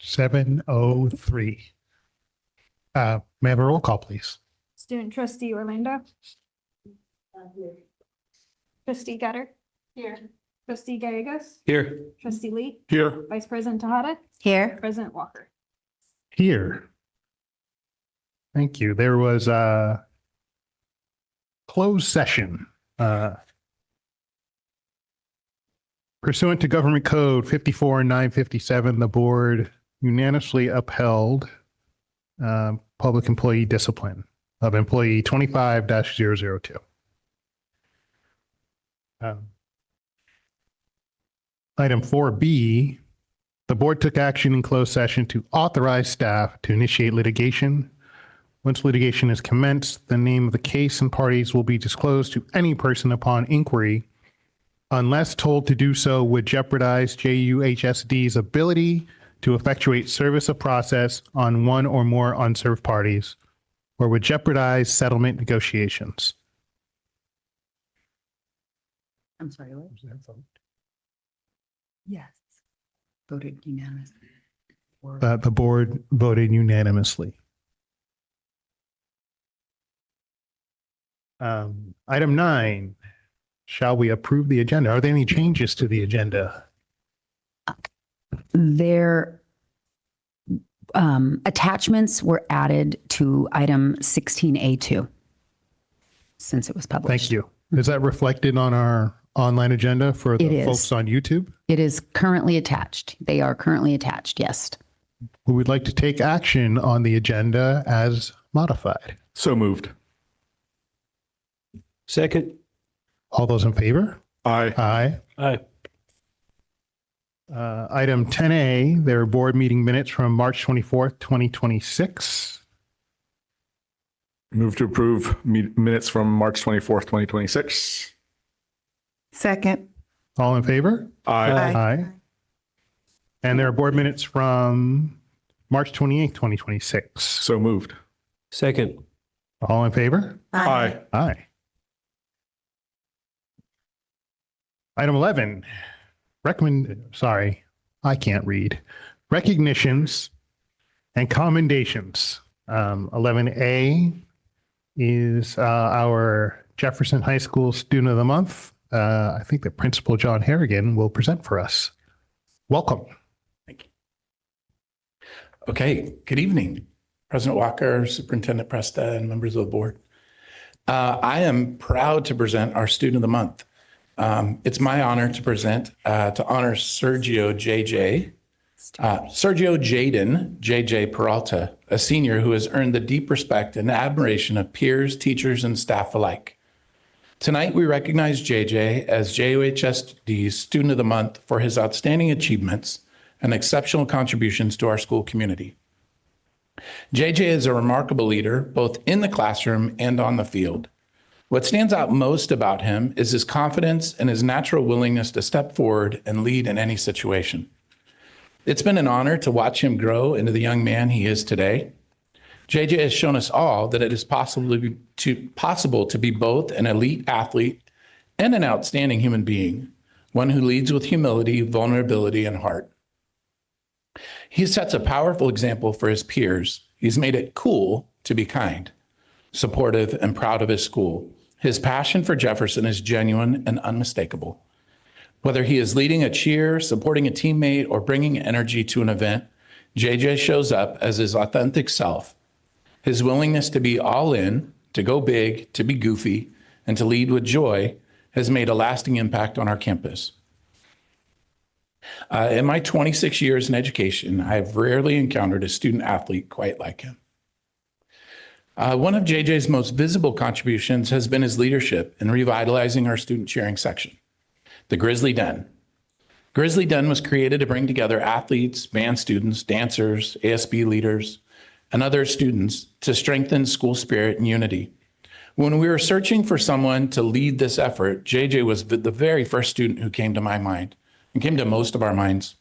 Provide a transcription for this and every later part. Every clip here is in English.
7:03. May I have a roll call, please? Student trustee Orlando. Trustee Gutter. Here. Trustee Gallegos. Here. Trustee Lee. Here. Vice President Tejada. Here. President Walker. Here. Thank you. There was a closed session. Pursuant to Government Code 54-957, the board unanimously upheld public employee discipline of employee 25-002. Item 4B, the board took action in closed session to authorize staff to initiate litigation. Once litigation is commenced, the name of the case and parties will be disclosed to any person upon inquiry, unless told to do so would jeopardize JUHSD's ability to effectuate service of process on one or more unserved parties, or would jeopardize settlement negotiations. I'm sorry, what? Yes. Voted unanimous. The board voted unanimously. Item 9, shall we approve the agenda? Are there any changes to the agenda? Their attachments were added to item 16A2 since it was published. Thank you. Is that reflected on our online agenda for It the is. folks on YouTube? It is currently attached. They are currently attached, yes. We would like to take action on the agenda as modified. So moved. Second. All those in favor? Aye. Aye. Aye. Item 10A, there are board meeting minutes from March 24th, 2026. Move to approve minutes from March 24th, 2026. Second. All in favor? Aye. Aye. And there are board minutes from March 28th, 2026. So moved. Second. All in favor? Aye. Aye. Item 11, I can't read. Recognitions and commendations. 11A is our Jefferson High School Student of the Month. I think that Principal John Harrigan will present for us. Welcome. Thank you. Okay, good evening, President Walker, Superintendent Presta, and members of the board. I am proud to present our Student of the Month. It's my honor to present to honor Sergio Jaden JJ Peralta, a senior who has earned the deep respect and admiration of peers, teachers, and staff alike. Tonight, we recognize JJ as JUHSD's Student of the Month for his outstanding achievements and exceptional contributions to our school community. JJ is a remarkable leader, both in the classroom and on the field. What stands out most about him is his confidence and his natural willingness to step forward and lead in any situation. It's been an honor to watch him grow into the young man he is today. JJ has shown us all that it is possible to be both an elite athlete and an outstanding human being, one who leads with humility, vulnerability, and heart. He sets a powerful example for his peers. He's made it cool to be kind, supportive, and proud of his school. His passion for Jefferson is genuine and unmistakable. Whether he is leading a cheer, supporting a teammate, or bringing energy to an event, JJ shows up as his authentic self. His willingness to be all in, to go big, to be goofy, and to lead with joy has made a lasting impact on our campus. In my 26 years in education, I have rarely encountered a student athlete quite like him. One of JJ's most visible contributions has been his leadership in revitalizing our student cheering section, the Grizzly Den. Grizzly Den was created to bring together athletes, band students, dancers, ASB leaders, and other students to strengthen school spirit and unity. When we were searching for someone to lead this effort, JJ was the very first student who came to my mind and came to most of our minds.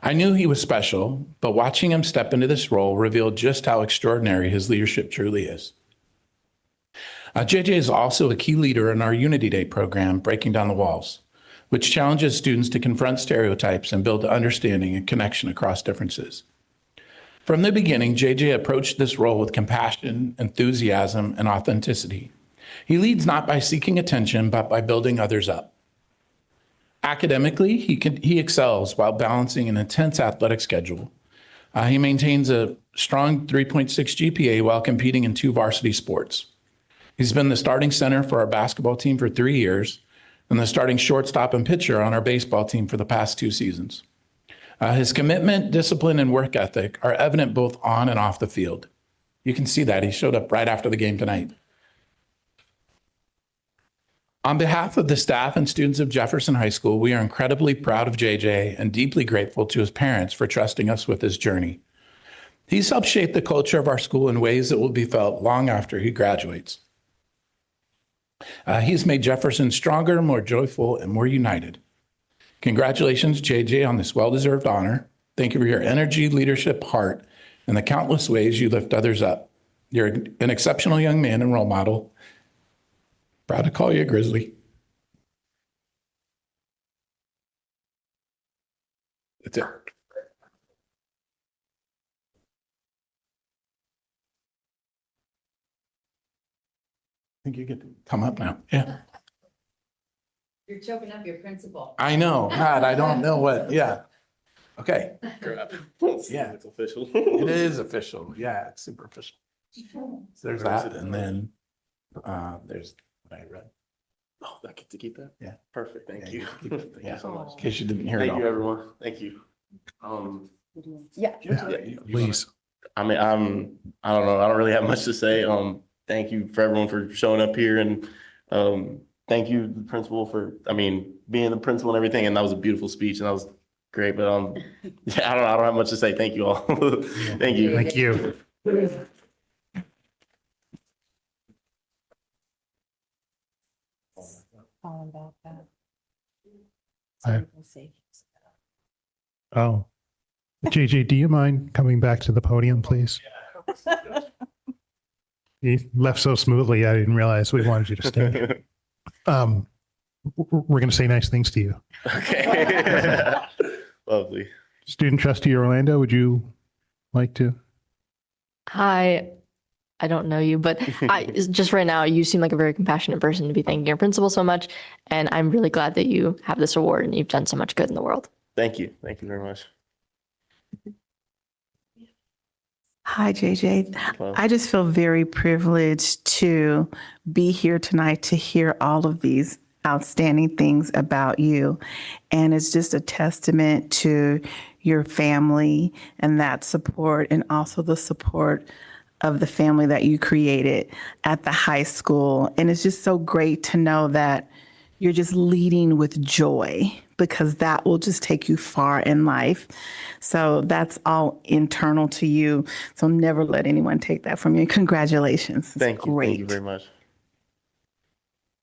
I knew he was special, but watching him step into this role revealed just how extraordinary his leadership truly is. JJ is also a key leader in our Unity Day program, Breaking Down the Walls, which challenges students to confront stereotypes and build understanding and connection across differences. From the beginning, JJ approached this role with compassion, enthusiasm, and authenticity. He leads not by seeking attention, but by building others up. Academically, he excels while balancing an intense athletic schedule. He maintains a strong 3.6 GPA while competing in 2 varsity sports. He's been the starting center for our basketball team for 3 years and the starting shortstop and pitcher on our baseball team for the past 2 seasons. His commitment, discipline, and work ethic are evident both on and off the field. You can see that. He showed up right after the game tonight. On behalf of the staff and students of Jefferson High School, we are incredibly proud of JJ and deeply grateful to his parents for trusting us with his journey. He's helped shape the culture of our school in ways that will be felt long after he graduates. He's made Jefferson stronger, more joyful, and more united. Congratulations, JJ, on this well-deserved honor. Thank you for your energy, leadership, heart, and the countless ways you lift others up. You're an exceptional young man and role model. Proud to call you a Grizzly. That's it. I think you get to come up now. Yeah. You're choking up your principal. I know. God, I don't know what. Yeah. Okay. Yeah. It's official. It is official. Yeah, it's super official. So there's that. And then there's what I read. Oh, I get to keep that? Yeah. Perfect. Thank you. Yeah. so much. In case you didn't hear it Thank you, all. everyone. Thank you. Yeah. Please. I mean, I don't know. I don't really have much to say. Thank you for everyone for showing up here, and thank you, the principal, for, being the principal and everything. And that was a beautiful speech, and that was great. But yeah, I don't have much to say. Thank you all. Thank you. Thank you. Falling back that. Oh. JJ, do you mind coming back to the podium, please? You left so smoothly, I didn't realize we wanted you to stay. We're going to say nice things to you. Okay. Lovely. Student trustee Orlando, would you like to? Hi, I don't know you, but just right now, you seem like a very compassionate person to be thanking your principal so much. And I'm really glad that you have this award and you've done so much good in the world. Thank you. Thank you very much. Hi, JJ. Hello. I just feel very privileged to be here tonight to hear all of these outstanding things about you. And it's just a testament to your family and that support, and also the support of the family that you created at the high school. And it's just so great to know that you're just leading with joy, because that will just take you far in life. So that's all internal to you. So never let anyone take that from you. Congratulations. It's Thank you. great. Thank you very much.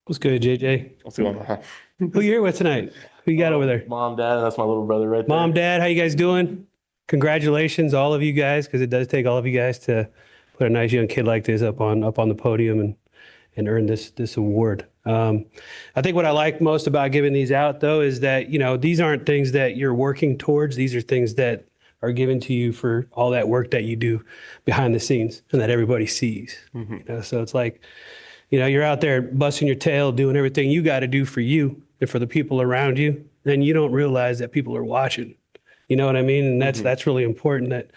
What's good, JJ? What's going on? Who you here with tonight? Who you got over there? Mom, Dad, that's my little brother right there. Mom, Dad, how you guys doing? Congratulations, all of you guys, because it does take all of you guys to put a nice young kid like this up on the podium and earn this award. I think what I like most about giving these out, though, is that, these aren't things that you're working towards. These are things that are given to you for all that work that you do behind the scenes and that everybody sees. Mm-hmm. So it's like, you're out there busting your tail, doing everything you got to do for you and for the people around you. Then you don't realize that people are watching. You know what I mean? And that's really important that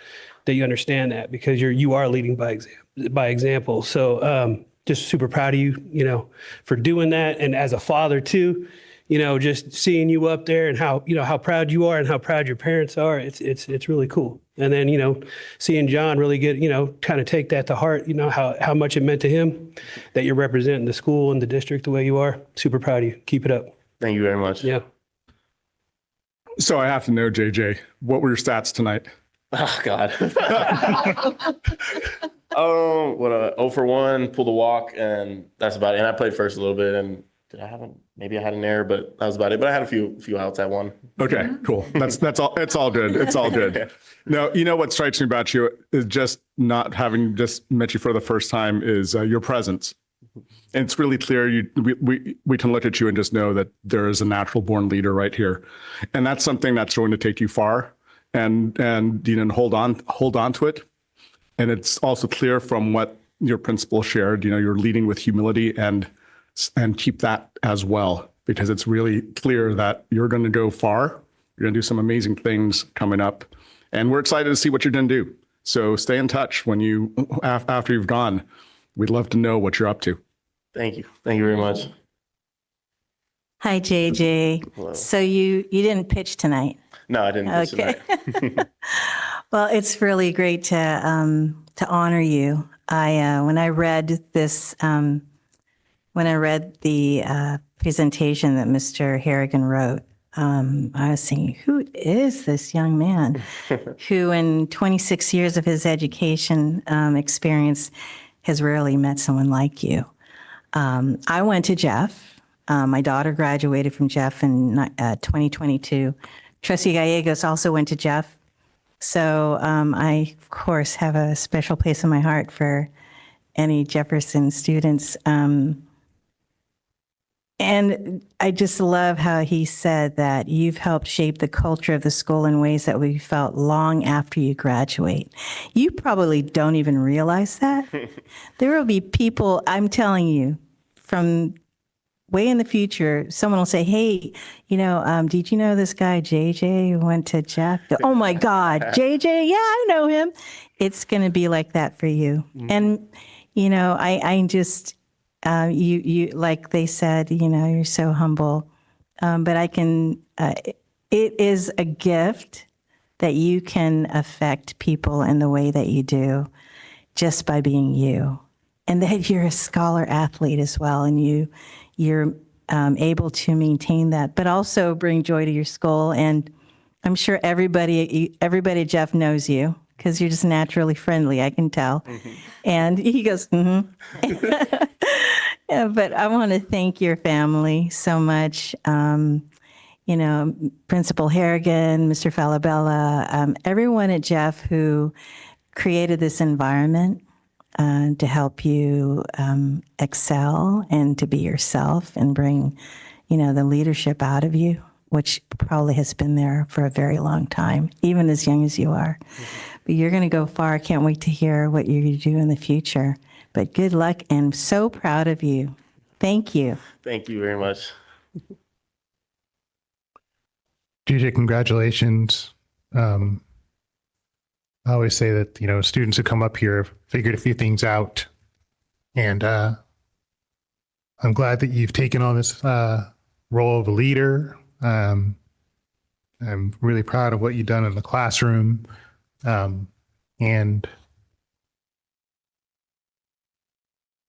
you understand that, because you are leading by example. So just super proud of you, for doing that. And as a father too, just seeing you up there and how proud you are and how proud your parents are, it's really cool. And then, seeing John really get, kind of take that to heart, how much it meant to him that you're representing the school and the district the way you are. Super proud of you. Keep it up. Thank you very much. Yeah. So I have to know, JJ, what were your stats tonight? Oh, God. 0 for 1, pulled a walk, and that's about it. And I played first a little bit, and maybe I had an error, but that was about it. But I had a few outs at one. Okay, cool. That's all. It's all good. It's all good. No, what strikes me about you is just not having just met you for the first time is your presence. And it's really clear. We can look at you and just know that there is a natural born leader right here. And that's something that's going to take you far. and hold on to it. And it's also clear from what your principal shared, you're leading with humility and keep that as well, because it's really clear that you're going to go far. You're going to do some amazing things coming up, and we're excited to see what you're going to do. So stay in touch after you've gone. We'd love to know what you're up to. Thank you. Thank you very much. Hi, JJ. Hello. So you didn't pitch tonight. No, I didn't. Miss Okay. tonight. Well, it's really great to honor you. When I read this, when I read the presentation that Mr. Harrigan wrote, I was thinking, who is this young man who in 26 years of his education experience has rarely met someone like you? I went to Jeff. My daughter graduated from Jeff in 2022. Trustee Gallegos also went to Jeff. So I, of course, have a special place in my heart for any Jefferson students. And I just love how he said that you've helped shape the culture of the school in ways that we felt long after you graduate. You probably don't even realize that. There will be people, I'm telling you, from way in the future, someone will say, hey, did you know this guy, JJ, who went to Jeff? Oh my God, JJ, yeah, I know him. It's going to be like that for you. Mm-hmm. And, I just, you like they said, you're so humble. But it is a gift that you can affect people in the way that you do just by being you. And that you're a scholar athlete as well. And you're able to maintain that, but also bring joy to your school. And I'm sure everybody at Jeff knows you because you're just naturally friendly, I can tell. Mm-hmm. And he goes, mm-hmm. Yeah, but I want to thank your family so much. Principal Harrigan, Mr. Falabella, everyone at Jeff who created this environment to help you excel and to be yourself and bring, the leadership out of you, which probably has been there for a very long time, even as young as you are. Mm-hmm. But you're going to go far. I can't wait to hear what you're going to do in the future. But good luck, and so proud of you. Thank you. Thank you very much. JJ, congratulations. I always say that, students who come up here have figured a few things out. And I'm glad that you've taken on this role of a leader. I'm really proud of what you've done in the classroom. And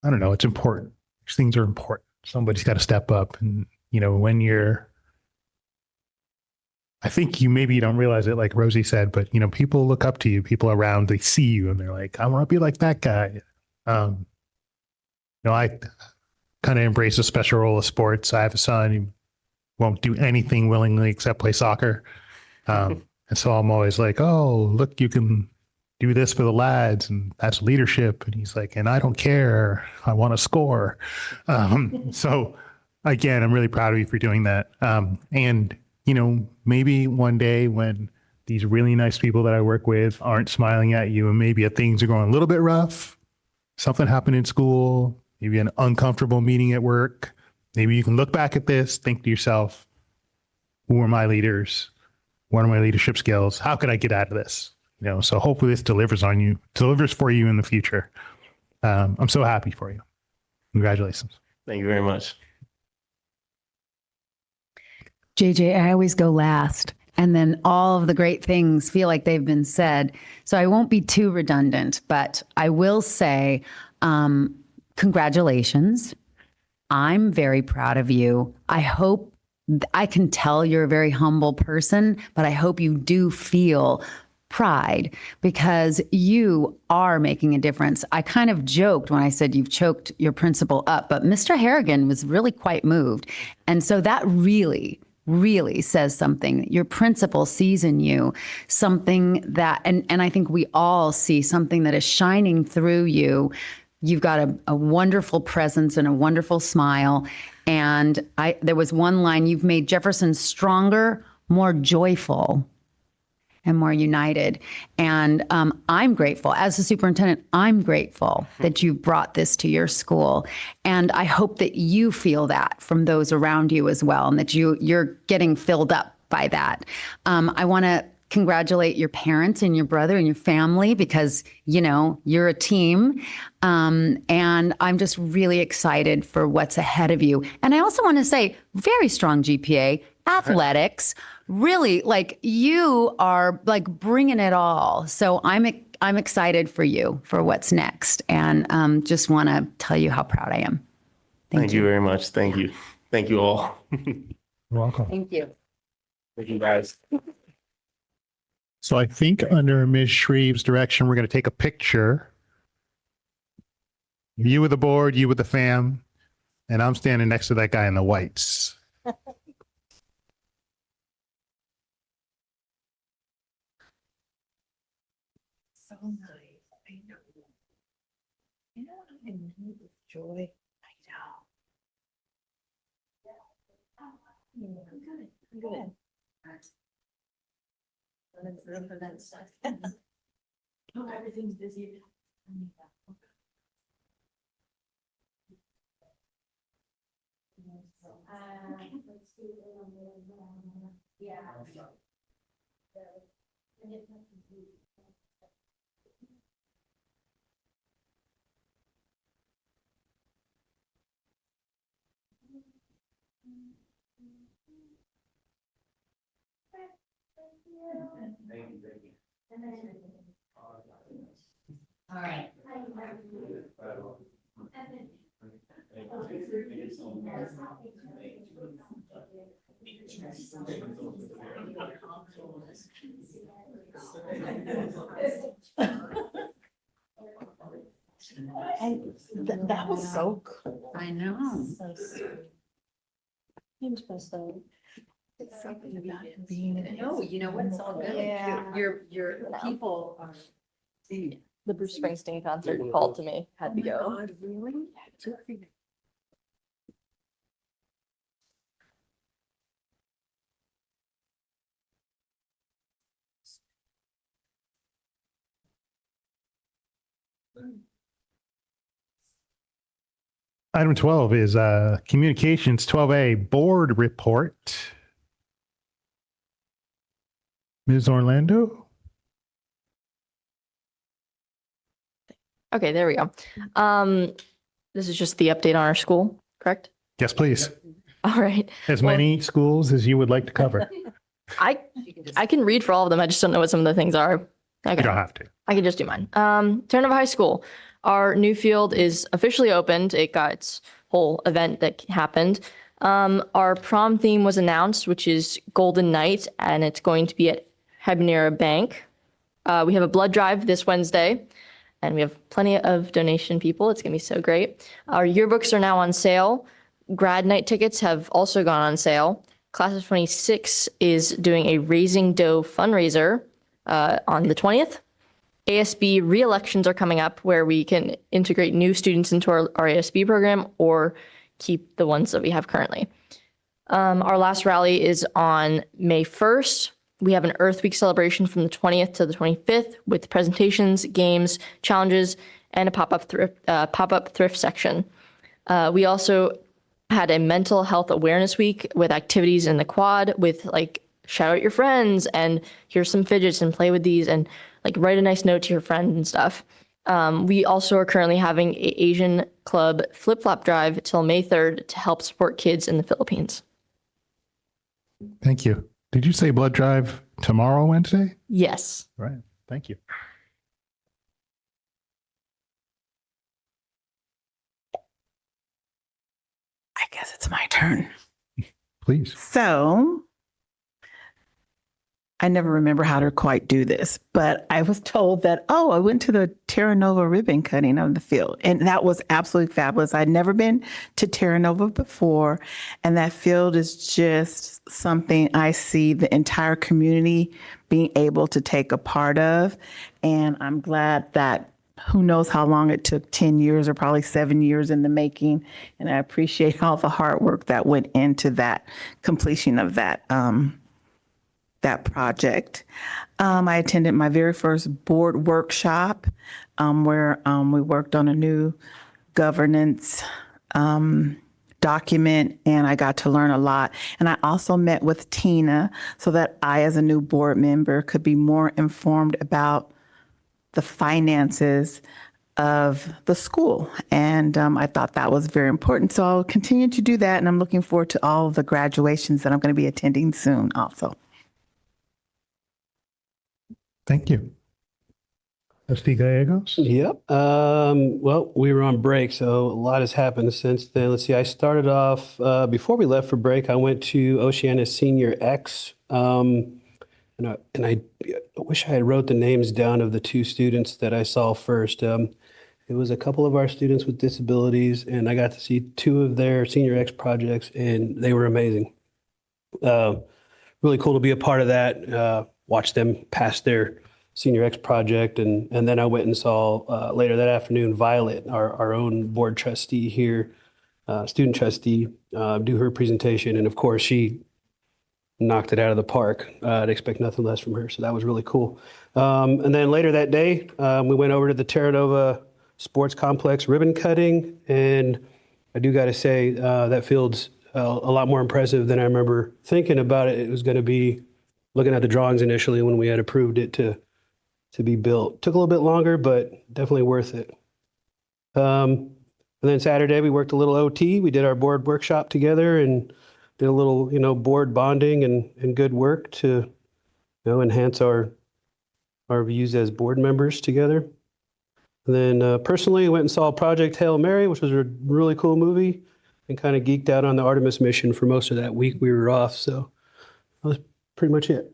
I don't know, it's important. These things are important. Somebody's got to step up. And, I think you don't realize it, like Rosie said, but people look up to you, people around, they see you and they're like, I want to be like that guy. I kind of embrace a special role of sports. I have a son who won't do anything willingly except play soccer. And so I'm always like, oh, look, you can do this for the lads, and that's leadership. And he's like, and I don't care. I want to score. So again, I'm really proud of you for doing that. And maybe one day when these really nice people that I work with aren't smiling at you and maybe things are going a little bit rough, something happened in school, maybe an uncomfortable meeting at work, maybe you can look back at this, think to yourself, who are my leaders? What are my leadership skills? How could I get out of this? So hopefully this delivers for you in the future. I'm so happy for you. Congratulations. Thank you very much. JJ, I always go last, and then all of the great things feel like they've been said. So I won't be too redundant, but I will say, congratulations. I'm very proud of you. I can tell you're a very humble person, but I hope you do feel pride because you are making a difference. I kind of joked when I said you've choked your principal up, but Mr. Harrigan was really quite moved. And so that really says something. Your principal sees in you something that, and I think we all see something that is shining through you. You've got a wonderful presence and a wonderful smile. And there was one line, you've made Jefferson stronger, more joyful. and more united. And I'm grateful, as the superintendent, I'm grateful that you brought this to your school. And I hope that you feel that from those around you as well, and that you're getting filled up by that. I want to congratulate your parents and your brother and your family, because, you know, you're a team. And I'm just really excited for what's ahead of you. And I also want to say, very strong GPA, athletics, really, like, you are like bringing it all. So I'm excited for you for what's next, and just want to tell you how proud I am. Thank you very much. Thank you. Thank you all. You're welcome. Thank you. Thank you, guys. So I think under Ms. Shreve's direction, we're going to take a picture. You with the board, you with the fam, and I'm standing next to that guy in the whites. So nice. I know. You know what I know with joy? I know. I'm good. I'm good. Oh, everything's busy. All right. That was so cool. I know. So sweet. I'm supposed to. It's something about being in it. No, you know what? It's all good. Yeah. Your people are. The Bruce Springsteen concert called to me, had to go. God, really? Item 12 is communications 12A board report. Ms. Orlando? Okay, there we go. This is just the update on our school, correct? Yes, please. All right. As Well- many schools as you would like to cover. I can read for all of them. I just don't know what some of the things are. You Okay. don't have to. I can just do mine. Turnover High School. Our new field is officially opened. It got its whole event that happened. Our prom theme was announced, which is Golden Night, and it's going to be at Habanera Bank. We have a blood drive this Wednesday, and we have plenty of donation people. It's going to be so great. Our yearbooks are now on sale. Grad night tickets have also gone on sale. Class of 26 is doing a Raising Dough fundraiser on the 20th. ASB re-elections are coming up, where we can integrate new students into our ASB program or keep the ones that we have currently. Our last rally is on May 1st. We have an Earth Week celebration from the 20th to the 25th with presentations, games, challenges, and a pop-up thrift section. We also had a mental health awareness week with activities in the quad with like shout out your friends and here's some fidgets and play with these and like write a nice note to your friend and stuff. We also are currently having an Asian Club flip-flop drive till May 3rd to help support kids in the Philippines. Thank you. Did you say blood drive tomorrow, Wednesday? Yes. Right. Thank you. I guess it's my turn. Please. So I never remember how to quite do this, but I was told that, oh, I went to the Terra Nova ribbon cutting of the field. And that was absolutely fabulous. I'd never been to Terra Nova before. And that field is just something I see the entire community being able to take a part of. And I'm glad that who knows how long it took, 10 years or probably 7 years in the making. And I appreciate all the hard work that went into that completion of that that project. I attended my very first board workshop where we worked on a new governance document, and I got to learn a lot. And I also met with Tina so that I, as a new board member, could be more informed about the finances of the school. And I thought that was very important. So I'll continue to do that. And I'm looking forward to all of the graduations that I'm going to be attending soon also. Thank you. Trustee Gallegos? Yep. Well, we were on break, so a lot has happened since then. Let's see. I started off before we left for break. I went to Oceana Senior X, and I wish I had wrote the names down of the two students that I saw first. It was a couple of our students with disabilities, and I got to see two of their Senior X projects, and they were amazing. Really cool to be a part of that. Watch them pass their Senior X project. And then I went and saw later that afternoon, Violet, our own board trustee here, student trustee, do her presentation. And of course, she knocked it out of the park. I'd expect nothing less from her. So that was really cool. And then later that day, we went over to the Terra Nova Sports Complex ribbon cutting. And I do got to say, that field's a lot more impressive than I remember thinking about it. It was going to be, looking at the drawings initially when we had approved it to be built. Took a little bit longer, but definitely worth it. And then Saturday we worked a little OT. We did our board workshop together and did a little, board bonding and good work to, enhance our views as board members together. And then personally, I went and saw Project Hail Mary, which was a really cool movie, and kind of geeked out on the Artemis mission for most of that week we were off. So that was pretty much it.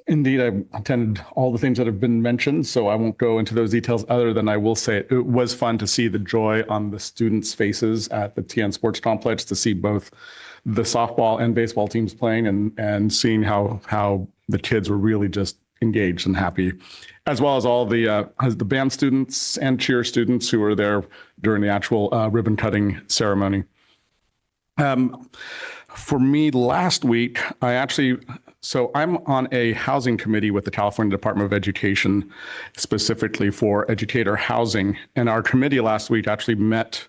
Indeed, I attended all the things that have been mentioned, so I won't go into those details other than I will say it was fun to see the joy on the students' faces at the TN Sports Complex, to see both the softball and baseball teams playing and seeing how the kids were really just engaged and happy, as well as all the band students and cheer students who were there during the actual ribbon cutting ceremony. For me, last week, I'm on a housing committee with the California Department of Education, specifically for educator housing. And our committee last week actually met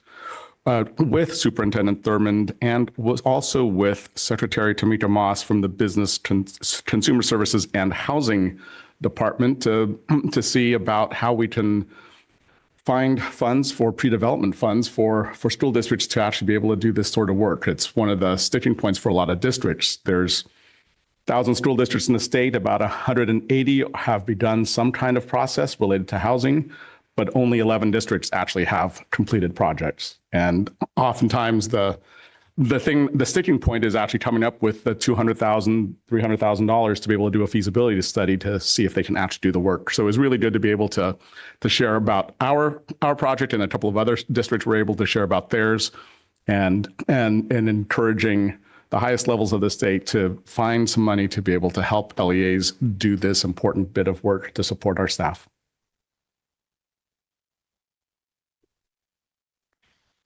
with Superintendent Thurmond and was also with Secretary Tamika Moss from the Business Consumer Services and Housing Department to see about how we can find funds for pre-development funds for school districts to actually be able to do this sort of work. It's one of the sticking points for a lot of districts. There's 1,000 school districts in the state, about 180 have begun some kind of process related to housing, but only 11 districts actually have completed projects. And oftentimes the sticking point is actually coming up with the $200,000, $300,000 to be able to do a feasibility study to see if they can actually do the work. So it was really good to be able to share about our project, and a couple of other districts were able to share about theirs, and encouraging the highest levels of the state to find some money to be able to help LEAs do this important bit of work to support our staff.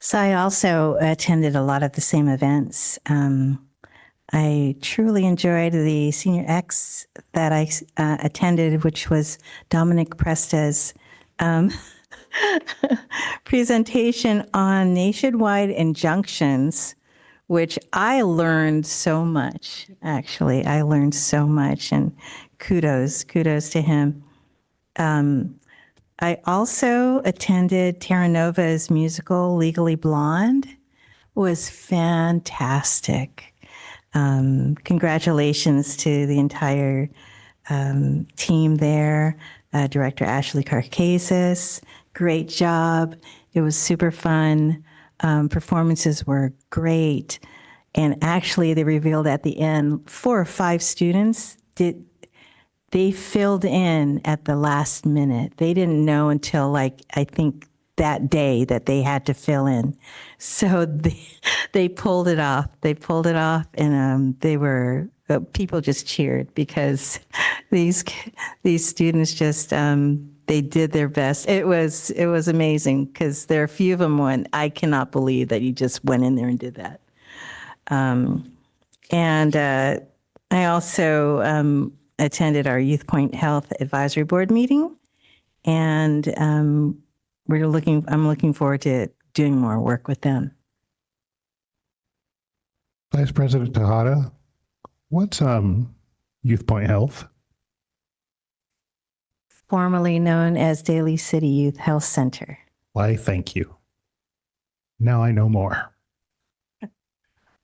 So I also attended a lot of the same events. I truly enjoyed the Senior X that I attended, which was Dominic Presta's presentation on nationwide injunctions, which I learned so much. Actually, I learned so much, and kudos to him. I also attended Terra Nova's musical Legally Blonde. It was fantastic. Congratulations to the entire team there. Director Ashley Carcasis, great job. It was super fun. Performances were great. And actually, they revealed at the end, 4 or 5 students they filled in at the last minute. They didn't know until I think that day that they had to fill in. So they pulled it off. They pulled it off, and people just cheered because these students just they did their best. It was amazing because there are a few of them went, I cannot believe that you just went in there and did that. I also attended our Youth Point Health Advisory Board meeting, and I'm looking forward to doing more work with them. Vice President Tejada, what's Youth Point Health? Formerly known as Daly City Youth Health Center. Why, thank you. Now I know more.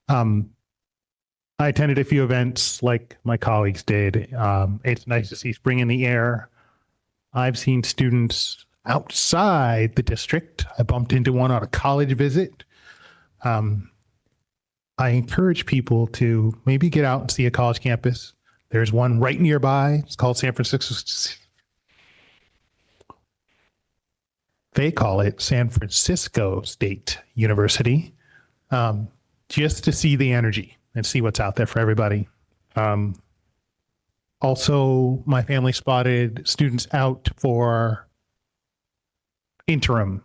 I attended a few events like my colleagues did. It's nice to see spring in the air. I've seen students outside the district. I bumped into one on a college visit. I encourage people to maybe get out and see a college campus. There's one right nearby. It's called San Francisco. They call it San Francisco State University, just to see the energy and see what's out there for everybody. Also, my family spotted students out for interim,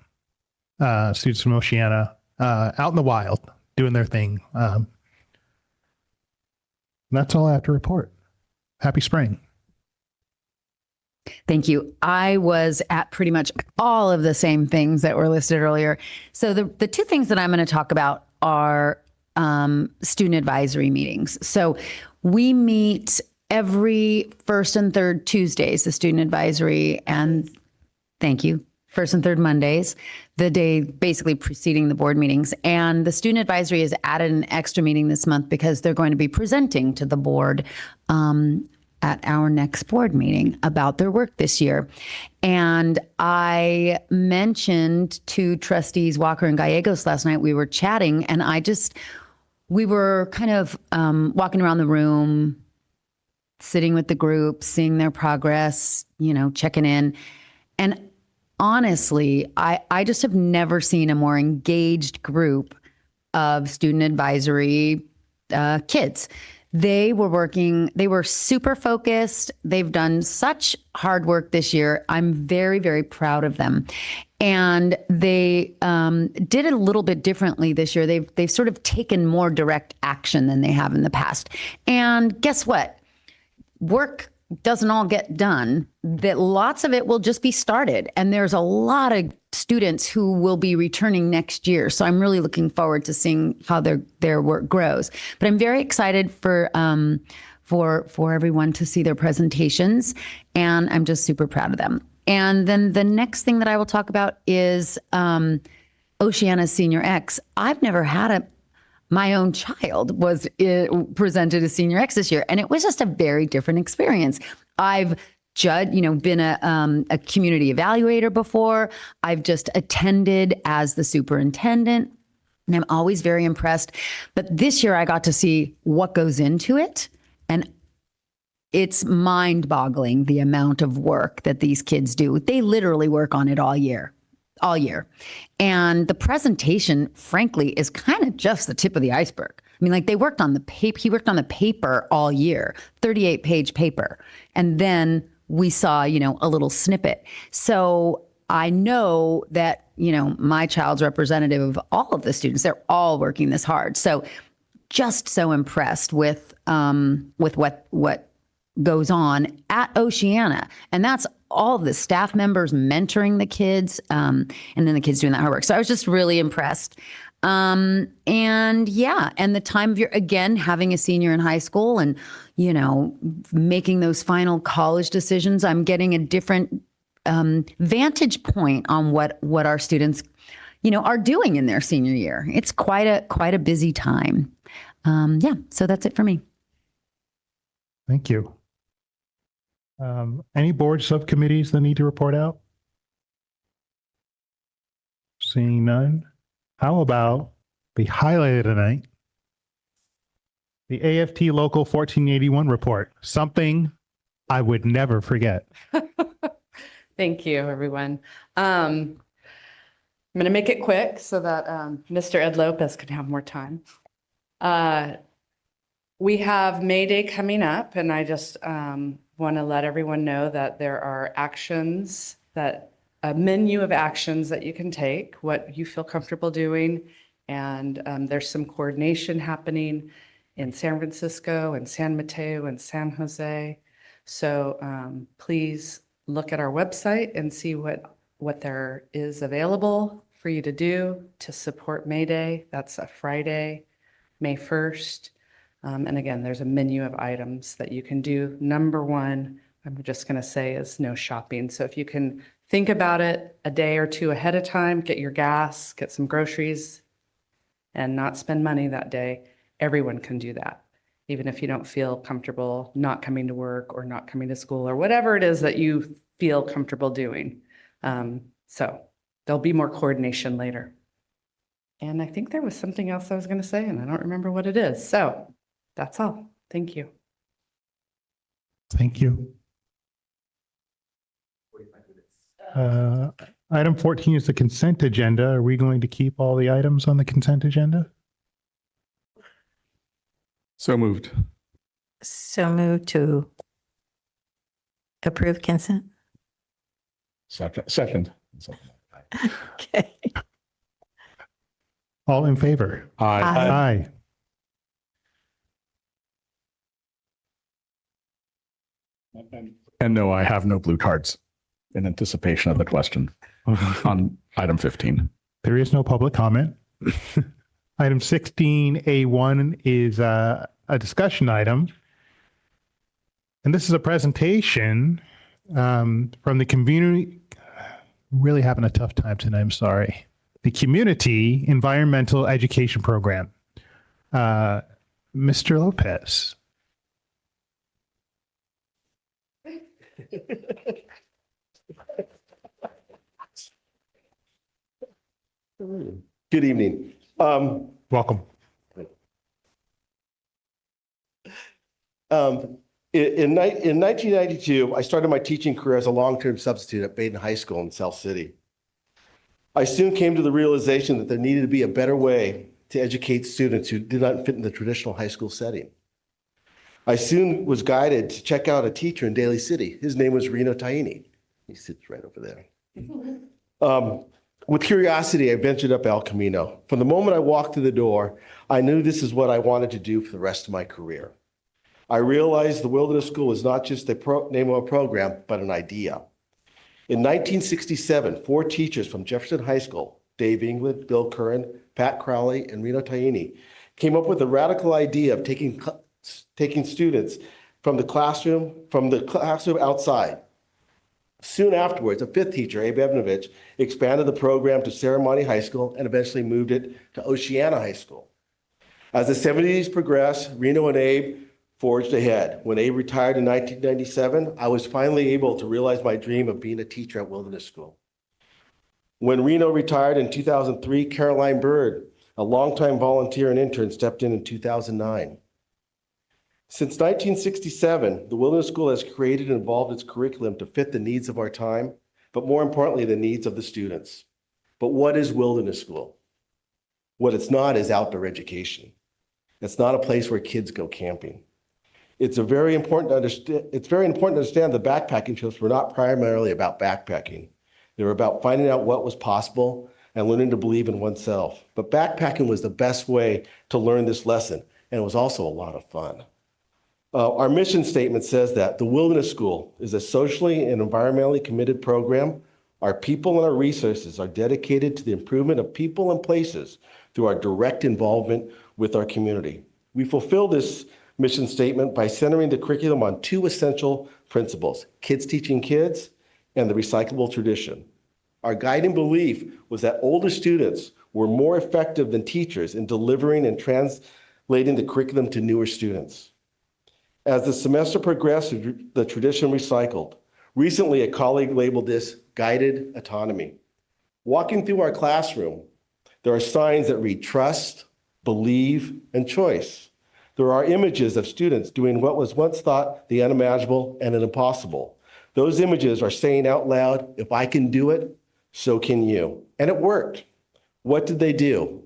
students from Oceana, out in the wild, doing their thing. That's all I have to report. Happy spring. Thank you. I was at pretty much all of the same things that were listed earlier. So the two things that I'm going to talk about are student advisory meetings. So we meet every first and third Tuesdays, the student advisory, and thank you, first and third Mondays, the day basically preceding the board meetings. And the student advisory has added an extra meeting this month because they're going to be presenting to the board at our next board meeting about their work this year. And I mentioned to trustees Walker and Gallegos last night, we were chatting, and we were kind of walking around the room, sitting with the group, seeing their progress, checking in. And honestly, I just have never seen a more engaged group of student advisory kids. They were super focused. They've done such hard work this year. I'm very, very proud of them. And they did it a little bit differently this year. They've sort of taken more direct action than they have in the past. And guess what? Work doesn't all get done. That lots of it will just be started. And there's a lot of students who will be returning next year. So I'm really looking forward to seeing how their work grows. But I'm very excited for everyone to see their presentations. And I'm just super proud of them. And then the next thing that I will talk about is Oceana Senior X. I've never had my own child was presented as Senior X this year, and it was just a very different experience. I've been a community evaluator before. I've just attended as the superintendent, and I'm always very impressed. But this year I got to see what goes into it, and it's mind-boggling the amount of work that these kids do. They literally work on it all year. And the presentation, frankly, is kind of just the tip of the iceberg. I mean, like he worked on the paper all year, 38-page paper. And then we saw, a little snippet. So I know that, my child's representative of all of the students, they're all working this hard. So just so impressed with what goes on at Oceana. And that's all of the staff members mentoring the kids, and then the kids doing that hard work. So I was just really impressed. And the time of year, again, having a senior in high school and, making those final college decisions, I'm getting a different vantage point on what our students, are doing in their senior year. It's quite a busy time. So that's it for me. Thank you. Any board subcommittees that need to report out? Seeing none. How about the highlight of tonight? The AFT Local 1481 report. Something I would never forget. Thank you, everyone. I'm going to make it quick so that Mr. Ed Lopez can have more time. We have May Day coming up, and I just want to let everyone know that there are a menu of actions that you can take, what you feel comfortable doing, and there's some coordination happening in San Francisco and San Mateo and San Jose. So please look at our website and see what there is available for you to do to support May Day. That's a Friday, May 1st. And again, there's a menu of items that you can do. Number one, I'm just going to say, is no shopping. So if you can think about it a day or two ahead of time, get your gas, get some groceries, and not spend money that day, everyone can do that. Even if you don't feel comfortable not coming to work or not coming to school or whatever it is that you feel comfortable doing. So there'll be more coordination later. And I think there was something else I was going to say, and I don't remember what it is. So that's all. Thank you. Thank you. Item 14 is the consent agenda. Are we going to keep all the items on the consent agenda? So moved. So move to approve consent. Second. Okay. All in favor? Aye. Aye. And no, I have no blue cards in anticipation of the question on item 15. There is no public comment. Item 16A1 is a discussion item. And this is a presentation from the community. Really having a tough time tonight, I'm sorry. The Community Environmental Education Program. Mr. Lopez. Good evening. Welcome. In 1992, I started my teaching career as a long-term substitute at Baden High School in South City. I soon came to the realization that there needed to be a better way to educate students who did not fit in the traditional high school setting. I soon was guided to check out a teacher in Daly City. His name was Reno Taini. He sits right over there. With curiosity, I ventured up El Camino. From the moment I walked through the door, I knew this is what I wanted to do for the rest of my career. I realized the Wilderness School was not just the name of a program, but an idea. In 1967, 4 teachers from Jefferson High School, Dave England, Bill Curran, Pat Crowley, and Reno Taini, came up with a radical idea of taking students from the classroom outside. Soon afterwards, a 5th teacher, Abe Evnovich, expanded the program to Ceremony High School and eventually moved it to Oceana High School. As the 70s progressed, Reno and Abe forged ahead. When Abe retired in 1997, I was finally able to realize my dream of being a teacher at Wilderness School. When Reno retired in 2003, Caroline Bird, a longtime volunteer and intern, stepped in 2009. Since 1967, the Wilderness School has created and evolved its curriculum to fit the needs of our time, but more importantly, the needs of the students. But what is Wilderness School? What it's not is outdoor education. It's not a place where kids go camping. It's very important to understand the backpacking trips were not primarily about backpacking. They were about finding out what was possible and learning to believe in oneself. But backpacking was the best way to learn this lesson, and it was also a lot of fun. Our mission statement says that the Wilderness School is a socially and environmentally committed program. Our people and our resources are dedicated to the improvement of people and places through our direct involvement with our community. We fulfill this mission statement by centering the curriculum on 2 essential principles: kids teaching kids and the recyclable tradition. Our guiding belief was that older students were more effective than teachers in delivering and translating the curriculum to newer students. As the semester progressed, the tradition recycled. Recently, a colleague labeled this guided autonomy. Walking through our classroom, there are signs that read trust, believe, and choice. There are images of students doing what was once thought the unimaginable and an impossible. Those images are saying out loud, if I can do it, so can you. And it worked. What did they do?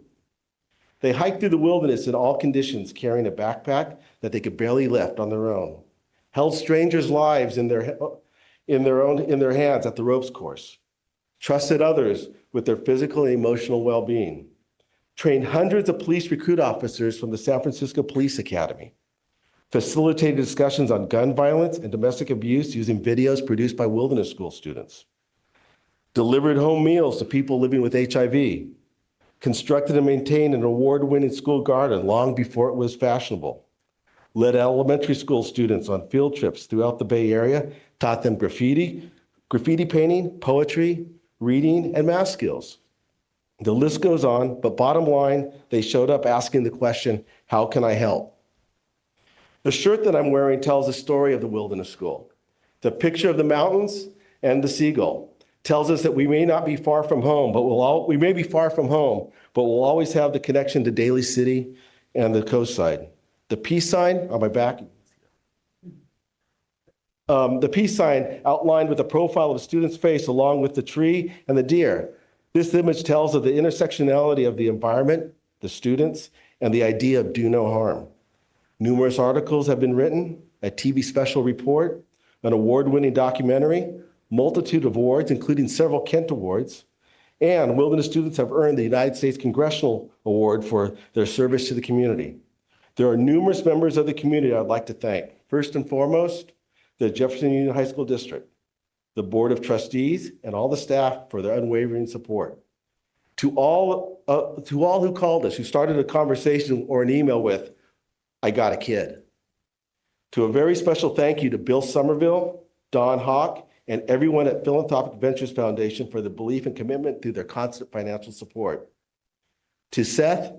They hiked through the wilderness in all conditions, carrying a backpack that they could barely lift on their own, held strangers' lives in their hands at the ropes course, trusted others with their physical and emotional well-being. trained hundreds of police recruit officers from the San Francisco Police Academy, facilitated discussions on gun violence and domestic abuse using videos produced by Wilderness School students, delivered home meals to people living with HIV, constructed and maintained an award-winning school garden long before it was fashionable, led elementary school students on field trips throughout the Bay Area, taught them graffiti painting, poetry, reading, and math skills. The list goes on, but bottom line, they showed up asking the question, how can I help? The shirt that I'm wearing tells the story of the Wilderness School. The picture of the mountains and the seagull tells us that we may not be far from home, but we may be far from home, but we'll always have the connection to Daly City and the coast side. The peace sign on my back, the peace sign outlined with the profile of a student's face along with the tree and the deer. This image tells of the intersectionality of the environment, the students, and the idea of do no harm. Numerous articles have been written, a TV special report, an award-winning documentary, multitude of awards, including several Kent Awards, and Wilderness students have earned the United States Congressional Award for their service to the community. There are numerous members of the community I'd like to thank. First and foremost, the Jefferson Union High School District, the Board of Trustees, and all the staff for their unwavering support. To all who called us, who started a conversation or an email with, I got a kid. To a very special thank you to Bill Somerville, Don Hawk, and everyone at Philanthropic Ventures Foundation for the belief and commitment through their constant financial support. To Seth,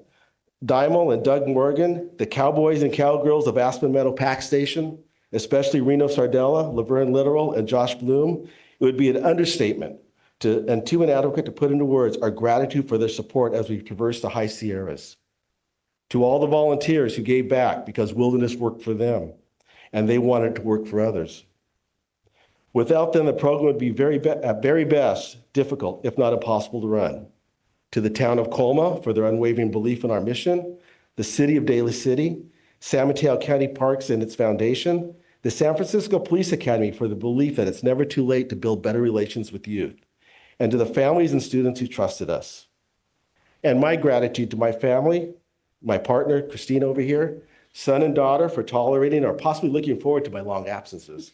Dimel, and Doug Morgan, the cowboys and cowgirls of Aspen Meadow Pack Station, especially Reno Sardella, Laverne Literal, and Josh Bloom, it would be an understatement and too inadequate to put into words our gratitude for their support as we traverse the high Sierras. To all the volunteers who gave back because Wilderness worked for them and they wanted to work for others. Without them, the program would be at very best difficult, if not impossible to run. To the town of Colma for their unwavering belief in our mission, the city of Daly City, San Mateo County Parks and its foundation, the San Francisco Police Academy for the belief that it's never too late to build better relations with youth, and to the families and students who trusted us. And my gratitude to my family, my partner, Christine over here, son and daughter for tolerating or possibly looking forward to my long absences.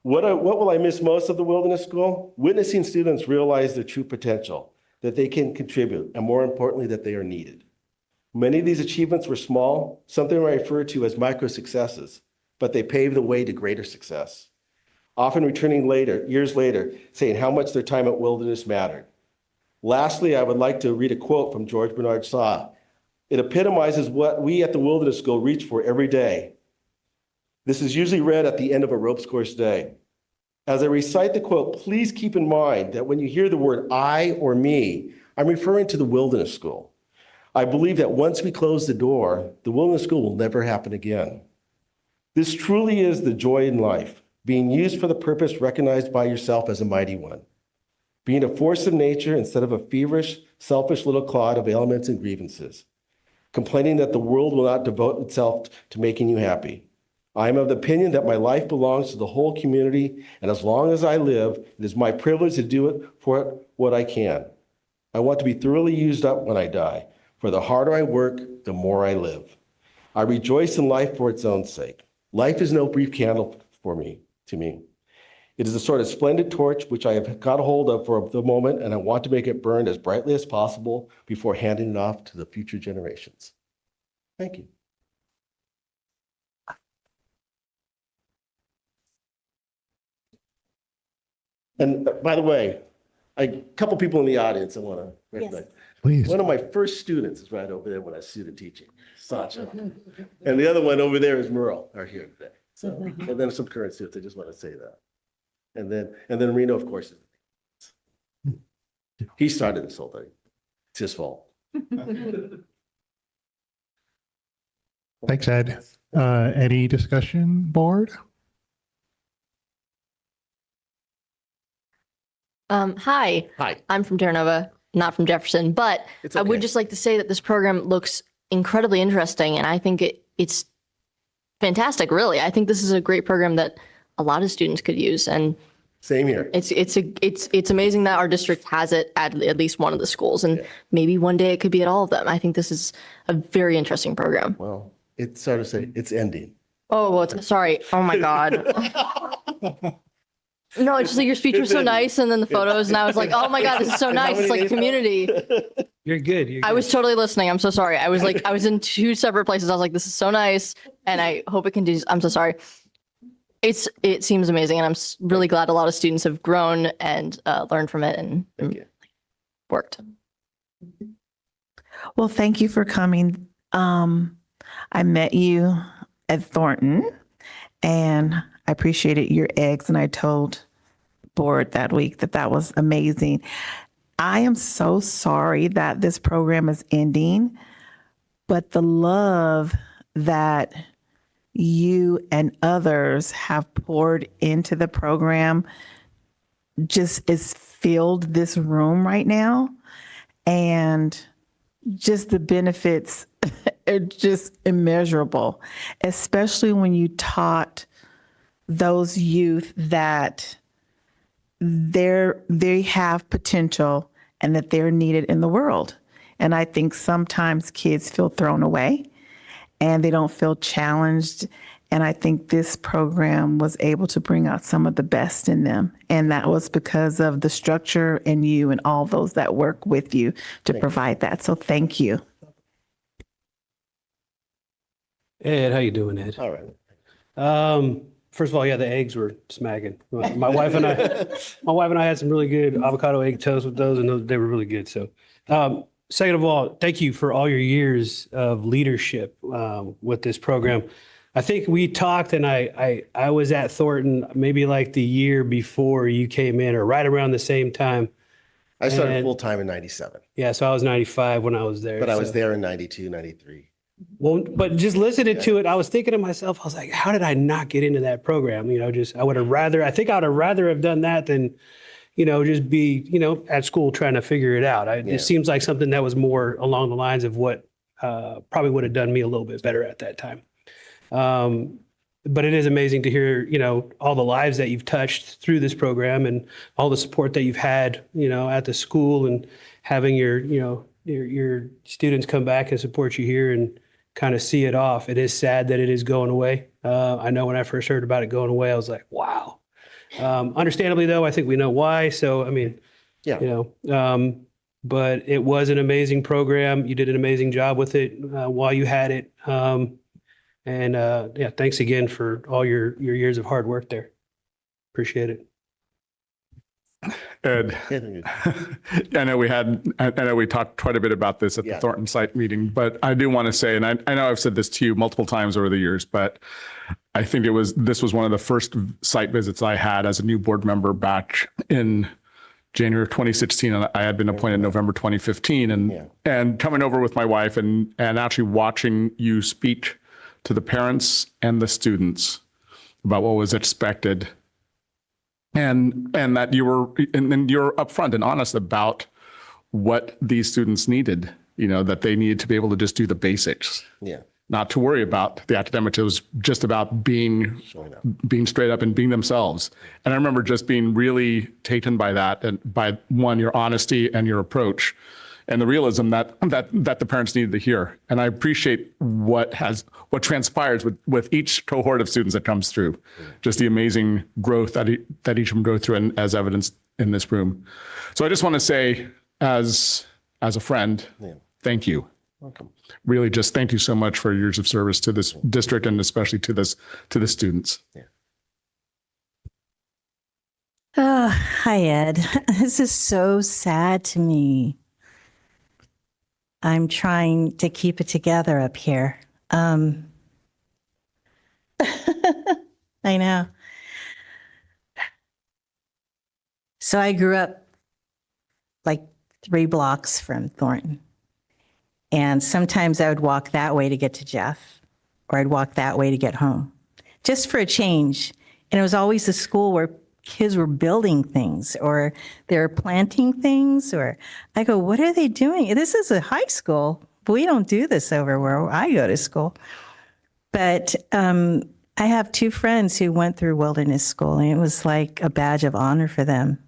What will I miss most of the Wilderness School? Witnessing students realize their true potential, that they can contribute, and more importantly, that they are needed. Many of these achievements were small, something I refer to as micro successes, but they paved the way to greater success. Often returning years later, saying how much their time at Wilderness mattered. Lastly, I would like to read a quote from George Bernard Shaw. It epitomizes what we at the Wilderness School reach for every day. This is usually read at the end of a ropes course day. As I recite the quote, please keep in mind that when you hear the word I or me, I'm referring to the Wilderness School. I believe that once we close the door, the Wilderness School will never happen again. This truly is the joy in life, being used for the purpose recognized by yourself as a mighty one, being a force of nature instead of a feverish, selfish little clod of ailments and grievances, complaining that the world will not devote itself to making you happy. I am of the opinion that my life belongs to the whole community, and as long as I live, it is my privilege to do it for what I can. I want to be thoroughly used up when I die, for the harder I work, the more I live. I rejoice in life for its own sake. Life is no brief candle to me. It is a sort of splendid torch which I have got a hold of for the moment, and I want to make it burn as brightly as possible before handing it off to the future generations. Thank you. And by the way, a couple people in the audience I want to recognize. Please. One of my first students is right over there when I started teaching, Sacha. And the other one over there is Merle, are here today. So, and then some current students, I just want to say that. And then Reno, of course, he started this whole thing. It's his fault. Thanks, Ed. Any discussion, board? Hi. Hi. I'm from Terra Nova, not from Jefferson, but It's I would okay. just like to say that this program looks incredibly interesting, and I think it's fantastic, really. I think this is a great program that a lot of students could use, and Same here. It's amazing that our district has it at least one of the schools, and maybe one day it could be at all of them. I think this is a very interesting program. Well, it's hard to say. It's ending. Oh, well, sorry. Oh my God. No, it's just like your speech was so nice, and then the photos, and I was like, oh my God, this is so nice. It's like a community. You're good. I was totally listening. I'm so sorry. I was in two separate places. I was like, this is so nice, and I hope it continues. I'm so sorry. It seems amazing, and I'm really glad a lot of students have grown and learned from it and worked. Well, thank you for coming. I met you at Thornton, and I appreciated your eggs, and I told board that week that was amazing. I am so sorry that this program is ending, but the love that you and others have poured into the program just is filled this room right now, and just the benefits are just immeasurable, especially when you taught those youth that they have potential and that they're needed in the world. And I think sometimes kids feel thrown away and they don't feel challenged. And I think this program was able to bring out some of the best in them. And that was because of the structure and you and all those that work with you to provide that. So thank you. Ed, how you doing, Ed? All right. First of all, yeah, the eggs were smacking. My wife and I had some really good avocado egg toast with those, and they were really good. So, second of all, thank you for all your years of leadership with this program. I think we talked, and I was at Thornton maybe like the year before you came in, or right around the same time. I started full time in 97. Yeah, so I was 95 when I was there. But I was there in 92, 93. Well, but just listening to it, I was thinking to myself, I was like, how did I not get into that program? I would have rather, I think I would have rather have done that than, just be, at school trying to figure it out. It seems like something that was more along the lines of what probably would have done me a little bit better at that time. But it is amazing to hear, all the lives that you've touched through this program and all the support that you've had, at the school, and having your students come back and support you here and kind of see it off. It is sad that it is going away. I know when I first heard about it going away, I was like, wow. Understandably, though, I think we know why. So, but it was an amazing program. You did an amazing job with it while you had it. Thanks again for all your years of hard work there. Appreciate it. Ed, I know we talked quite a bit about this at the Thornton site meeting, but I do want to say, and I know I've said this to you multiple times over the years, but I think this was one of the first site visits I had as a new board member back in January of 2016, and I had been appointed November 2015, and coming over with my wife and actually watching you speak to the parents and the students about what was expected. And that you're upfront and honest about what these students needed, that they needed to be able to just do the basics. Yeah. Not to worry about the academics. It was just about being straight up and being themselves. And I remember just being really taken by that, and by your honesty and your approach, and the realism that the parents needed to hear. And I appreciate what transpires with each cohort of students that comes through, just the amazing growth that each of them go through, and as evidenced in this room. So I just want to say, as a friend, thank you. Welcome. Really, just thank you so much for your years of service to this district, and especially to the students. Hi, Ed. This is so sad to me. I'm trying to keep it together up here. I know. So I grew up like 3 blocks from Thornton. And sometimes I would walk that way to get to Jeff, or I'd walk that way to get home, just for a change. And it was always a school where kids were building things, or they're planting things, or I go, what are they doing? This is a high school, but we don't do this over where I go to school. But I have two friends who went through wilderness school, and it was like a badge of honor for them.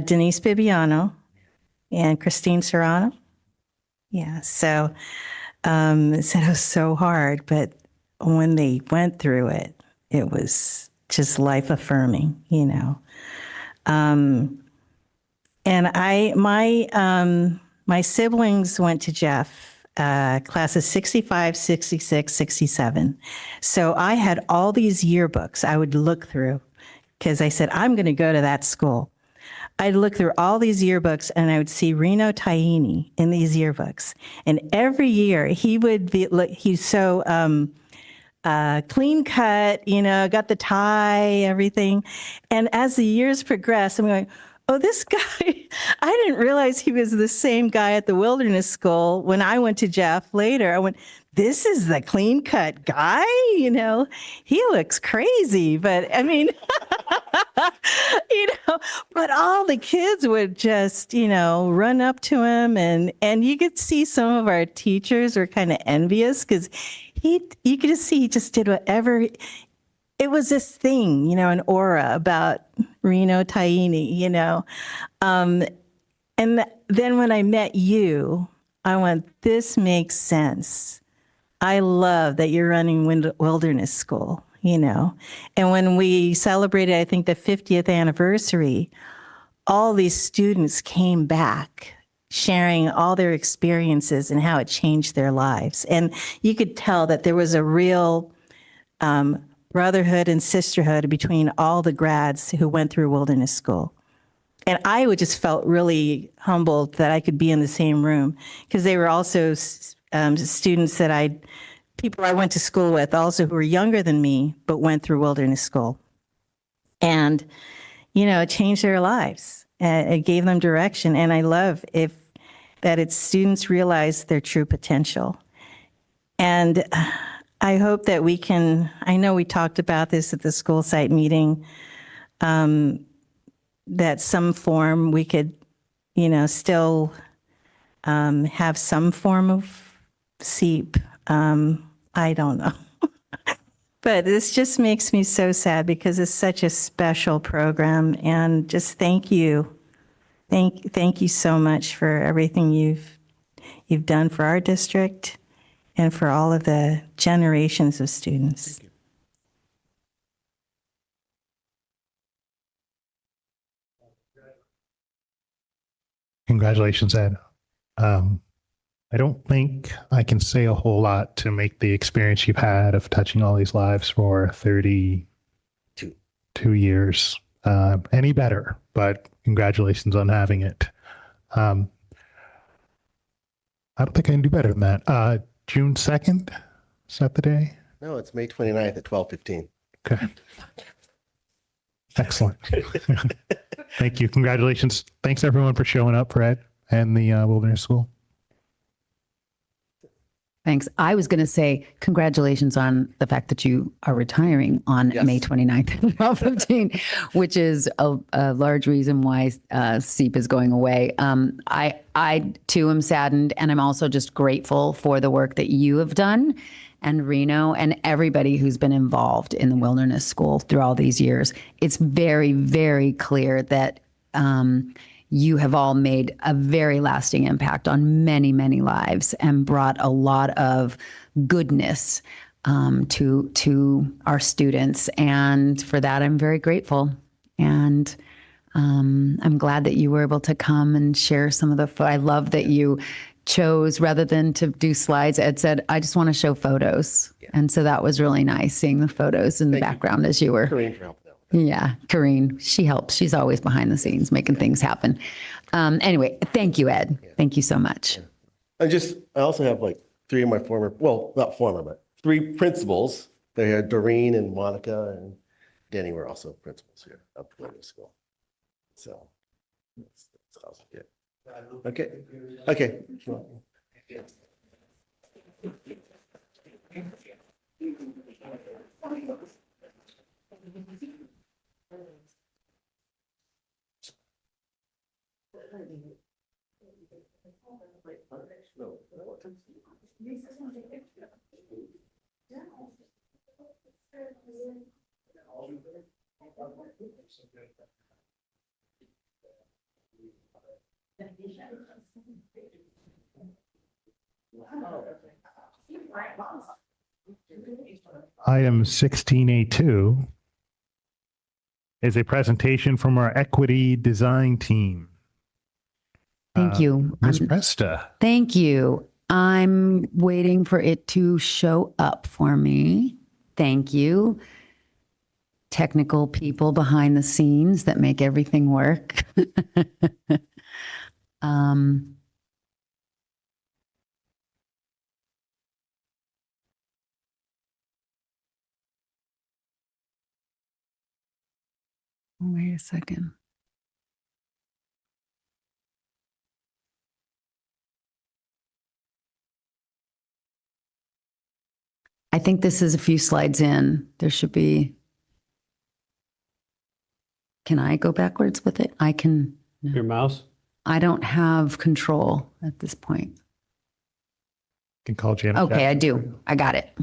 Denise Bibiano and Christine Serrano. Yeah, so it said it was so hard, but when they went through it, it was just life affirming, you know. And my siblings went to Jeff, classes 65, 66, 67. So I had all these yearbooks I would look through because I said, I'm going to go to that school. I'd look through all these yearbooks and I would see Reno Taini in these yearbooks. And every year he would be, he's so clean cut, you know, got the tie, everything. And as the years progressed, I'm going, oh, this guy, I didn't realize he was the same guy at the wilderness school. When I went to Jeff later, I went, this is the clean cut guy, you know, he looks crazy, but I mean, you know, but all the kids would just, you know, run up to him and you could see some of our teachers were kind of envious because you could just see he just did whatever. It was this thing, you know, an aura about Reno Taini, you know. And then when I met you, I went, this makes sense. I love that you're running wilderness school, you know. And when we celebrated, I think, the 50th anniversary, all these students came back sharing all their experiences and how it changed their lives. And you could tell that there was a real brotherhood and sisterhood between all the grads who went through wilderness school. And I would just felt really humbled that I could be in the same room because they were also students that people I went to school with also who were younger than me, but went through wilderness school. And, you know, it changed their lives. It gave them direction. And I love that its students realize their true potential. And I hope that we can, I know we talked about this at the school site meeting, that some form we could, you know, still have some form of SEEP. I don't know. But this just makes me so sad because it's such a special program. And just thank you. Thank you so much for everything you've done for our district and for all of the generations of students. Congratulations, Ed. I don't think I can say a whole lot to make the experience you've had of touching all these lives for 32 years any better, but congratulations on having it. I don't think I can do better than that. June 2nd, is that the day? No, it's May 29th at 12:15. Okay. Excellent. Thank you. Congratulations. Thanks everyone for showing up for Ed and the Wilderness School. Thanks. I was going to say congratulations on the fact that you are retiring on May 29th at 12:15, which is a large reason why SEEP is going away. I too am saddened, and I'm also just grateful for the work that you have done and Reno and everybody who's been involved in the Wilderness School through all these years. It's very, very clear that you have all made a very lasting impact on many, many lives and brought a lot of goodness to our students. And for that, I'm very grateful. And I'm glad that you were able to come and share some of the, I love that you chose, rather than to do slides, Ed said, I just want to show photos. Yeah. And so that was really nice, seeing the photos in the background as you were. Corrine for helping out. Yeah, Corrine, she helps. She's always behind the scenes making things happen. Anyway, thank you, Ed. Yeah. Thank you so much. Yeah. I also have like three of my not former, but three principals. They had Doreen and Monica and Denny were also principals here up at the school. So that's awesome. Yeah. Okay. Okay. Item 16A2 is a presentation from our equity design team. Thank you. Ms. Presta. Thank you. I'm waiting for it to show up for me. Thank you. Technical people behind the scenes that make everything work. Wait a second. I think this is a few slides in. There should be. Can I go backwards with it? I can. No. Your mouse? I don't have control at this point. Can call Janet. Okay, I do. I got it.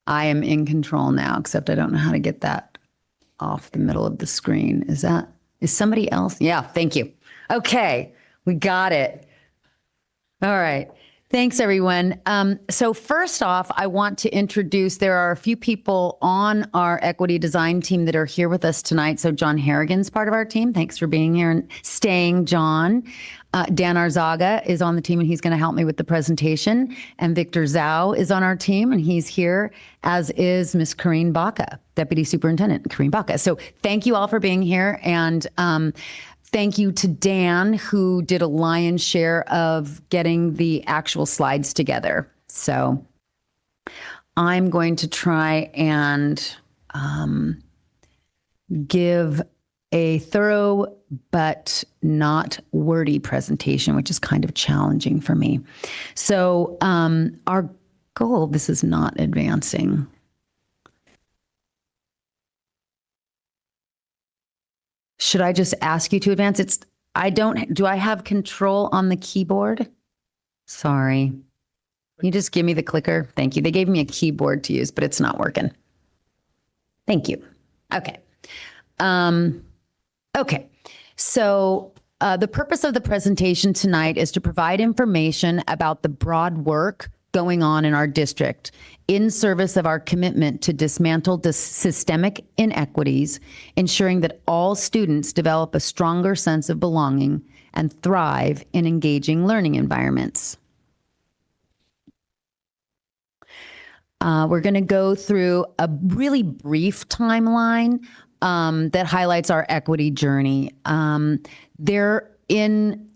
I am in control now, except I don't know how to get that off the middle of the screen. Is somebody else? Yeah, thank you. Okay, we got it. All right. Thanks, everyone. So first off, I want to introduce, there are a few people on our equity design team that are here with us tonight. So John Harrigan's part of our team. Thanks for being here and staying, John. Dan Arzaga is on the team and he's going to help me with the presentation. And Victor Zhao is on our team and he's here, as is Miss Karine Baca, Deputy Superintendent Karine Baca. So thank you all for being here. And thank you to Dan, who did a lion's share of getting the actual slides together. So I'm going to try and give a thorough but not wordy presentation, which is kind of challenging for me. So our goal, this is not advancing. Should I just ask you to advance? Do I have control on the keyboard? Sorry. Can you just give me the clicker? Thank you. They gave me a keyboard to use, but it's not working. Thank you. Okay. Okay. So the purpose of the presentation tonight is to provide information about the broad work going on in our district in service of our commitment to dismantle systemic inequities, ensuring that all students develop a stronger sense of belonging and thrive in engaging learning environments. We're going to go through a really brief timeline that highlights our equity journey. In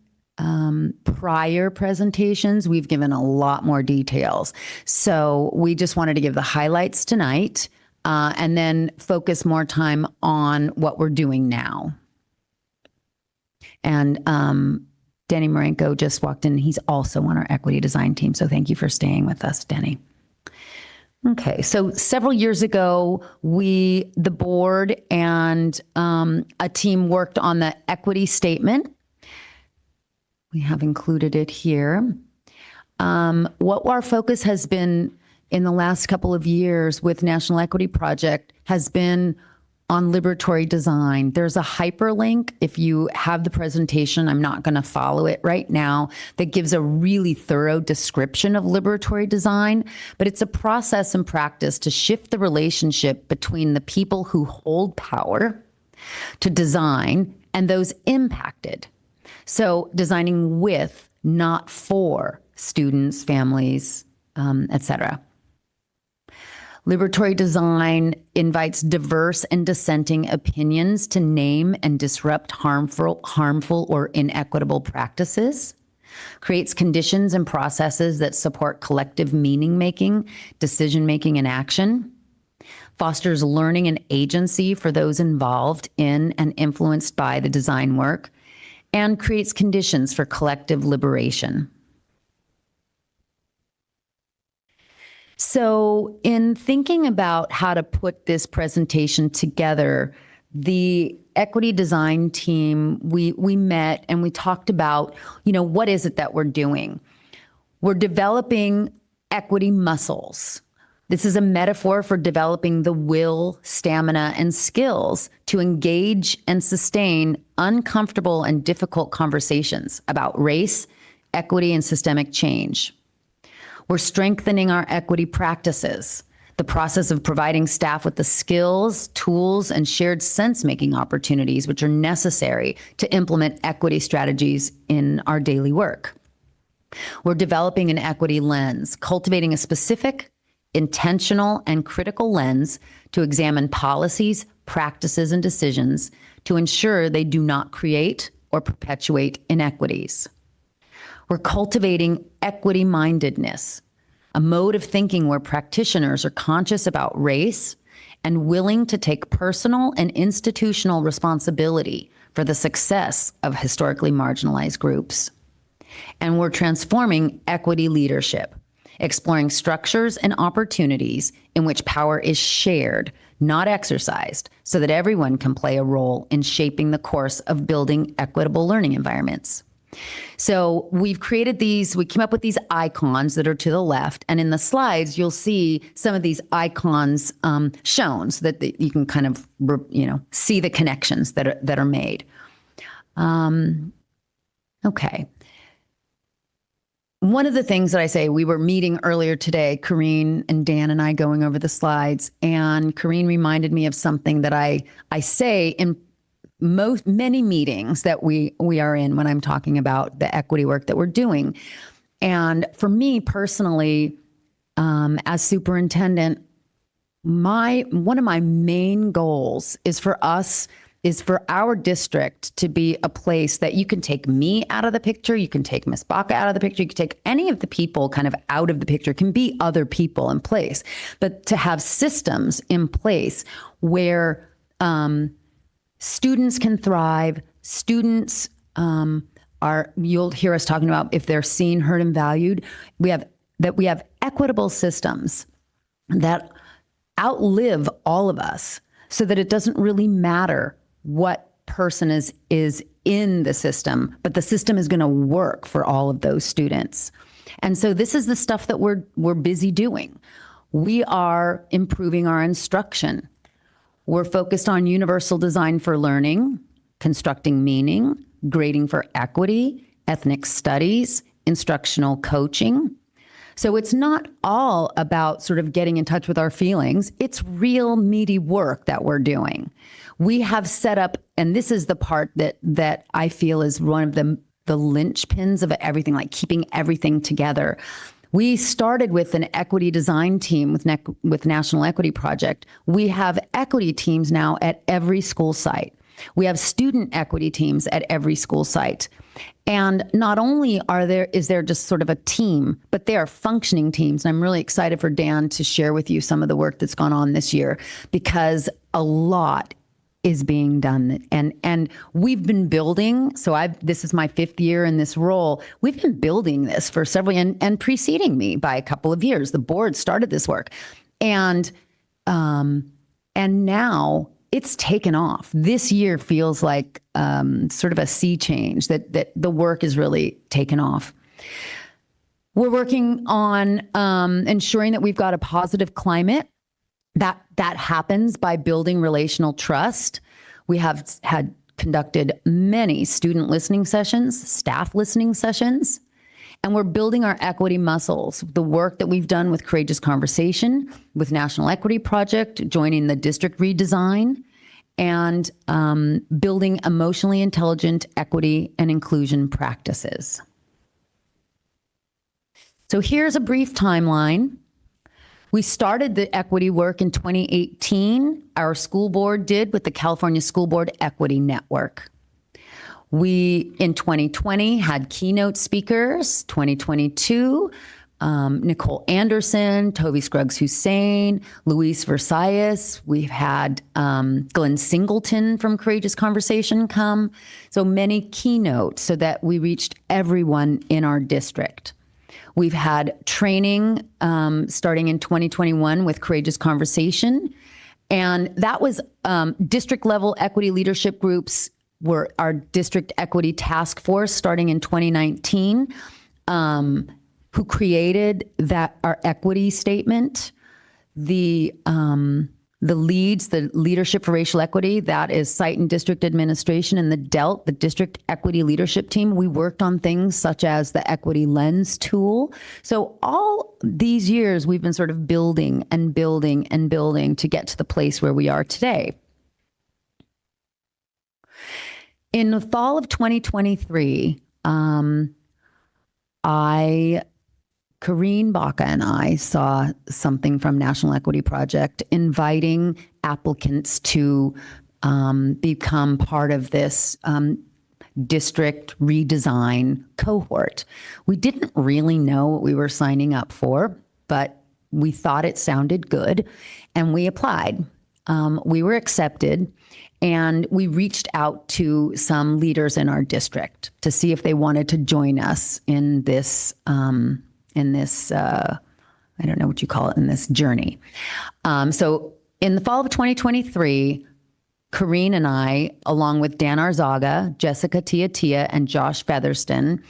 prior presentations, we've given a lot more details. So we just wanted to give the highlights tonight and then focus more time on what we're doing now. And Danny Marenko just walked in. He's also on our equity design team. So thank you for staying with us, Danny. Okay, so several years ago, the board and a team worked on the equity statement. We have included it here. What our focus has been in the last couple of years with National Equity Project has been on liberatory design. There's a hyperlink. If you have the presentation, I'm not going to follow it right now, that gives a really thorough description of liberatory design, but it's a process and practice to shift the relationship between the people who hold power to design and those impacted. So designing with, not for students, families, etc. Liberatory design invites diverse and dissenting opinions to name and disrupt harmful or inequitable practices, creates conditions and processes that support collective meaning-making, decision-making, and action, fosters learning and agency for those involved in and influenced by the design work, and creates conditions for collective liberation. So in thinking about how to put this presentation together, the equity design team, we met and we talked about, what is it that we're doing? We're developing equity muscles. This is a metaphor for developing the will, stamina, and skills to engage and sustain uncomfortable and difficult conversations about race, equity, and systemic change. We're strengthening our equity practices, the process of providing staff with the skills, tools, and shared sense-making opportunities which are necessary to implement equity strategies in our daily work. We're developing an equity lens, cultivating a specific, intentional, and critical lens to examine policies, practices, and decisions to ensure they do not create or perpetuate inequities. We're cultivating equity-mindedness, a mode of thinking where practitioners are conscious about race and willing to take personal and institutional responsibility for the success of historically marginalized groups. And we're transforming equity leadership, exploring structures and opportunities in which power is shared, not exercised, so that everyone can play a role in shaping the course of building equitable learning environments. So we've created these, we came up with these icons that are to the left, and in the slides, you'll see some of these icons shown so that you can kind of, see the connections that are made. Okay. One of the things that I say, we were meeting earlier today, Corrine and Dan and I going over the slides, and Corrine reminded me of something that I say in many meetings that we are in when I'm talking about the equity work that we're doing. And for me personally, as superintendent, one of my main goals is for our district to be a place that you can take me out of the picture, you can take Ms. Baca out of the picture, you can take any of the people kind of out of the picture, it can be other people in place, but to have systems in place where students can thrive, students you'll hear us talking about if they're seen, heard, and valued, we have equitable systems that outlive all of us so that it doesn't really matter what person is in the system, but the system is going to work for all of those students. And so this is the stuff that we're busy doing. We are improving our instruction. We're focused on universal design for learning, constructing meaning, grading for equity, ethnic studies, instructional coaching. So it's not all about sort of getting in touch with our feelings. It's real meaty work that we're doing. We have set up, and this is the part that I feel is one of the linchpins of everything, like keeping everything together. We started with an equity design team with National Equity Project. We have equity teams now at every school site. We have student equity teams at every school site. And not only is there just sort of a team, but they are functioning teams. And I'm really excited for Dan to share with you some of the work that's gone on this year, because a lot is being done. And we've been building, this is my 5th year in this role. We've been building this for several, and preceding me by a couple of years. The board started this work. And now it's taken off. This year feels like sort of a sea change, that the work is really taken off. We're working on ensuring that we've got a positive climate. That happens by building relational trust. We have conducted many student listening sessions, staff listening sessions, and we're building our equity muscles. The work that we've done with Courageous Conversation, with National Equity Project, joining the district redesign, and building emotionally intelligent equity and inclusion practices. So here's a brief timeline. We started the equity work in 2018. Our school board did with the California School Board Equity Network. We, in 2020, had keynote speakers. 2022, Nicole Anderson, Toby Scruggs-Hussein, Luis Versailles. We've had Glenn Singleton from Courageous Conversation come. So many keynotes so that we reached everyone in our district. We've had training starting in 2021 with Courageous Conversation. And that was district level equity leadership groups were our district equity task force starting in 2019, who created our equity statement. The The LEADS, the Leadership for Racial Equity, that is site and district administration, and the DELT, the District Equity Leadership Team. We worked on things such as the Equity Lens tool. So all these years, we've been sort of building and building and building to get to the place where we are today. In the fall of 2023, Kareen Baca and I saw something from National Equity Project inviting applicants to become part of this district redesign cohort. We didn't really know what we were signing up for, but we thought it sounded good, and we applied. We were accepted, and we reached out to some leaders in our district to see if they wanted to join us in this I don't know what you call it, in this journey. So in the fall of 2023, Kareen and I, along with Dan Arzaga, Jessica Tia, and Josh Featherston,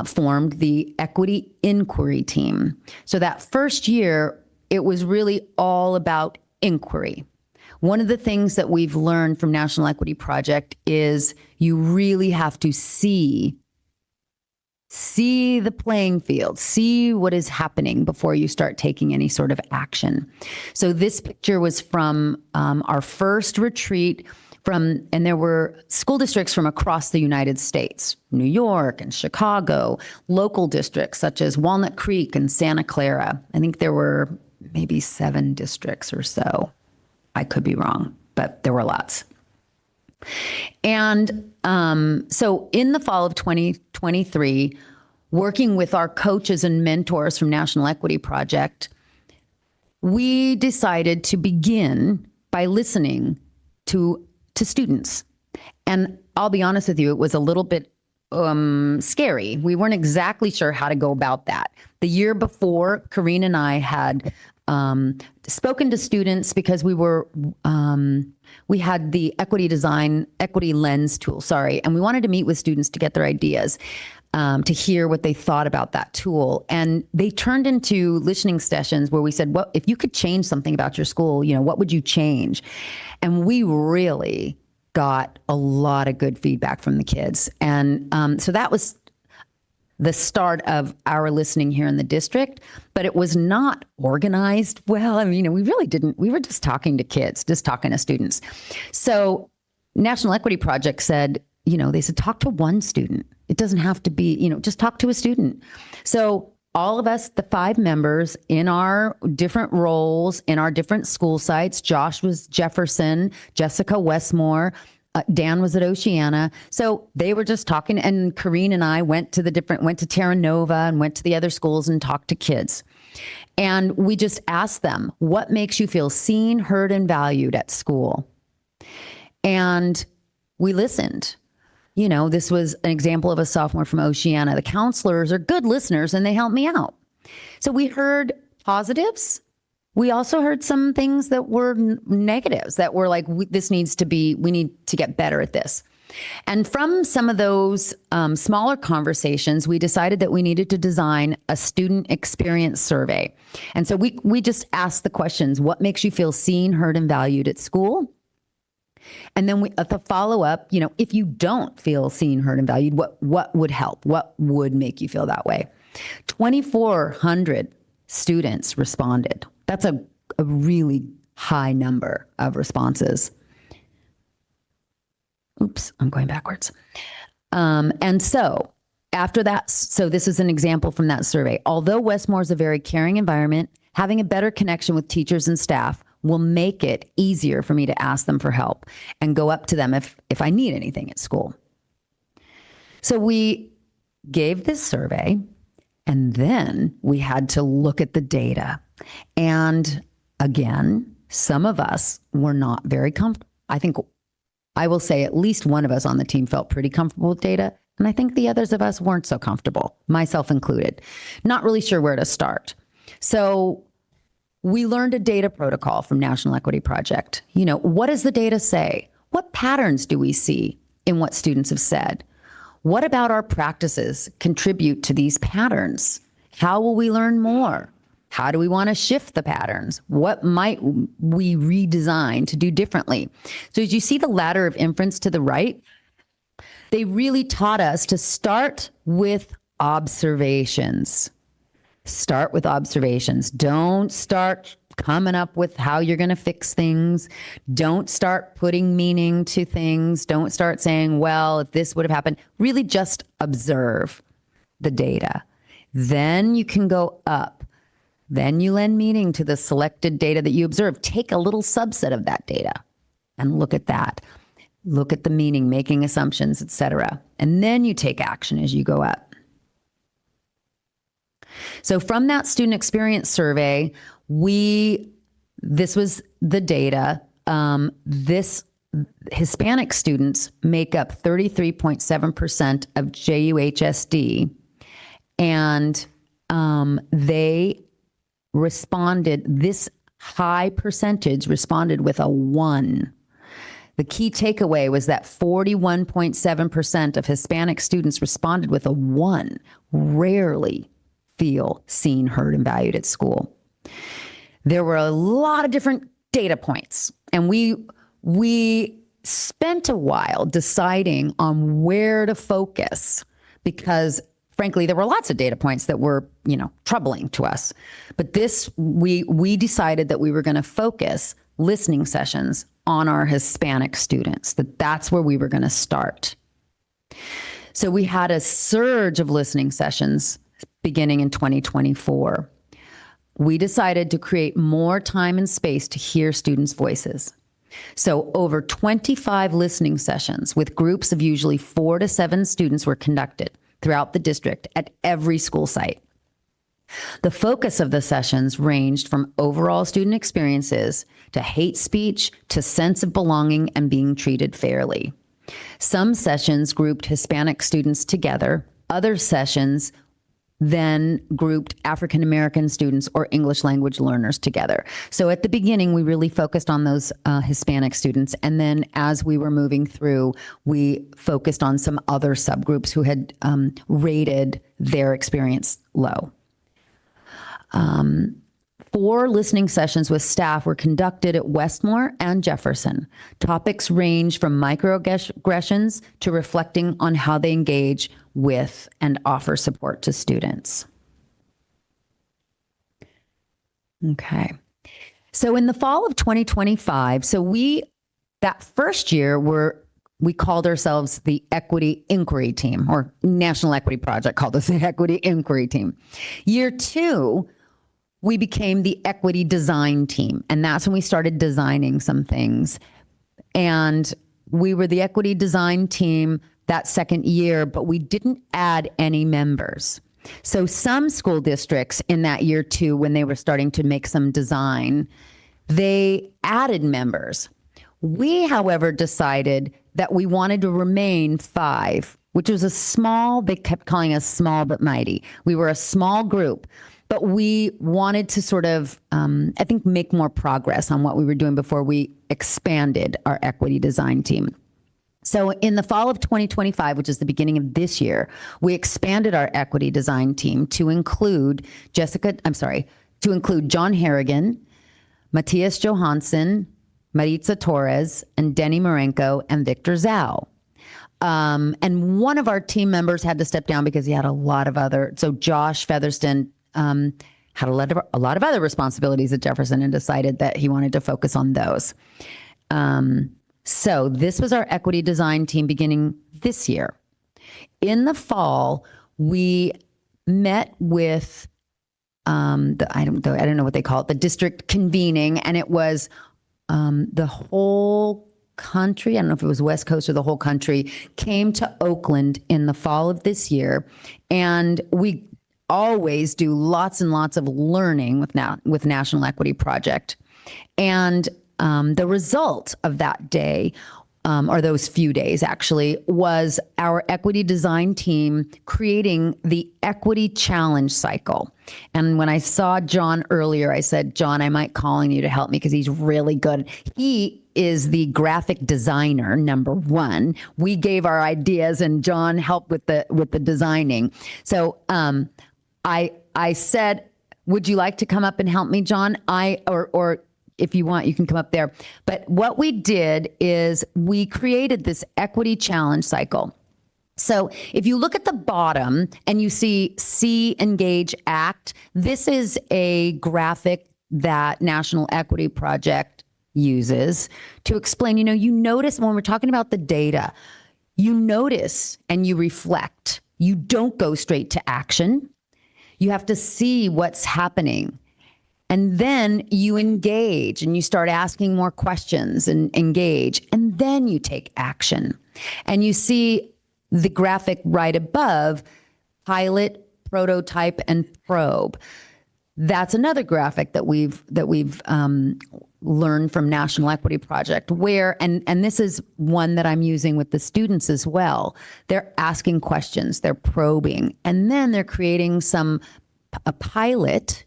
formed the Equity Inquiry Team. So that first year, it was really all about inquiry. One of the things that we've learned from National Equity Project is you really have to see the playing field, see what is happening before you start taking any sort of action. So this picture was from our first retreat and there were school districts from across the United States, New York and Chicago, local districts such as Walnut Creek and Santa Clara. I think there were maybe 7 districts or so. I could be wrong, but there were lots. And so in the fall of 2023, working with our coaches and mentors from National Equity Project, we decided to begin by listening to students. And I'll be honest with you, it was a little bit scary. We weren't exactly sure how to go about that. The year before, Kareen and I had spoken to students because we had the equity lens tool, and we wanted to meet with students to get their ideas, to hear what they thought about that tool. And they turned into listening sessions where we said, well, if you could change something about your school, what would you change? And we really got a lot of good feedback from the kids. And so that was the start of our listening here in the district, but it was not organized well. I mean, we really didn't. We were just talking to kids, just talking to students. So National Equity Project said, they said, talk to one student. It doesn't have to be, just talk to a student. So all of us, the 5 members in our different roles, in our different school sites, Josh was Jefferson, Jessica Westmore, Dan was at Oceana. So they were just talking, and Kareen and I went to Terra Nova and went to the other schools and talked to kids. And we just asked them, what makes you feel seen, heard, and valued at school? And we listened. This was an example of a sophomore from Oceana. The counselors are good listeners and they helped me out. So we heard positives. We also heard some things that were negatives, that were like, we need to get better at this. And from some of those smaller conversations, we decided that we needed to design a student experience survey. And so we just asked the questions, what makes you feel seen, heard, and valued at school? And then the follow-up, if you don't feel seen, heard, and valued, what would help? What would make you feel that way? 2,400 students responded. That's a really high number of responses. Oops, I'm going backwards. And so after that, so this is an example from that survey. Although Westmore is a very caring environment, having a better connection with teachers and staff will make it easier for me to ask them for help and go up to them if I need anything at school. So we gave this survey, and then we had to look at the data. And again, some of us were not very comfortable. I will say at least one of us on the team felt pretty comfortable with data. And I think the others of us weren't so comfortable, myself included. Not really sure where to start. So we learned a data protocol from National Equity Project. What does the data say? What patterns do we see in what students have said? What about our practices contribute to these patterns? How will we learn more? How do we want to shift the patterns? What might we redesign to do differently? So as you see the ladder of inference to the right, they really taught us to start with observations. Start with observations. Don't start coming up with how you're going to fix things. Don't start putting meaning to things. Don't start saying, well, if this would have happened. Really just observe the data. Then you can go up. Then you lend meaning to the selected data that you observe. Take a little subset of that data and look at that. Look at the meaning, making assumptions, etc. And then you take action as you go up. So from that student experience survey, this was the data. This Hispanic students make up 33.7% of JUHSD, and they responded, this high percentage responded with a 1. The key takeaway was that 41.7% of Hispanic students responded with a 1, rarely feel seen, heard, and valued at school. There were a lot of different data points, and we spent a while deciding on where to focus because frankly, there were lots of data points that were, troubling to us. But we decided that we were going to focus listening sessions on our Hispanic students, that's where we were going to start. So we had a surge of listening sessions beginning in 2024. We decided to create more time and space to hear students' voices. So over 25 listening sessions with groups of usually 4 to 7 students were conducted throughout the district at every school site. The focus of the sessions ranged from overall student experiences to hate speech to sense of belonging and being treated fairly. Some sessions grouped Hispanic students together. Other sessions then grouped African American students or English language learners together. So at the beginning, we really focused on those Hispanic students. And then as we were moving through, we focused on some other subgroups who had rated their experience low. 4 listening sessions with staff were conducted at Westmore and Jefferson. Topics range from microaggressions to reflecting on how they engage with and offer support to students. Okay. So in the fall of 2025, that first year we called ourselves the Equity Inquiry Team, or National Equity Project called us the Equity Inquiry Team. Year 2, we became the Equity Design Team, and that's when we started designing some things. And we were the Equity Design Team that second year, but we didn't add any members. So some school districts in that year 2, when they were starting to make some design, they added members. We, however, decided that we wanted to remain 5, which was they kept calling us small but mighty. We were a small group, but we wanted to sort of, I think, make more progress on what we were doing before we expanded our Equity Design Team. So in the fall of 2025, which is the beginning of this year, we expanded our Equity Design Team to include John Harrigan, Matthias Johansson, Maritza Torres, and Denny Marenko, and Victor Zhao. And one of our team members had to step down because he had so Josh Featherston had a lot of other responsibilities at Jefferson and decided that he wanted to focus on those. So this was our Equity Design Team beginning this year. In the fall, we met with I don't know what they call it, the district convening, and it was the whole country, I don't know if it was West Coast or the whole country, came to Oakland in the fall of this year. And we always do lots and lots of learning with National Equity Project. And the result of that day, or those few days actually, was our Equity Design Team creating the Equity Challenge Cycle. And when I saw John earlier, I said, John, I might call on you to help me because he's really good. He is the graphic designer, number 1. We gave our ideas and John helped with the designing. So I said, Would you like to come up and help me, John? Or if you want, you can come up there. But what we did is we created this equity challenge cycle. So if you look at the bottom and you see Engage, Act, this is a graphic that National Equity Project uses to explain, you notice when we're talking about the data, you notice and you reflect. You don't go straight to action. You have to see what's happening. And then you engage and you start asking more questions and engage. And then you take action. And you see the graphic right above, pilot, prototype, and probe. That's another graphic that we've learned from National Equity Project, where, and this is one that I'm using with the students as well. They're asking questions, they're probing, and then they're creating a pilot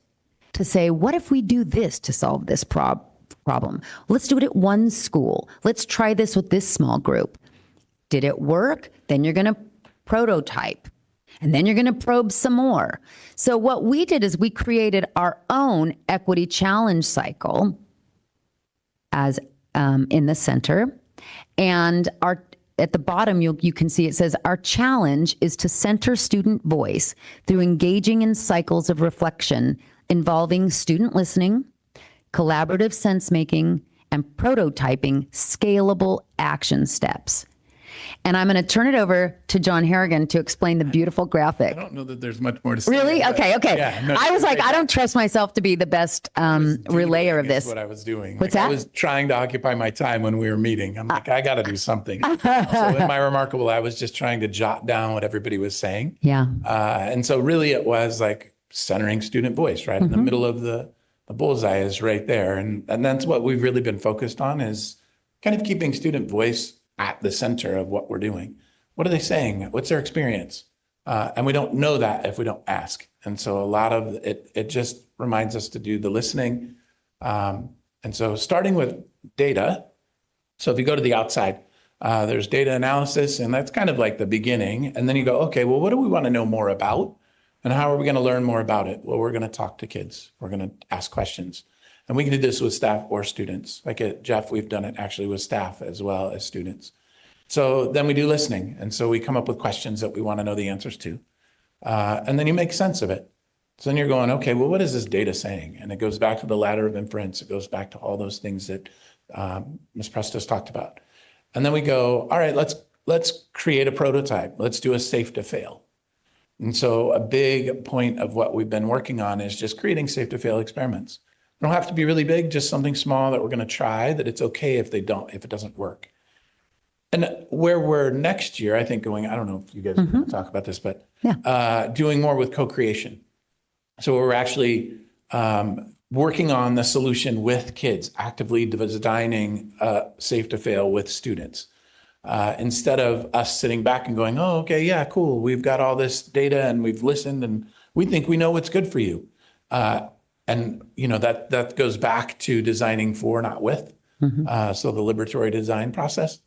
to say, what if we do this to solve this problem? Let's do it at one school. Let's try this with this small group. Did it work? Then you're going to prototype. And then you're going to probe some more. So what we did is we created our own equity challenge cycle as in the center. And at the bottom, you can see it says, our challenge is to center student voice through engaging in cycles of reflection involving student listening, collaborative sense-making, and prototyping scalable action steps. And I'm going to turn it over to John Harrigan to explain the beautiful graphic. I don't know that there's much more to say. Really? Okay. Yeah, no, I was like, I don't trust myself to be the best relayer of That's this. what I was doing. What's Like, that? I was trying to occupy my time when we were meeting. I'm like, I got to do something. So in my remarkable, I was just trying to jot down what everybody was saying. Yeah. And so really it was like centering student voice, right? In the middle of the bullseye is right there. And that's what we've really been focused on, is kind of keeping student voice at the center of what we're doing. What are they saying? What's their experience? And we don't know that if we don't ask. And so a lot of it just reminds us to do the listening. And so starting with data. So if you go to the outside, there's data analysis, and that's kind of like the beginning. And then you go, okay, well, what do we want to know more about? And how are we going to learn more about it? Well, we're going to talk to kids. We're going to ask questions. And we can do this with staff or students. Like at Jeff, we've done it actually with staff as well as students. So then we do listening. And so we come up with questions that we want to know the answers to. And then you make sense of it. So then you're going, okay, well, what is this data saying? And it goes back to the ladder of inference. It goes back to all those things that Ms. Prestos talked about. And then we go, all right, let's create a prototype. Let's do a safe to fail. And so a big point of what we've been working on is just creating safe to fail experiments. They don't have to be really big, just something small that we're going to try, that it's okay if it doesn't work. And where we're next year, I think going, I don't know if you guys are going to talk about this, but doing more with co-creation. So we're actually working on the solution with kids, actively designing safe to fail with students. Instead of us sitting back and going, oh, okay, yeah, cool. We've got all this data and we've listened and we think we know what's good for you. And that goes back to designing for, not with. So the liberatory design process.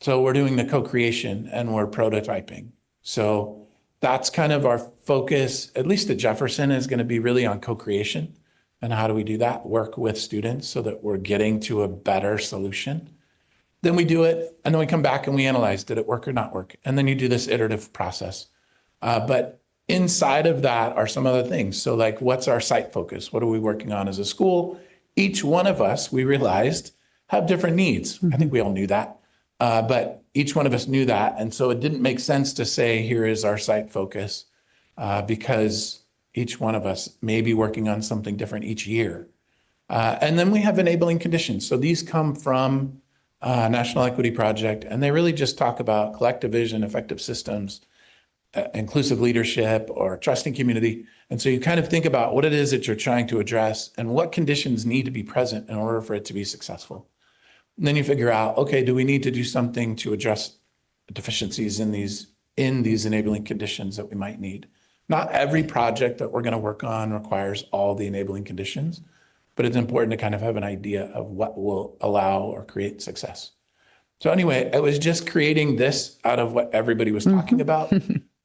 So we're doing the co-creation and we're prototyping. So that's kind of our focus, at least at Jefferson, is going to be really on co-creation. And how do we do that? Work with students so that we're getting to a better solution. Then we do it, and then we come back and we analyze, did it work or not work? And then you do this iterative process. But inside of that are some other things. So like, what's our site focus? What are we working on as a school? Each one of us, we realized, have different needs. I think we all knew that. But each one of us knew that. And so it didn't make sense to say, here is our site focus, because each one of us may be working on something different each year. And then we have enabling conditions. So these come from National Equity Project, and they really just talk about collective vision, effective systems, inclusive leadership, or trusting community. And so you kind of think about what it is that you're trying to address and what conditions need to be present in order for it to be successful. And then you figure out, okay, do we need to do something to address deficiencies in these enabling conditions that we might need? Not every project that we're going to work on requires all the enabling conditions, but it's important to kind of have an idea of what will allow or create success. So anyway, it was just creating this out of what everybody was talking about.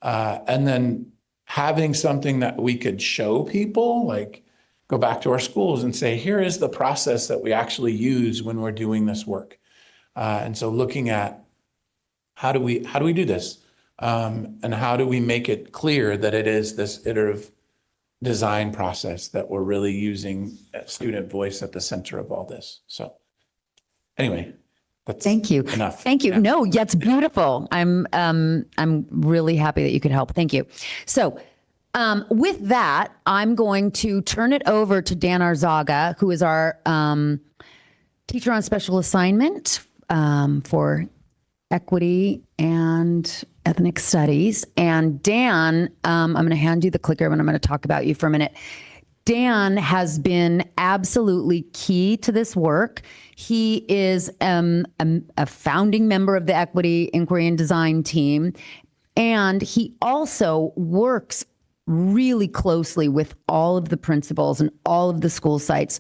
And then having something that we could show people, like go back to our schools and say, here is the process that we actually use when we're doing this work. And so looking at how do we do this? And how do we make it clear that it is this iterative design process that we're really using student voice at the center of all this. So anyway, that's Thank you. enough. Thank you. Yeah. No, that's beautiful. I'm really happy that you could help. Thank you. So, with that, I'm going to turn it over to Dan Arzaga, who is our teacher on special assignment for equity and ethnic studies. And Dan, I'm going to hand you the clicker and I'm going to talk about you for a minute. Dan has been absolutely key to this work. He is a founding member of the Equity Inquiry and Design team, and he also works really closely with all of the principals and all of the school sites,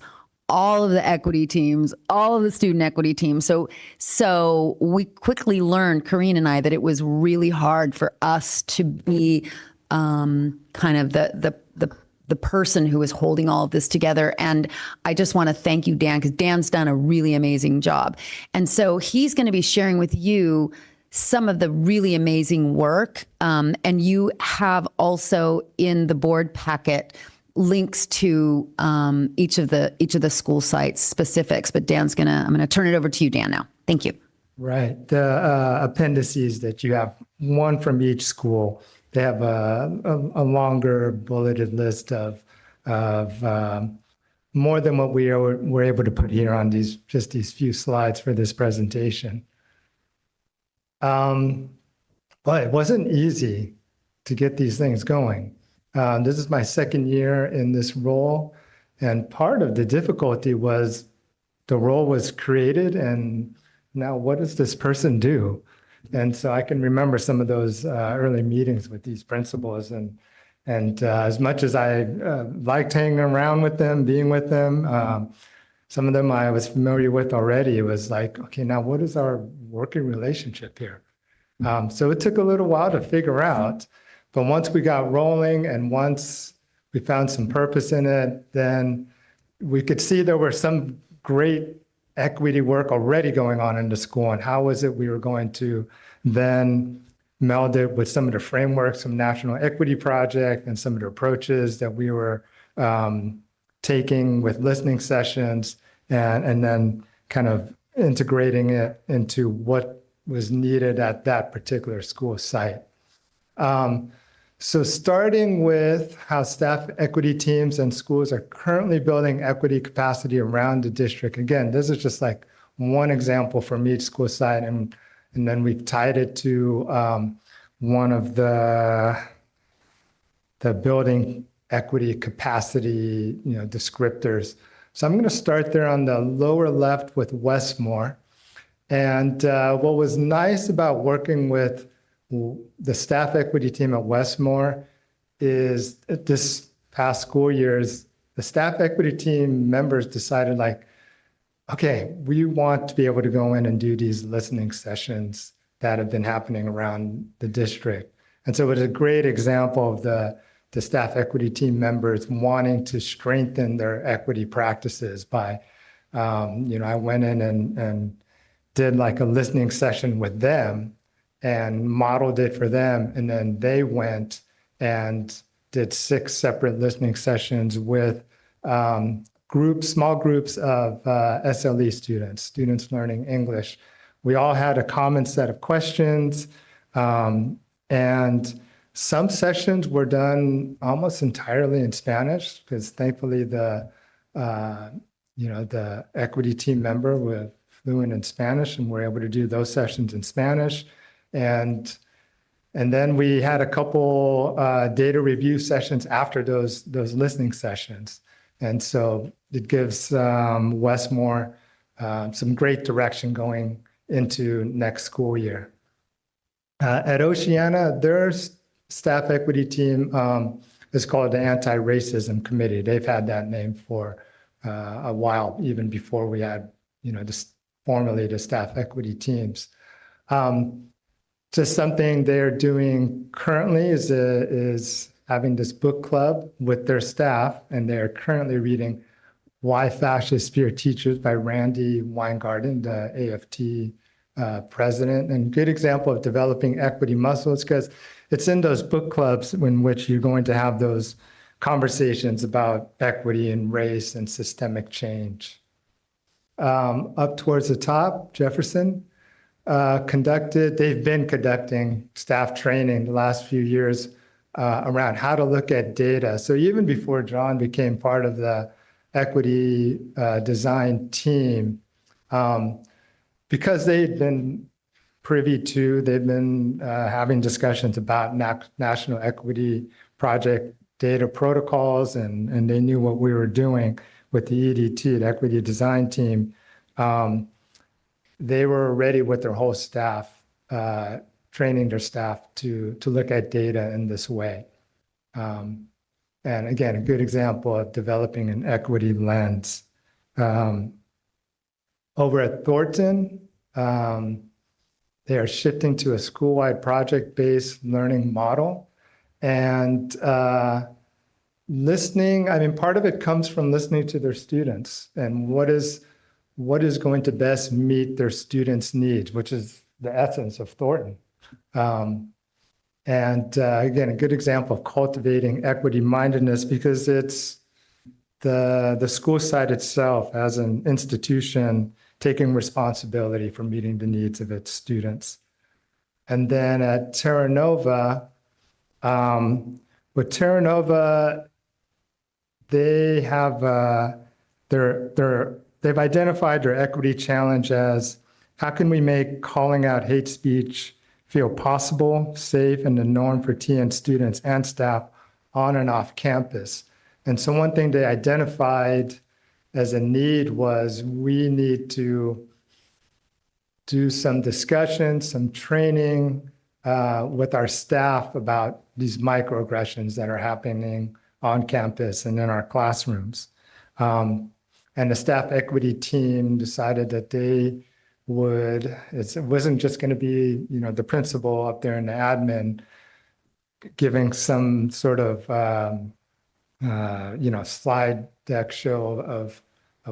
all of the equity teams, all of the student equity teams. So we quickly learned, Corrine and I, that it was really hard for us to be kind of the person who is holding all of this together. And I just want to thank you, Dan, because Dan's done a really amazing job. And so he's going to be sharing with you some of the really amazing work. And you have also in the board packet links to each of the school sites specifics. But I'm going to turn it over to you, Dan, now. Thank you. Right. The appendices that you have, one from each school, they have a longer bulleted list of more than what we were able to put here on these few slides for this presentation. But it wasn't easy to get these things going. This is my second year in this role, and part of the difficulty was the role was created, and now what does this person do? And so I can remember some of those early meetings with these principals, and as much as I liked hanging around with them, being with them, some of them I was familiar with already. It was like, okay, now what is our working relationship here? So it took a little while to figure out, but once we got rolling and once we found some purpose in it, then we could see there were some great equity work already going on in the school, and how was it we were going to then meld it with some of the frameworks from National Equity Project and some of the approaches that we were taking with listening sessions, and then kind of integrating it into what was needed at that particular school site. So starting with how staff equity teams and schools are currently building equity capacity around the district. Again, this is just like one example from each school site, and then we've tied it to one of the building equity capacity, descriptors. So I'm going to start there on the lower left with Westmore. And what was nice about working with the staff equity team at Westmore is this past school years, the staff equity team members decided okay, we want to be able to go in and do these listening sessions that have been happening around the district. And so it was a great example of the staff equity team members wanting to strengthen their equity practices by, I went in and did like a listening session with them and modeled it for them. And then they went and did 6 separate listening sessions with small groups of SLE students learning English. We all had a common set of questions, and some sessions were done almost entirely in Spanish, because thankfully the equity team member was fluent in Spanish, and we're able to do those sessions in Spanish. And then we had a couple data review sessions after those listening sessions. And so it gives Westmore some great direction going into next school year. At Oceana, their staff equity team is called the Anti-Racism Committee. They've had that name for a while, even before we had, formally the staff equity teams. Just something they're doing currently is having this book club with their staff, and they're currently reading Why Fascists Fear Teachers by Randy Weingarten, the AFT president, and good example of developing equity muscles, because it's in those book clubs in which you're going to have those conversations about equity and race and systemic change. Up towards the top, Jefferson they've been conducting staff training the last few years around how to look at data. So even before John became part of the equity design team, because they'd been they've been having discussions about National Equity Project data protocols, and they knew what we were doing with the EDT, the Equity Design Team. They were ready with their whole staff, training their staff to look at data in this way. And again, a good example of developing an equity lens. Over at Thornton, they are shifting to a school-wide project-based learning model. And listening, I mean, part of it comes from listening to their students and what is going to best meet their students' needs, which is the essence of Thornton. Again, a good example of cultivating equity-mindedness, because it's the school site itself as an institution taking responsibility for meeting the needs of its students. And then at Terra Nova, with Terra Nova, they have they've identified their equity challenge as how can we make calling out hate speech feel possible, safe, and the norm for TN students and staff on and off campus. And so one thing they identified as a need was we need to do some discussion, some training with our staff about these microaggressions that are happening on campus and in our classrooms. And the staff equity team decided that they would, it wasn't just going to be, the principal up there and the admin giving some sort of, slide deck show of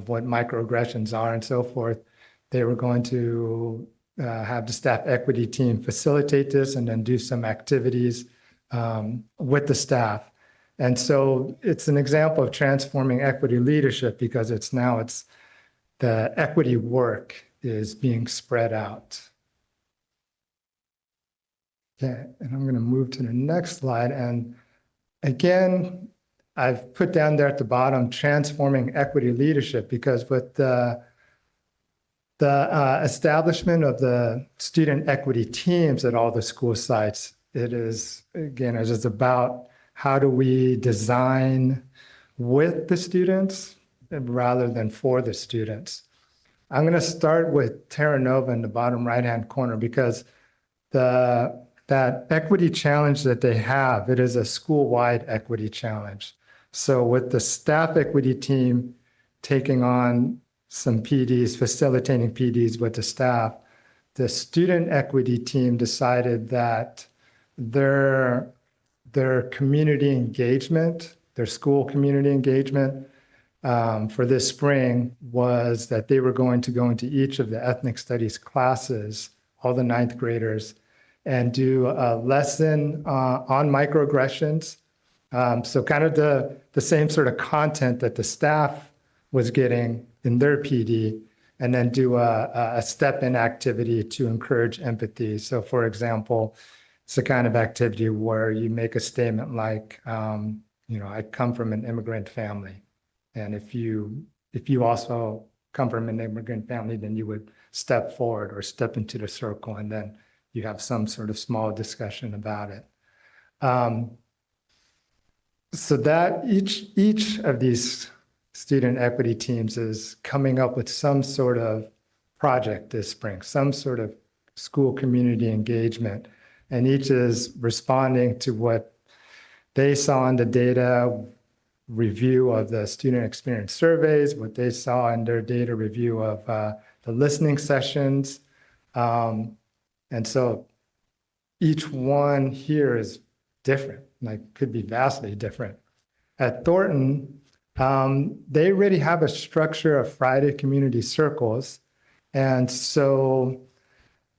what microaggressions are and so forth. They were going to have the staff equity team facilitate this and then do some activities with the staff. And so it's an example of transforming equity leadership, because it's the equity work is being spread out. Okay, and I'm going to move to the next slide. And again, I've put down there at the bottom, transforming equity leadership, because with the establishment of the student equity teams at all the school sites, it is about how do we design with the students rather than for the students. I'm going to start with Terra Nova in the bottom right-hand corner, because that equity challenge that they have, it is a school-wide equity challenge. So with the staff equity team taking on some PDs, facilitating PDs with the staff, the student equity team decided that their community engagement, their school community engagement for this spring was that they were going to go into each of the ethnic studies classes, all the ninth graders, and do a lesson on microaggressions. So kind of the same sort of content that the staff was getting in their PD, and then do a step-in activity to encourage empathy. So for example, it's a kind of activity where you make a statement like, I come from an immigrant family. And if you also come from an immigrant family, then you would step forward or step into the circle, and then you have some sort of small discussion about it. So that each of these student equity teams is coming up with some sort of project this spring, some sort of school community engagement, and each is responding to what they saw in the data review of the student experience surveys, what they saw in their data review of the listening sessions. And so each one here is different, like could be vastly different. At Thornton, they already have a structure of Friday community circles. And so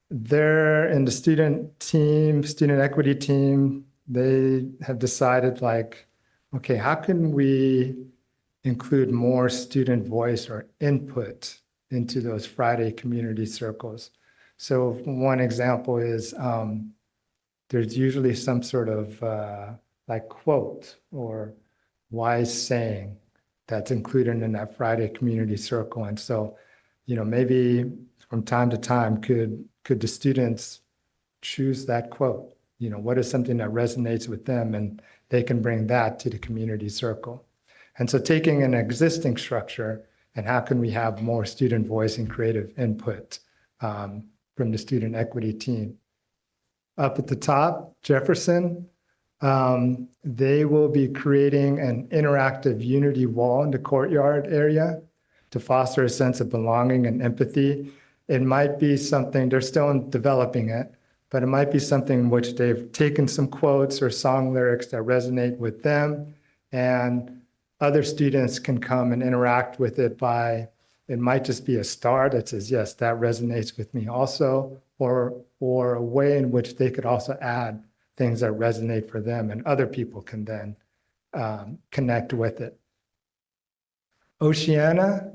they're in the student team, student equity team, they have decided like, okay, how can we include more student voice or input into those Friday community circles? So one example is there's usually some sort of like quote or wise saying that's included in that Friday community circle. And so, maybe from time to time, could the students choose that quote? What is something that resonates with them, and they can bring that to the community circle. And so taking an existing structure and how can we have more student voice and creative input from the student equity team. Up at the top, Jefferson, they will be creating an interactive unity wall in the courtyard area to foster a sense of belonging and empathy. It might be something, they're still developing it, but it might be something in which they've taken some quotes or song lyrics that resonate with them, and other students can come and interact with it by, it might just be a star that says, yes, that resonates with me also, or a way in which they could also add things that resonate for them, and other people can then connect with it. Oceana,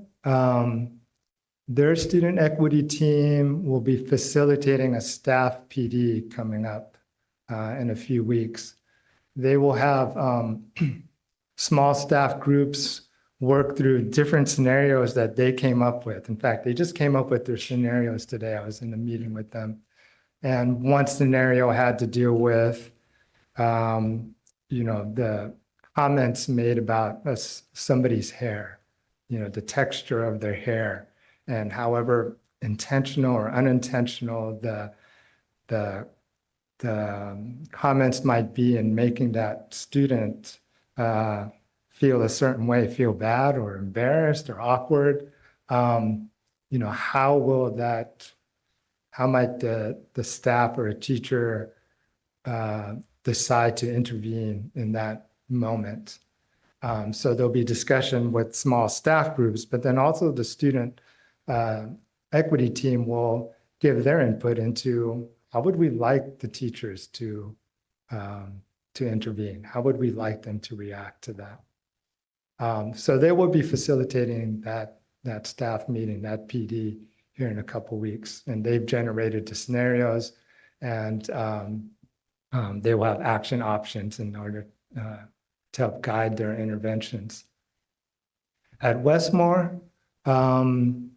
their student equity team will be facilitating a staff PD coming up in a few weeks. They will have small staff groups work through different scenarios that they came up with. In fact, they just came up with their scenarios today. I was in a meeting with them. And one scenario had to deal with, the comments made about somebody's hair, the texture of their hair, and however intentional or unintentional the comments might be in making that student feel a certain way, feel bad or embarrassed or awkward. How might the staff or a teacher decide to intervene in that moment? So there'll be discussion with small staff groups, but then also the student equity team will give their input into how would we like the teachers to intervene? How would we like them to react to that? So they will be facilitating that staff meeting, that PD, here in a couple weeks, and they've generated the scenarios, and they will have action options in order to help guide their interventions. At Westmore, one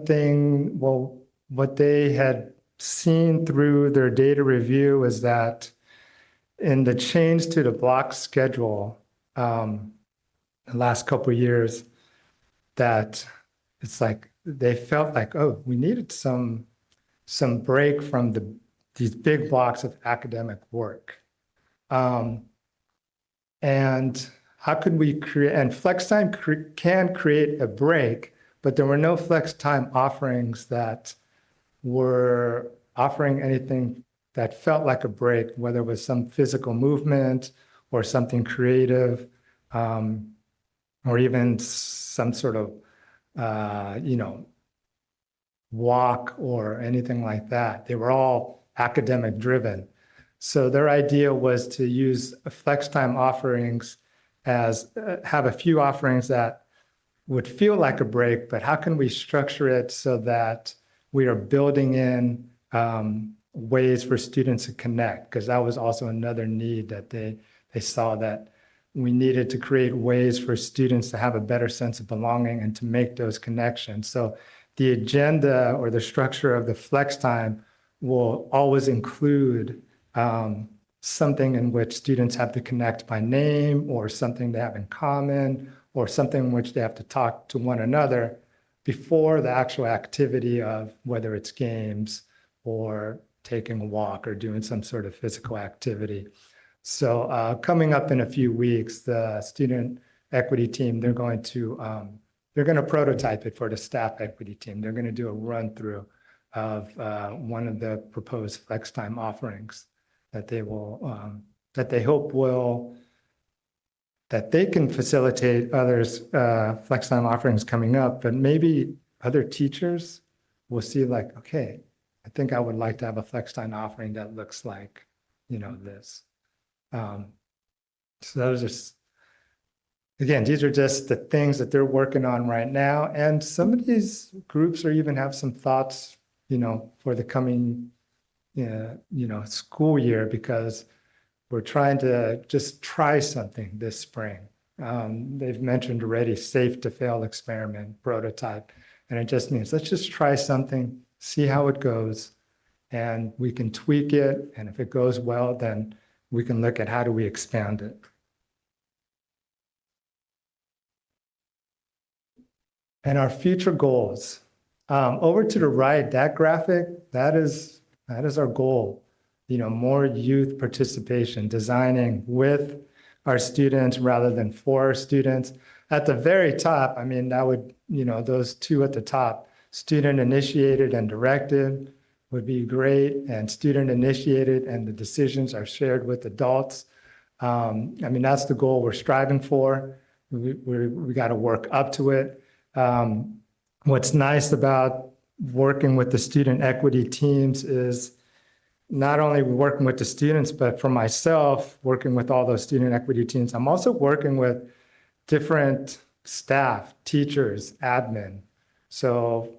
thing, what they had seen through their data review is that in the change to the block schedule the last couple of years, that it's like they felt like, oh, we needed some break from these big blocks of academic work. And how could we create, and flex time can create a break, but there were no flex time offerings that were offering anything that felt like a break, whether it was some physical movement or something creative, or even some sort of, walk or anything like that. They were all academic driven. So their idea was to use flex time offerings as have a few offerings that would feel like a break, but how can we structure it so that we are building in ways for students to connect? Because that was also another need that they saw, that we needed to create ways for students to have a better sense of belonging and to make those connections. So the agenda or the structure of the flex time will always include something in which students have to connect by name, or something they have in common, or something in which they have to talk to one another before the actual activity of whether it's games or taking a walk or doing some sort of physical activity. So coming up in a few weeks, the student equity team, they're going to prototype it for the staff equity team. They're going to do a run through of one of the proposed flex time offerings that they will that they hope that they can facilitate others' flex time offerings coming up, but maybe other teachers will see like, okay, I think I would like to have a flex time offering that looks like, this. So those are, again, these are just the things that they're working on right now. And some of these groups are even have some thoughts, for the coming, school year, because we're trying to just try something this spring. They've mentioned already safe to fail experiment prototype. And it just means let's just try something, see how it goes, and we can tweak it. And if it goes well, then we can look at how do we expand it. And our future goals. Over to the right, that graphic, that is our goal. More youth participation, designing with our students rather than for our students. At the very top, I mean, that would, those two at the top, student initiated and directed would be great, and student initiated and the decisions are shared with adults. I mean, that's the goal we're striving for. We got to work up to it. What's nice about working with the student equity teams is not only working with the students, but for myself, working with all those student equity teams, I'm also working with different staff, teachers, admin. So,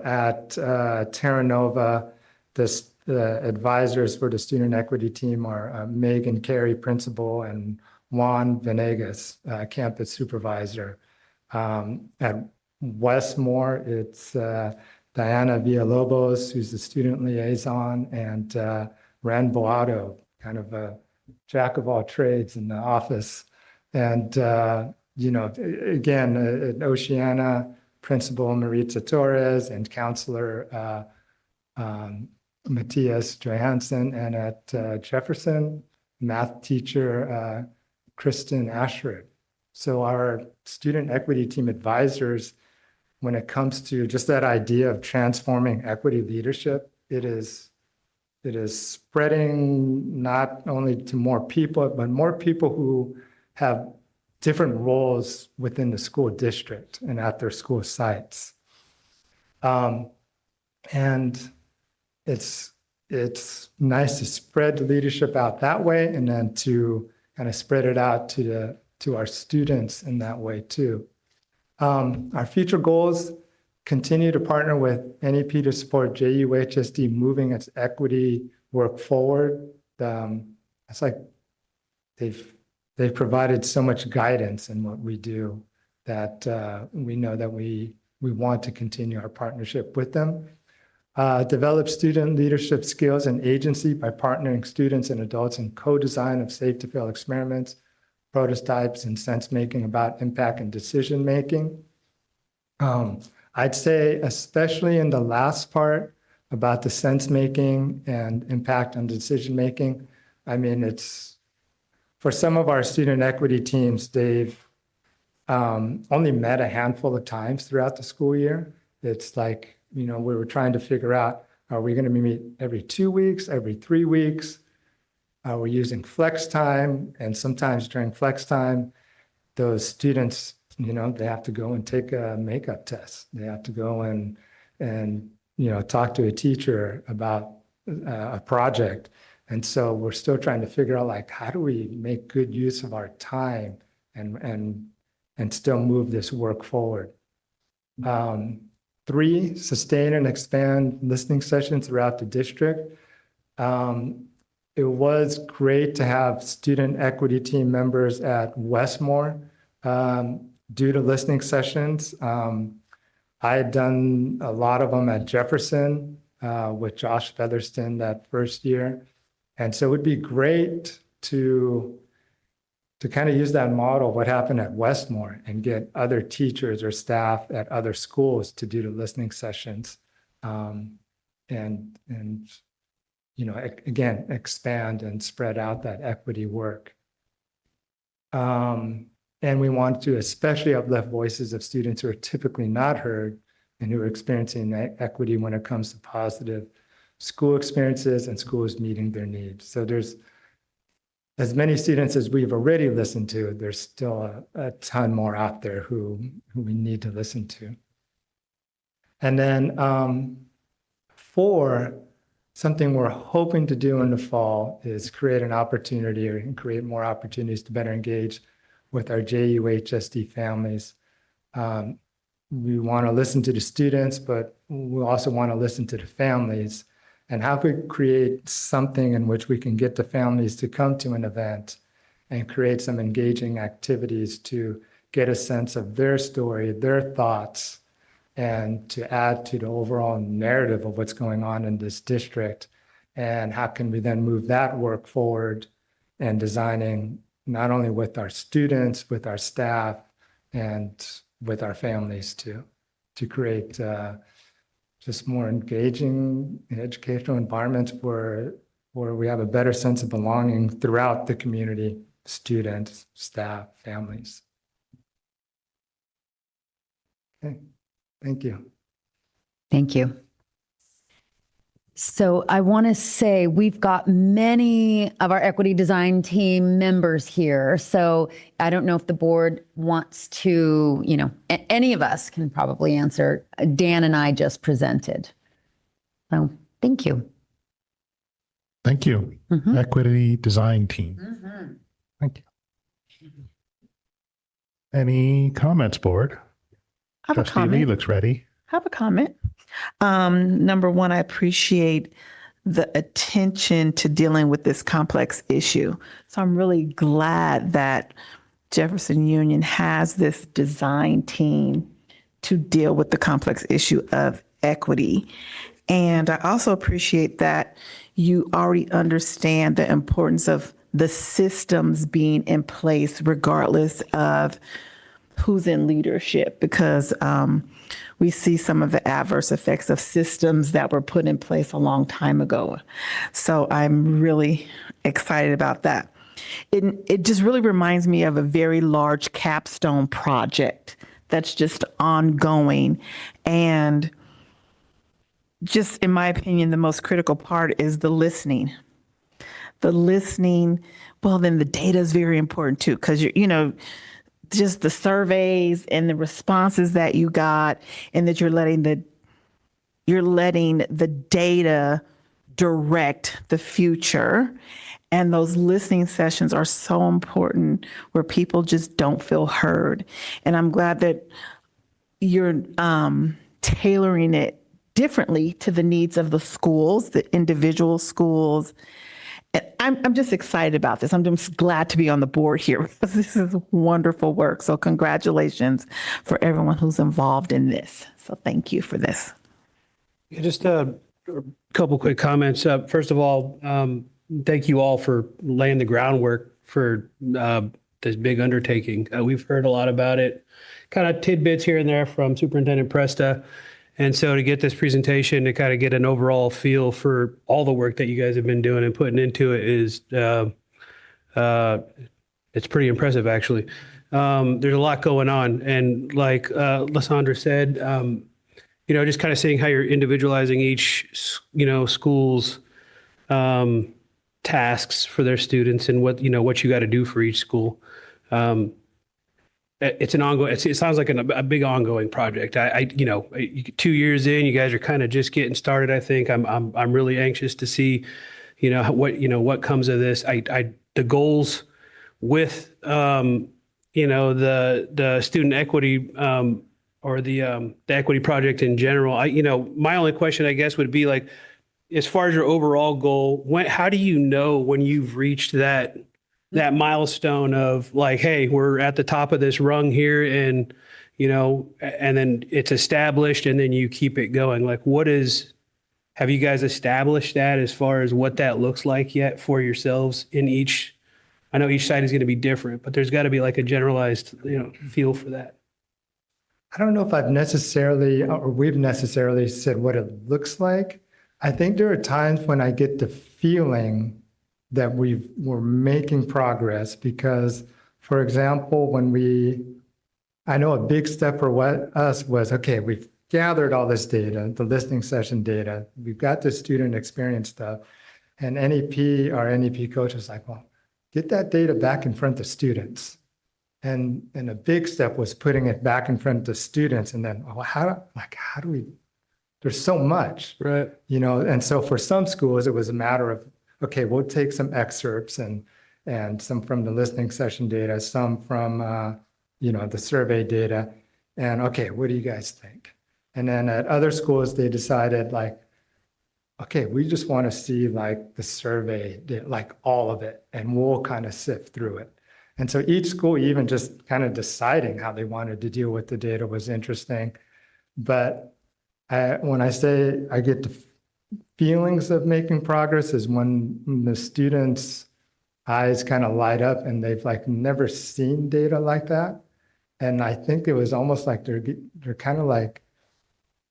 at Terra Nova, the advisors for the student equity team are Megan Carey, principal, and Juan Venegas, campus supervisor. At Westmore, it's Diana Villalobos, who's the student liaison, and Ran Boato, kind of a jack of all trades in the office. And, again, at Oceana, Principal Maritza Torres and Counselor Matthias Johansson, and at Jefferson, math teacher Kristen Ashford. So our student equity team advisors, when it comes to just that idea of transforming equity leadership, it is spreading not only to more people, but more people who have different roles within the school district and at their school sites. And it's nice to spread the leadership out that way, and then to kind of spread it out to our students in that way too. Our future goals: continue to partner with NEP to support JUHSD moving its equity work forward. It's like they've provided so much guidance in what we do that we know that we want to continue our partnership with them. Develop student leadership skills and agency by partnering students and adults in co-design of safe to fail experiments, prototypes, and sense making about impact and decision making. I'd say, especially in the last part about the sense making and impact on decision making, I mean, it's for some of our student equity teams, they've only met a handful of times throughout the school year. It's like, we were trying to figure out, are we going to meet every 2 weeks, every 3 weeks? We're using flex time, and sometimes during flex time, those students, they have to go and take a makeup test. They have to go and talk to a teacher about a project. And so we're still trying to figure out, like, how do we make good use of our time and still move this work forward? 3, sustain and expand listening sessions throughout the district. It was great to have student equity team members at Westmore do the listening sessions. I had done a lot of them at Jefferson with Josh Featherston that first year. And so it would be great to kind of use that model, what happened at Westmore, and get other teachers or staff at other schools to do the listening sessions. Again, expand and spread out that equity work. And we want to especially uplift voices of students who are typically not heard and who are experiencing equity when it comes to positive school experiences and schools meeting their needs. So there's as many students as we've already listened to, there's still a ton more out there who we need to listen to. And then 4, something we're hoping to do in the fall is create an opportunity and create more opportunities to better engage with our JUHSD families. We want to listen to the students, but we also want to listen to the families. And how can we create something in which we can get the families to come to an event and create some engaging activities to get a sense of their story, their thoughts, and to add to the overall narrative of what's going on in this district? And how can we then move that work forward and designing not only with our students, with our staff, and with our families too, to create just more engaging educational environments where we have a better sense of belonging throughout the community, students, staff, families. Okay, thank you. Thank you. So I want to say we've got many of our equity design team members here. So I don't know if the board wants to, any of us can probably answer. Dan and I just presented. So thank you. Thank you. Equity design team. Thank you. Any comments, board? I have a Trustee Lee comment. looks ready. I have a comment. Number one, I appreciate the attention to dealing with this complex issue. So I'm really glad that Jefferson Union has this design team to deal with the complex issue of equity. And I also appreciate that you already understand the importance of the systems being in place regardless of who's in leadership, because we see some of the adverse effects of systems that were put in place a long time ago. So I'm really excited about that. It just really reminds me of a very large capstone project that's just ongoing. And just in my opinion, the most critical part is the listening. The listening, well, then the data is very important too, because just the surveys and the responses that you got, and that you're letting the data direct the future. And those listening sessions are so important, where people just don't feel heard. And I'm glad that you're tailoring it differently to the needs of the schools, the individual schools. I'm just excited about this. I'm just glad to be on the board here, because this is wonderful work. So congratulations for everyone who's involved in this. So thank you for this. Yeah, just a couple quick comments. First of all, thank you all for laying the groundwork for this big undertaking. We've heard a lot about it, kind of tidbits here and there from Superintendent Presta. And so to get this presentation, to kind of get an overall feel for all the work that you guys have been doing and putting into it is, it's pretty impressive, actually. There's a lot going on. And like Lysandra said, just kind of seeing how you're individualizing each, school's tasks for their students and what you got to do for each school. It's an ongoing, it sounds like a big ongoing project. 2 years in, you guys are kind of just getting started. I think I'm really anxious to see, what comes of this. The goals with, the student equity, or the equity project in general. My only question, I guess, would be like, as far as your overall goal, how do you know when you've reached that milestone of like, hey, we're at the top of this rung here, and and then it's established, and then you keep it going? Like, have you guys established that as far as what that looks like yet for yourselves in each? I know each site is going to be different, but there's got to be like a generalized, feel for that. I don't know if we've necessarily said what it looks like. I think there are times when I get the feeling that we're making progress, because, for example, I know a big step for us was, okay, we've gathered all this data, the listening session data, we've got the student experience stuff, and our NEP coach is like, well, get that data back in front of students. And a big step was putting it back in front of students. And then, well, how do we, there's so much, Right. you know? And so for some schools, it was a matter of, okay, we'll take some excerpts and some from the listening session data, some from, you know, the survey data. And okay, what do you guys think? And then at other schools, they decided like, okay, we just want to see like the survey, like all of it, and we'll kind of sift through it. And so each school, even just kind of deciding how they wanted to deal with the data was interesting. But when I say I get the feelings of making progress is when the students' eyes kind of light up and they've like never seen data like that. And I think it was almost like they're kind of like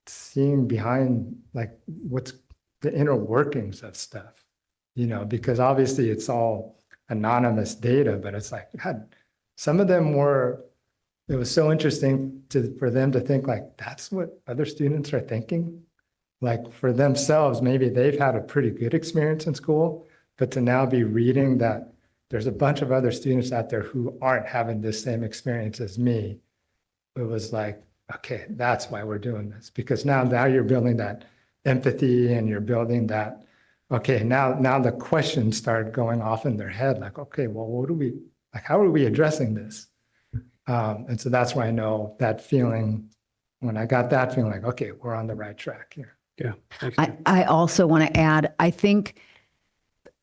seeing behind like what's the inner workings of stuff, you know, because obviously it's all anonymous data, but it's like, God, some of them were, it was so interesting for them to think like, that's what other students are thinking. Like for themselves, maybe they've had a pretty good experience in school, but to now be reading that there's a bunch of other students out there who aren't having this same experience as me, it was like, okay, that's why we're doing this. Because now you're building that empathy and you're building that, okay, now the questions start going off in their head, like, okay, well, how are we addressing this? And so that's why I know that feeling, when I got that feeling like, okay, we're on the right track here. Yeah. I also want to add, I think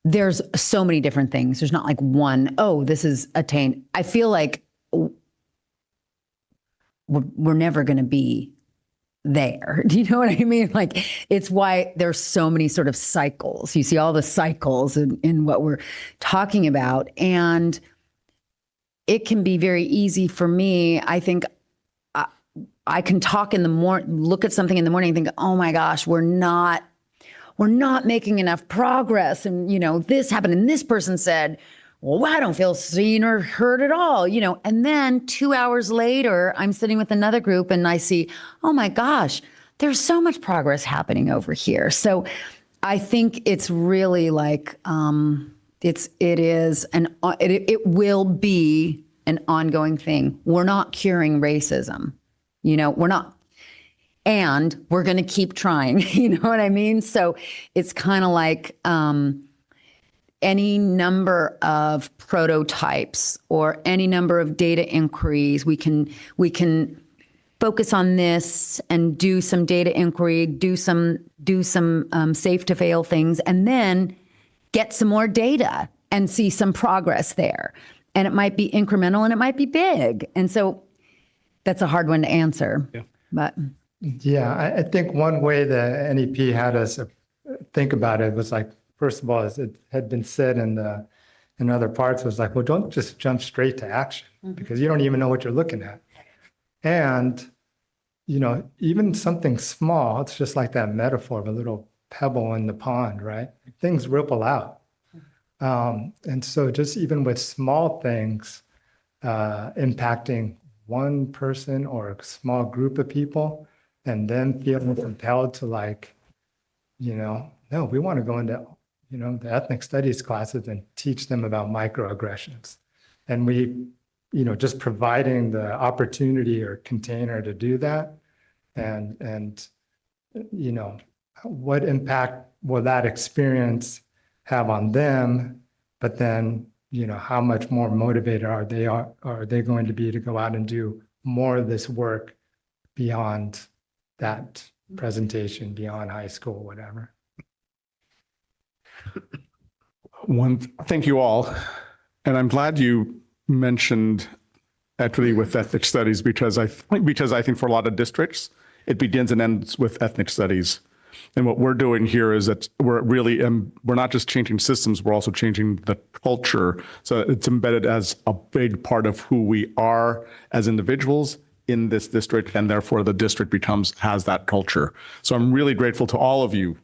there's so many different things. There's not like one, oh, this is attained. I feel like we're never going to be there. Do you know what I mean? Like, it's why there's so many sort of cycles. You see all the cycles in what we're talking about. And it can be very easy for me. I think I can talk in the morning, look at something in the morning and think, oh my gosh, we're not making enough progress. And, you know, this happened and this person said, well, I don't feel seen or heard at all, you know. And then 2 hours later, I'm sitting with another group and I see, oh my gosh, there's so much progress happening over here. So I think it's really like, it will be an ongoing thing. We're not curing racism, you know, we're not. And we're going to keep trying, you know what I mean? So it's kind of like any number of prototypes or any number of data inquiries, we can focus on this and do some data inquiry, do some safe to fail things, and then get some more data and see some progress there. And it might be incremental and it might be big. And so that's a hard one to answer. Yeah. But yeah, I think one way the NEP had us think about it was like, first of all, as it had been said in other parts, was like, well, don't just jump straight to action because you don't even know what you're looking at. And, you know, even something small, it's just like that metaphor of a little pebble in the pond, right? Things ripple out. And so just even with small things impacting one person or a small group of people, and then feeling compelled to like, you know, no, we want to go into, you know, the ethnic studies classes and teach them about microaggressions. And we, you know, just providing the opportunity or container to do that. And, you know, what impact will that experience have on them? But then, you know, how much more motivated are they going to be to go out and do more of this work beyond that presentation, beyond high school, whatever. Thank you all. And I'm glad you mentioned equity with ethnic studies because I think for a lot of districts, it begins and ends with ethnic studies. And what we're doing here is that we're not just changing systems, we're also changing the culture. So it's embedded as a big part of who we are as individuals in this district, and therefore the district has that culture. So I'm really grateful to all of you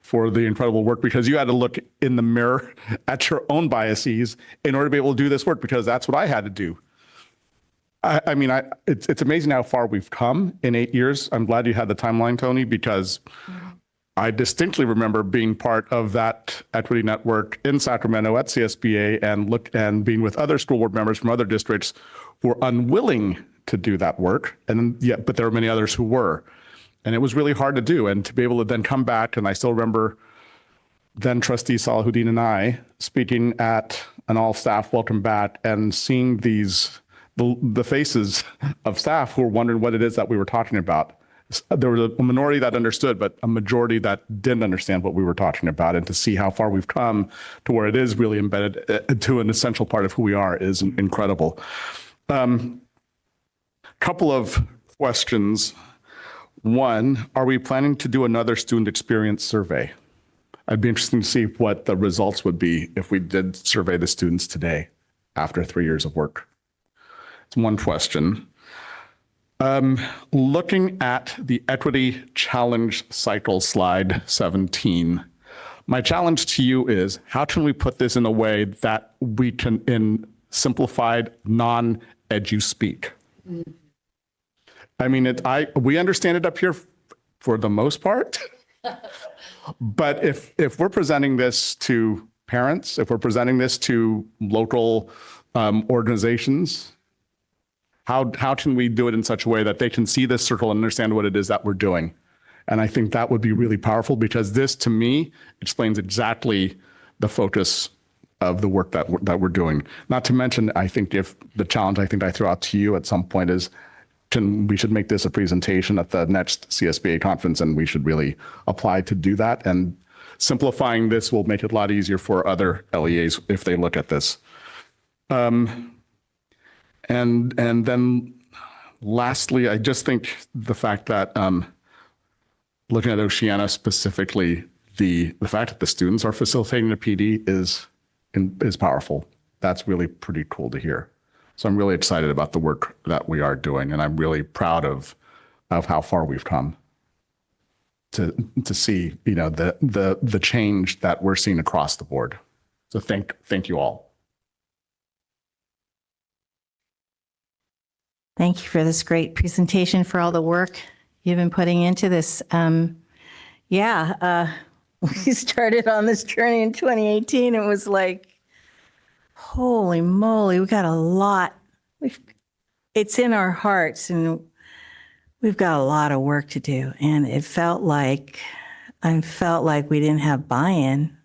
for the incredible work, because you had to look in the mirror at your own biases in order to be able to do this work, because that's what I had to do. I mean, it's amazing how far we've come in 8 years. I'm glad you had the timeline, Tony, because I distinctly remember being part of that equity network in Sacramento at CSBA and being with other school board members from other districts who were unwilling to do that work. But there were many others who were. And it was really hard to do. And to be able to then come back, and I still remember then Trustee Salahuddin and I speaking at an all staff welcome back and seeing the faces of staff who were wondering what it is that we were talking about. There was a minority that understood, but a majority that didn't understand what we were talking about. And to see how far we've come to where it is really embedded to an essential part of who we are is incredible. Couple of questions. One, are we planning to do another student experience survey? I'd be interested to see what the results would be if we did survey the students today after 3 years of work. It's one question. Looking at the equity challenge cycle, slide 17, my challenge to you is how can we put this in a way that we can, in simplified, non-edu speak? I mean, we understand it up here for the most part, but if we're presenting this to parents, if we're presenting this to local organizations, how can we do it in such a way that they can see this circle and understand what it is that we're doing? And I think that would be really powerful, because this, to me, explains exactly the focus of the work that we're doing. Not to mention, I think if the challenge I think I throw out to you at some point is, we should make this a presentation at the next CSBA conference, and we should really apply to do that. And simplifying this will make it a lot easier for other LEAs if they look at this. And then lastly, I just think the fact that looking at Oceana specifically, the fact that the students are facilitating the PD is powerful. That's really pretty cool to hear. So I'm really excited about the work that we are doing, and I'm really proud of how far we've come to see, you know, the change that we're seeing across the board. So thank you all. Thank you for this great presentation, for all the work you've been putting into this. We started on this journey in 2018. It was like, holy moly, we got a lot. It's in our hearts, and we've got a lot of work to do. And I felt like we didn't have buy-in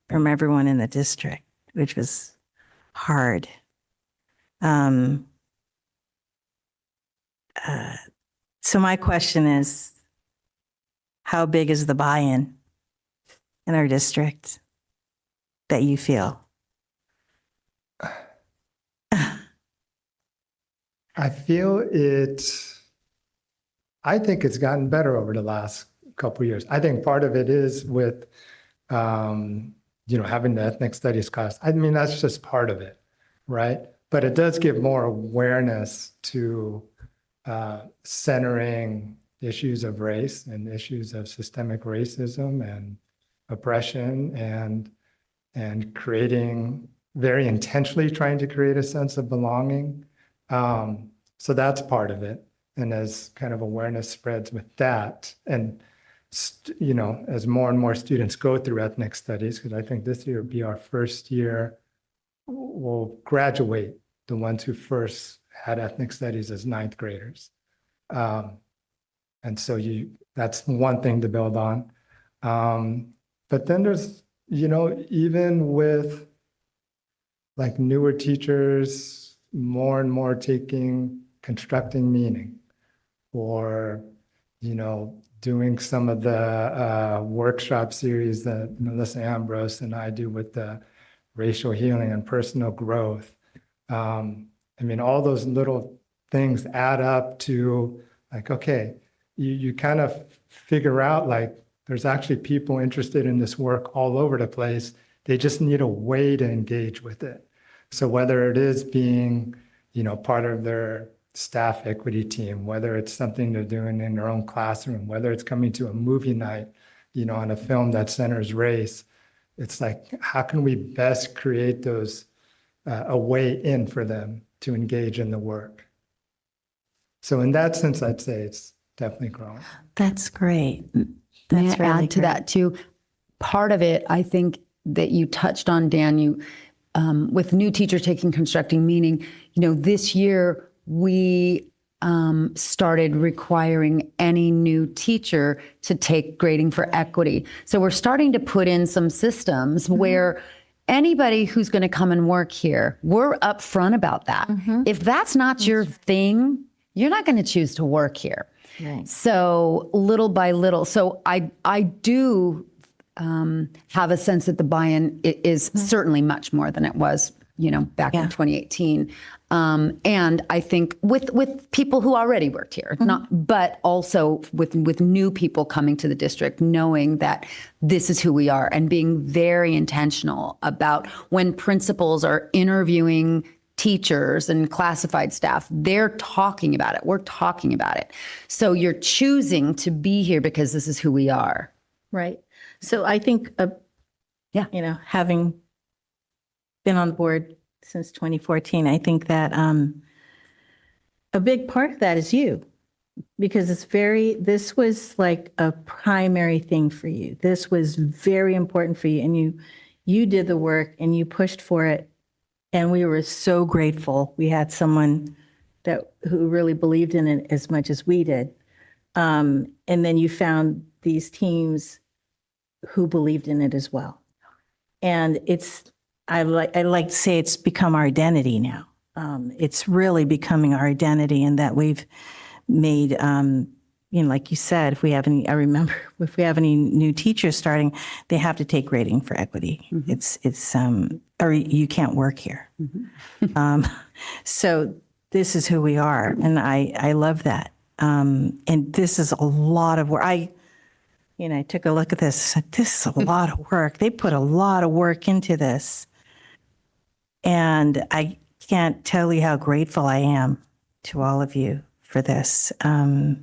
from everyone in the district, which was hard. So my question is, how big is the buy-in in our district that you feel? I think it's gotten better over the last couple of years. I think part of it is with, having the ethnic studies class. I mean, that's just part of it, right? But it does give more awareness to centering issues of race and issues of systemic racism and oppression, and creating, very intentionally trying to create a sense of belonging. So that's part of it. And as kind of awareness spreads with that, and as more and more students go through ethnic studies, because I think this year will be our first year, we'll graduate the ones who first had ethnic studies as 9th graders. And so that's one thing to build on. But then there's, even with like newer teachers, more and more constructing meaning, or, doing some of the workshop series that Melissa Ambrose and I do with the racial healing and personal growth. All those little things add up to like, okay, you kind of figure out like there's actually people interested in this work all over the place. They just need a way to engage with it. So whether it is being, part of their staff equity team, whether it's something they're doing in their own classroom, whether it's coming to a movie night, on a film that centers race, it's like, how can we best create those, a way in for them to engage in the work? So in that sense, I'd say it's definitely growing. That's great. May I That's really add to great. that too? Part of it, I think that you touched on, Dan, with new teachers taking constructing meaning, this year we started requiring any new teacher to take grading for equity. So we're starting to put in some systems where anybody who's going to come and work here, we're upfront about that. If that's not your thing, you're not going to choose to work here. Right. So little by little. So I do have a sense that the buy-in is certainly much more than it was, back in 2018. And I think with people who already worked here, but also with new people coming to the district, knowing that this is who we are and being very intentional about when principals are interviewing teachers and classified staff, they're talking about it. We're talking about it. So you're choosing to be here because this is who we are. Right. So I think, having been on the board since 2014, I think that a big part of that is you, because this was like a primary thing for you. This was very important for you, and you did the work and you pushed for it. And we were so grateful we had someone who really believed in it as much as we did. And then you found these teams who believed in it as well. And I like to say it's become our identity now. It's really becoming our identity, and that we've made, like you said, if we have any new teachers starting, they have to take grading for equity. Or you can't work here. So this is who we are, and I love that. And this is a lot of work. I took a look at this. This is a lot of work. They put a lot of work into this. And I can't tell you how grateful I am to all of you for this. And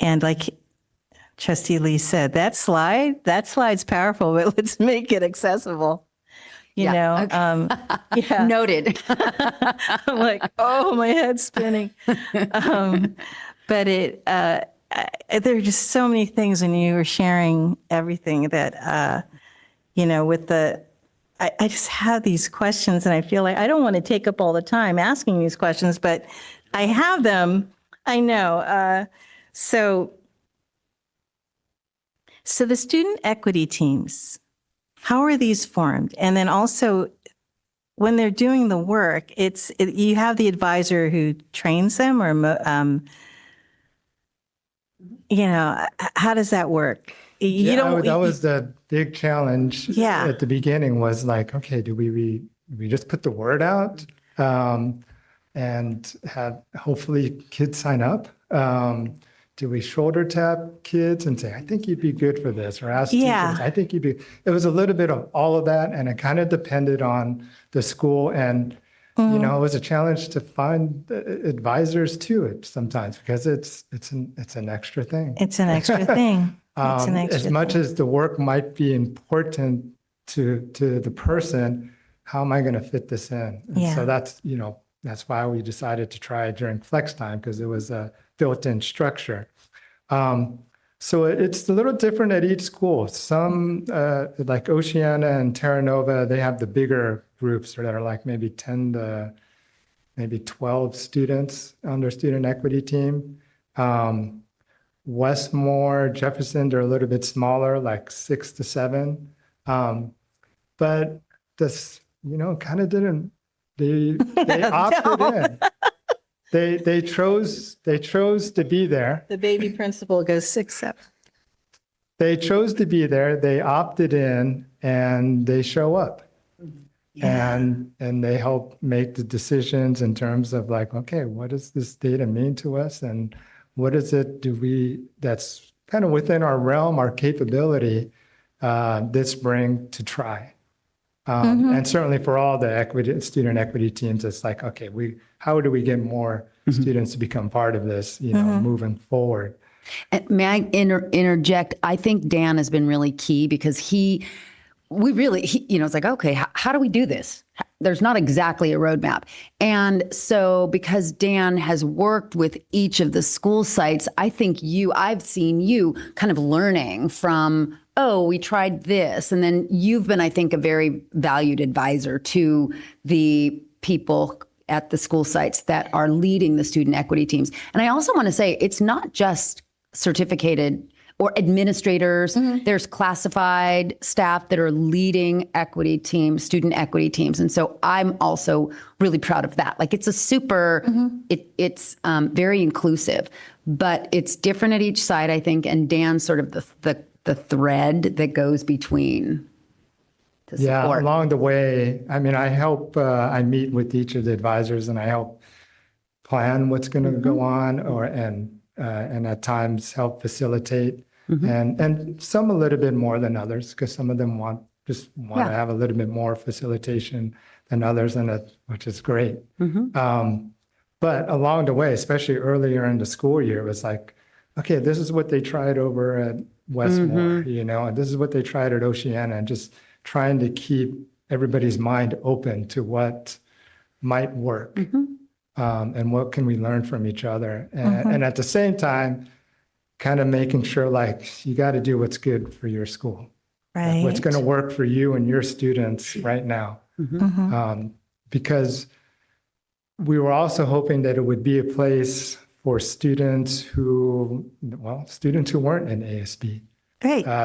like Trustee Lee said, that slide's powerful, but let's make it accessible. Noted. I'm like, oh, my head's spinning. But there are just so many things when you were sharing everything that, I just have these questions, and I feel like I don't want to take up all the time asking these questions, but I have them. I know. So the student equity teams, how are these formed? And then also, when they're doing the work, you have the advisor who trains them, or how does that work? That was the big challenge at the beginning, was like, okay, do we just put the word out and have hopefully kids sign up? Do we shoulder tap kids and say, I think you'd be good for this, or ask teachers, I think you'd be. It was a little bit of all of that, and it kind of depended on the school, and it was a challenge to find advisors to it sometimes, because it's an extra thing. It's an extra thing. As much as the work might be important to the person, how am I going to fit this in? And so that's why we decided to try it during flex time, because it was a built-in structure. So it's a little different at each school. Some, like Oceana and Terra Nova, they have the bigger groups that are like maybe 10 to maybe 12 students on their student equity team. Westmore, Jefferson, they're a little bit smaller, like 6 to 7. But this, kind of didn't, they opted in. They chose to be there. The baby principal goes 6, 7. They chose to be there. They opted in, and they show up. And they help make the decisions in terms of like, okay, what does this data mean to us, and what is it that's kind of within our realm, our capability this spring to try. And certainly for all the student equity teams, it's like, okay, how do we get more students to become part of this, moving forward? And may I interject? I think Dan has been really key, because we really, it's like, okay, how do we do this? There's not exactly a roadmap. And so because Dan has worked with each of the school sites, I think I've seen you kind of learning from, oh, we tried this. And then you've been, I think, a very valued advisor to the people at the school sites that are leading the student equity teams. And I also want to say, it's not just certificated or administrators. There's classified staff that are leading equity teams, student equity teams. And so I'm also really proud of that. Like, it's a super, it's very inclusive, but it's different at each side, I think. And Dan's sort of the thread that goes between the support. Yeah, along the way, I mean, I meet with each of the advisors and I help plan what's going to go on and at times help facilitate. And some a little bit more than others, because some of them want to have a little bit more facilitation than others, which is great. But along the way, especially earlier in the school year, it was like, okay, this is what they tried over at Westmore, and this is what they tried at Oceana, and just trying to keep everybody's mind open to what might work and what can we learn from each other. And at the same time, kind of making sure, like, you got to do what's good for your school, like what's going to work for you and your students right now. Because we were also hoping that it would be a place for students who weren't in ASB,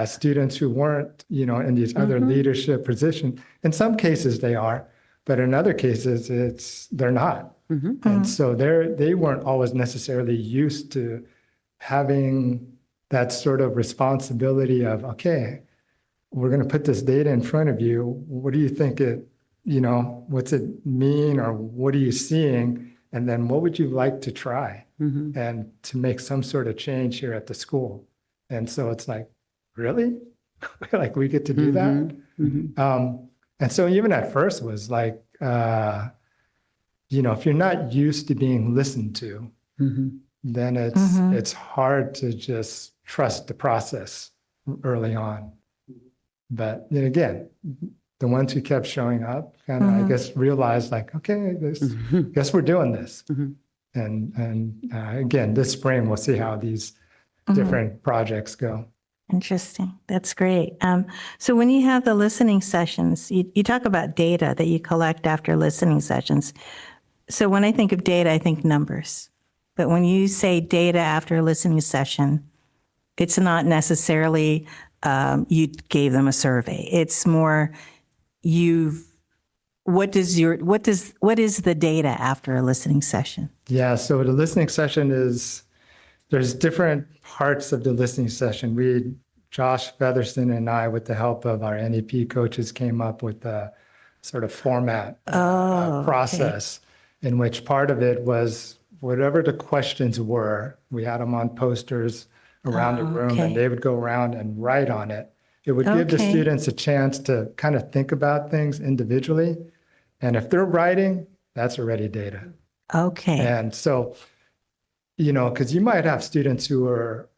students who weren't, in these other leadership positions. In some cases they are, but in other cases they're not. And so they weren't always necessarily used to having that sort of responsibility of, okay, we're going to put this data in front of you. What do you think what's it mean, or what are you seeing? And then what would you like to try and to make some sort of change here at the school? And so it's like, really? Like, we get to do that? And so even at first it was like, if you're not used to being listened to, then it's hard to just trust the process early on. But then again, the ones who kept showing up kind of, I guess, realized, like, okay, guess we're doing this. And again, this spring, we'll see how these different projects go. Interesting. That's great. So when you have the listening sessions, you talk about data that you collect after listening sessions. So when I think of data, I think numbers. But when you say data after a listening session, it's not necessarily you gave them a survey. It's more what is the data after a listening session? Yeah, so the listening session there's different parts of the listening session. Josh Featherston and I, with the help of our NEP coaches, came up with a sort of format process in which part of it was whatever the questions were. We had them on posters around the room, and they would go around and write on it. It would give the students a chance to kind of think about things individually. And if they're writing, that's already data. Okay. And so, because you might have students who are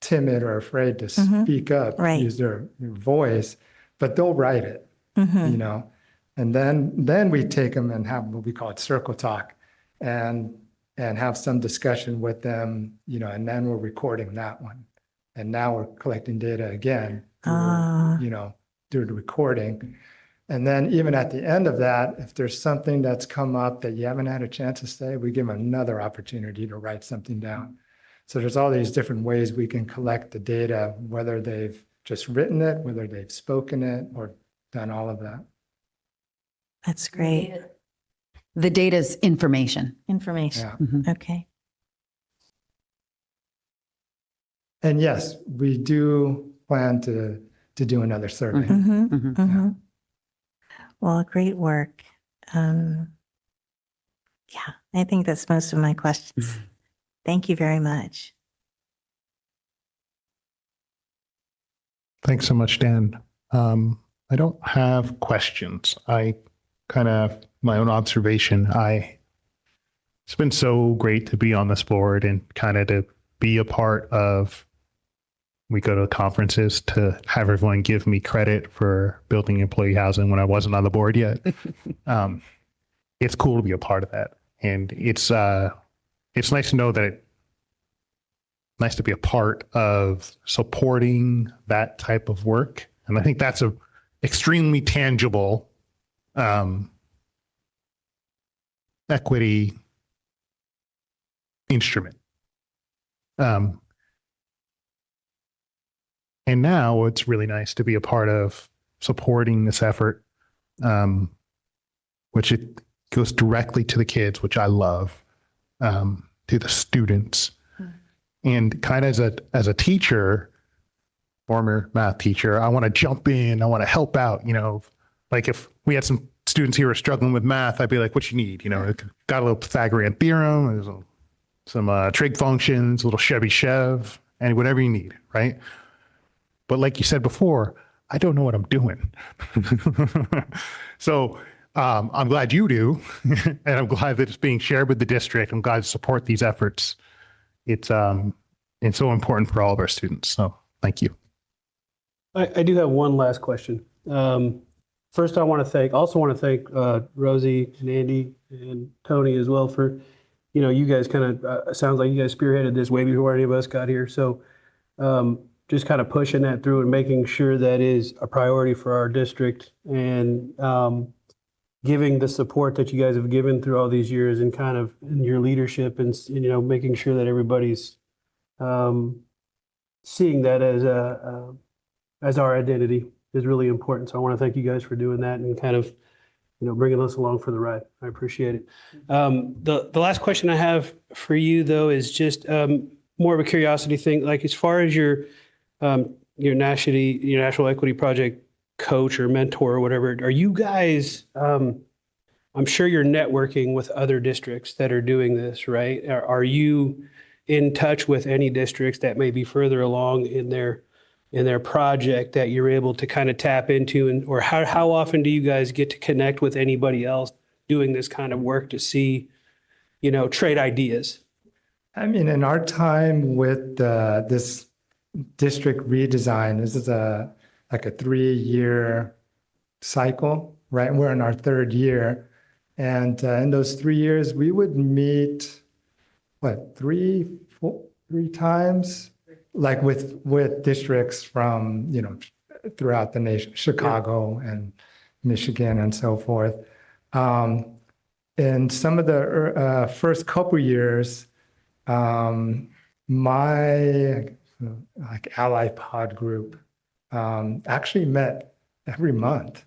timid or afraid to speak up, use their voice, but they'll write it, and then we take them and have what we call circle talk and have some discussion with them, and then we're recording that one. And now we're collecting data again, through the recording. And then even at the end of that, if there's something that's come up that you haven't had a chance to say, we give them another opportunity to write something down. So there's all these different ways we can collect the data, whether they've just written it, whether they've spoken it, or done all of that. That's great. The data's information. Information. Okay. And yes, we do plan to do another survey. Well, great work. Yeah, I think that's most of my questions. Thank you very much. Thanks so much, Dan. I don't have questions. I kind of, my own observation, it's been so great to be on this board and kind of to be a part of we go to conferences to have everyone give me credit for building employee housing when I wasn't on the board yet. It's cool to be a part of that. And it's nice to know that nice to be a part of supporting that type of work. And I think that's a extremely tangible equity instrument. And now it's really nice to be a part of supporting this effort, which it goes directly to the kids, which I love, to the students. And kind of as a teacher, former math teacher, I want to jump in, I want to help out, like if we had some students here who are struggling with math, I'd be like, what you need? Got a little Pythagorean theorem, there's some trig functions, a little Chebyshev, and whatever you need, right? But like you said before, I don't know what I'm doing. So I'm glad you do. And I'm glad that it's being shared with the district. I'm glad to support these efforts. It's so important for all of our students. So thank you. I do have one last question. First, I want to thank Rosie and Andy and Tony as well for, you guys kind of, sounds like you guys spearheaded this way before any of us got here. So just kind of pushing that through and making sure that is a priority for our district, and giving the support that you guys have given through all these years, and kind of in your leadership, and making sure that everybody's seeing that as our identity is really important. So I want to thank you guys for doing that and kind of bringing us along for the ride. I appreciate it. The last question I have for you though is just more of a curiosity thing. Like as far as your National Equity Project coach or mentor or whatever, are you guys, I'm sure you're networking with other districts that are doing this, right? Are you in touch with any districts that may be further along in their project that you're able to kind of tap into, or how often do you guys get to connect with anybody else doing this kind of work to see, trade ideas? I mean, in our time with this district redesign, this is like a 3-year cycle, right? We're in our 3rd year. And in those 3 years, we would meet, three times? Like with districts from, throughout the nation, Chicago and Michigan and so forth. In some of the first couple years, my ally pod group actually met every month.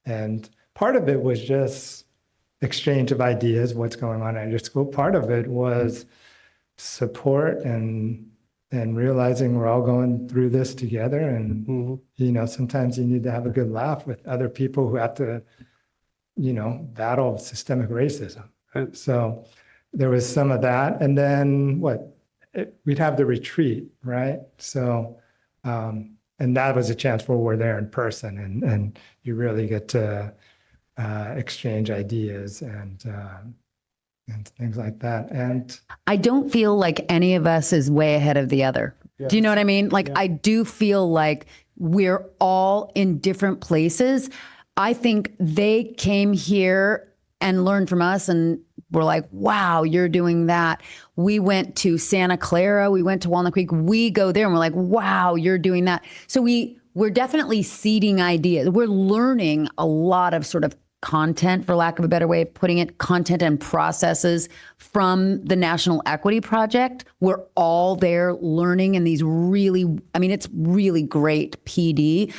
And part of it was just exchange of ideas, what's going on at your school. Part of it was support and realizing we're all going through this together. And, sometimes you need to have a good laugh with other people who have to, battle systemic racism. Right? So there was some of that. And then we'd have the retreat, right? So, and that was a chance where we're there in person, and you really get to exchange ideas and things like that. And I don't feel like any of us is way ahead of the other. Yes. Do you know what I mean? Like, Yeah. I do feel like we're all in different places. I think they came here and learned from us and were like, wow, you're doing that. We went to Santa Clara, we went to Walnut Creek, we go there and we're like, wow, you're doing that. So we're definitely seeding ideas. We're learning a lot of sort of content, for lack of a better way of putting it, content and processes from the National Equity Project. We're all there learning in these it's really great PD.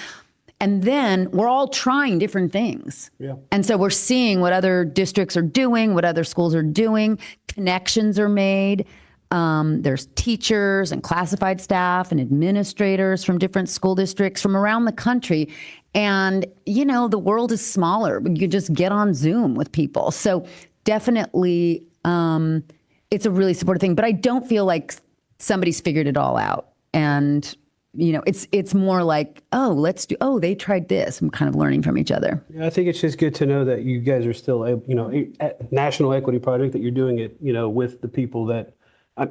And then we're all trying different things. Yeah. And so we're seeing what other districts are doing, what other schools are doing. Connections are made. There's teachers and classified staff and administrators from different school districts from around the country. And, the world is smaller. You just get on Zoom with people. So definitely, it's a really supportive thing. But I don't feel like somebody's figured it all out. And, it's more like, they tried this. I'm kind of learning from each other. Yeah, I think it's just good to know that you guys are still, at National Equity Project, that you're doing it, with the people that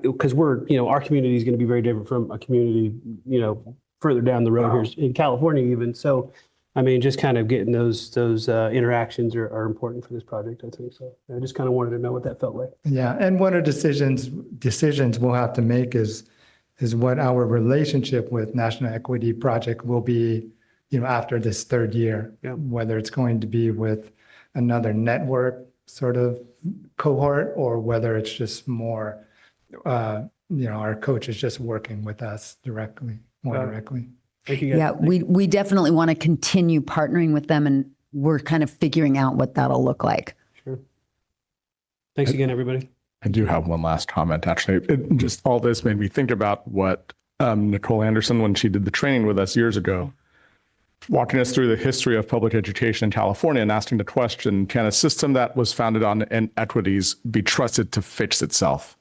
because we're, our community is going to be very different from a community, further down the road here in California even. So, I mean, just kind of getting those interactions are important for this project, I think. So I just kind of wanted to know what that felt like. Yeah, and one of the decisions we'll have to make is what our relationship with National Equity Project will be, after this third year. Yeah. Whether it's going to be with another network sort of cohort, or whether it's just more, our coach is just working with us more directly. Thank you guys. Yeah, we definitely want to continue partnering with them, and we're kind of figuring out what that'll look like. Sure. Thanks again, everybody. I do have one last comment, actually. Just all this made me think about what Nicole Anderson, when she did the training with us years ago, walking us through the history of public education in California and asking the question, can a system that was founded on inequities be trusted to fix itself?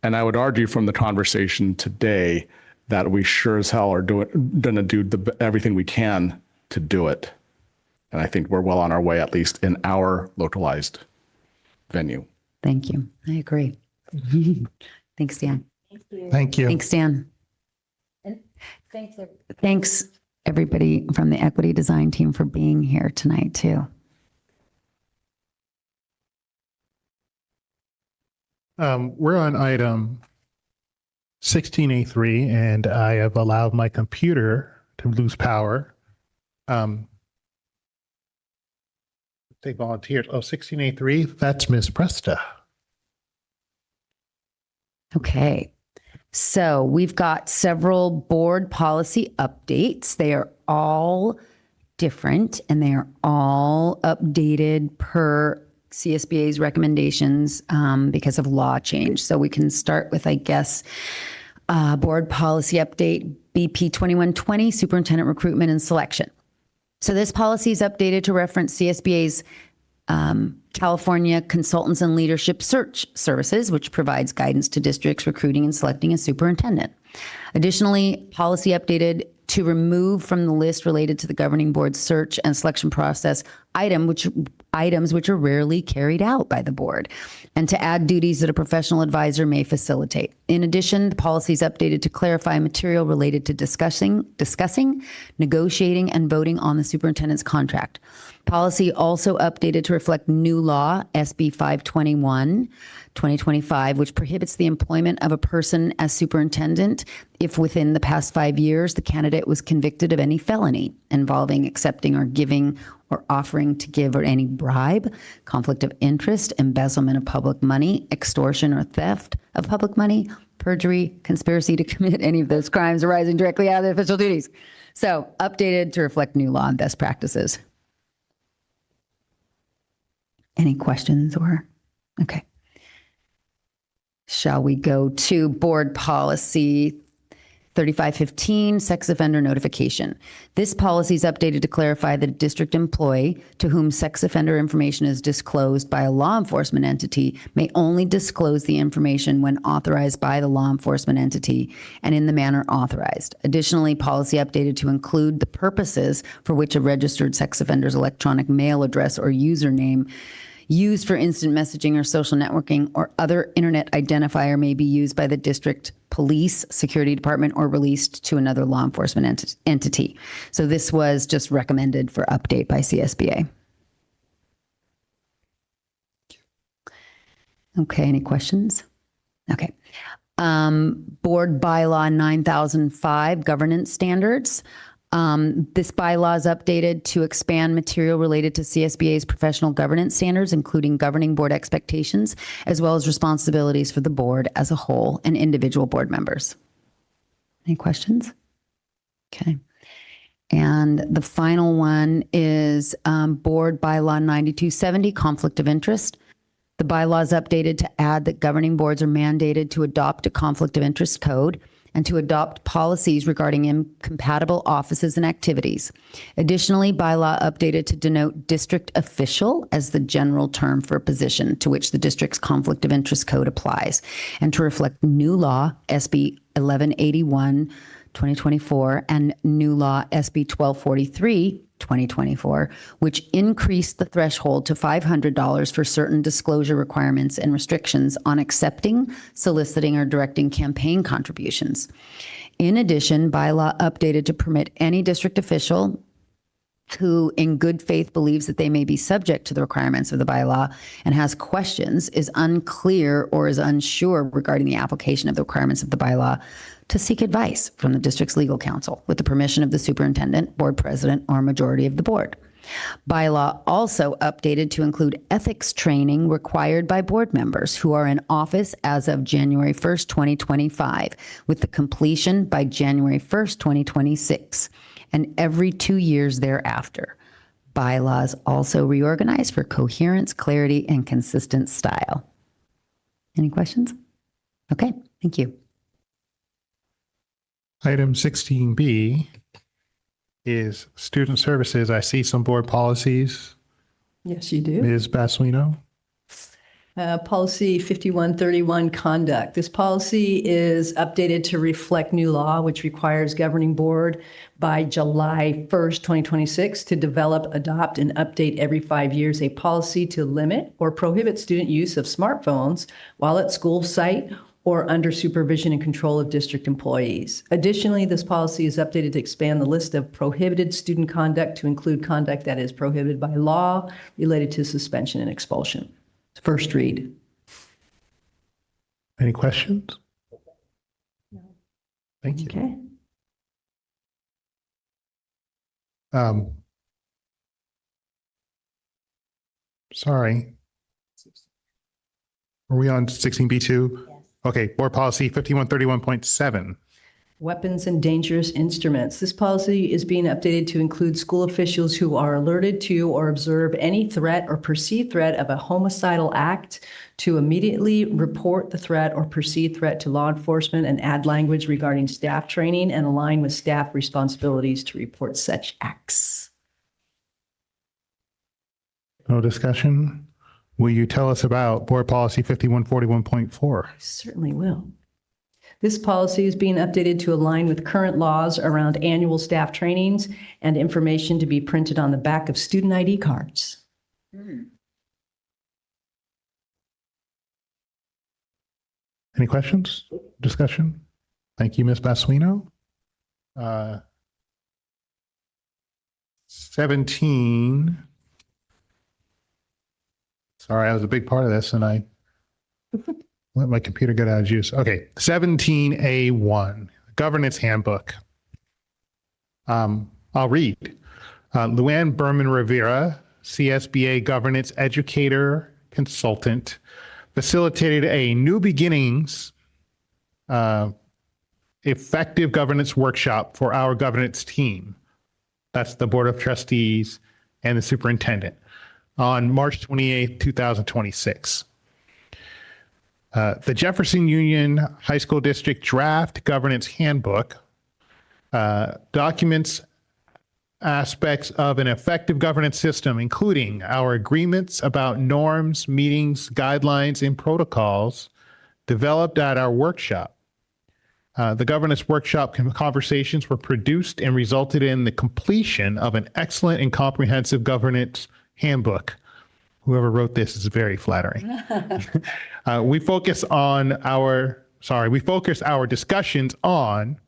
And I would argue from the conversation today that we sure as hell are going to do everything we can to do it. And I think we're well on our way, at least in our localized venue. Thank you. I agree. Thanks, Dan. Thank you. Thanks, Dan. And Thanks, everybody from the Equity Design team for being here tonight, too. We're on item 16A3, and I have allowed my computer to lose power. They volunteered. Oh, 16A3, that's Miss Presta. Okay. So we've got several board policy updates. They are all different, and they are all updated per CSBA's recommendations because of law change. So we can start with, I guess, board policy update BP 2120, superintendent recruitment and selection. So this policy is updated to reference CSBA's California Consultants and Leadership Search Services, which provides guidance to districts recruiting and selecting a superintendent. Additionally, policy updated to remove from the list related to the governing board search and selection process items which are rarely carried out by the board, and to add duties that a professional advisor may facilitate. In addition, the policy is updated to clarify material related to discussing, negotiating, and voting on the superintendent's contract. Policy also updated to reflect new law, SB 521, 2025, which prohibits the employment of a person as superintendent if within the past 5 years the candidate was convicted of any felony involving accepting or giving or offering to give or any bribe, conflict of interest, embezzlement of public money, extortion or theft of public money, perjury, conspiracy to commit any of those crimes arising directly out of their official duties. So updated to reflect new law and best practices. Any questions or, okay. Shall we go to board policy 3515, sex offender notification? This policy is updated to clarify that a district employee to whom sex offender information is disclosed by a law enforcement entity may only disclose the information when authorized by the law enforcement entity and in the manner authorized. Additionally, policy updated to include the purposes for which a registered sex offender's electronic mail address or username used for instant messaging or social networking or other internet identifier may be used by the district police, security department, or released to another law enforcement entity. So this was just recommended for update by CSBA. Okay, any questions? Okay. Board bylaw 9005, governance standards. This bylaw is updated to expand material related to CSBA's professional governance standards, including governing board expectations, as well as responsibilities for the board as a whole and individual board members. Any questions? Okay. And the final one is board bylaw 9270, conflict of interest. The bylaw is updated to add that governing boards are mandated to adopt a conflict of interest code and to adopt policies regarding incompatible offices and activities. Additionally, bylaw updated to denote district official as the general term for a position to which the district's conflict of interest code applies, and to reflect new law, SB 1181, 2024, and new law SB 1243, 2024, which increased the threshold to $500 for certain disclosure requirements and restrictions on accepting, soliciting, or directing campaign contributions. In addition, bylaw updated to permit any district official who in good faith believes that they may be subject to the requirements of the bylaw and has questions, is unclear, or is unsure regarding the application of the requirements of the bylaw, to seek advice from the district's legal counsel with the permission of the superintendent, board president, or majority of the board. Bylaw also updated to include ethics training required by board members who are in office as of January 1st, 2025, with the completion by January 1st, 2026, and every 2 years thereafter. Bylaws also reorganized for coherence, clarity, and consistent style. Any questions? Okay, thank you. Item 16B is student services. I see some board policies. Yes, you do. Ms. Basuino. Policy 5131, conduct. This policy is updated to reflect new law, which requires governing board by July 1st, 2026 to develop, adopt, and update every 5 years a policy to limit or prohibit student use of smartphones while at school site or under supervision and control of district employees. Additionally, this policy is updated to expand the list of prohibited student conduct to include conduct that is prohibited by law related to suspension and expulsion. First read. Any questions? Thank you. Okay. Sorry. Are we on 16B2? Yes. Okay, board policy 5131.7. Weapons and dangerous instruments. This policy is being updated to include school officials who are alerted to or observe any threat or perceived threat of a homicidal act to immediately report the threat or perceived threat to law enforcement and add language regarding staff training and align with staff responsibilities to report such acts. No discussion. Will you tell us about board policy 5141.4? I certainly will. This policy is being updated to align with current laws around annual staff trainings and information to be printed on the back of student ID cards. Any questions? Discussion? Thank you, Ms. Basuino. 17. Sorry, I was a big part of this and I let my computer get out of juice. Okay, 17A1, Governance Handbook. I'll read. Luann Berman Rivera, CSBA Governance Educator Consultant, facilitated a New Beginnings effective governance workshop for our governance team. That's the Board of Trustees and the Superintendent on March 28th, 2026. The Jefferson Union High School District Draft Governance Handbook documents aspects of an effective governance system, including our agreements about norms, meetings, guidelines, and protocols developed at our workshop. The governance workshop conversations were produced and resulted in the completion of an excellent and comprehensive governance handbook. Whoever wrote this is very flattering. We focus our discussions on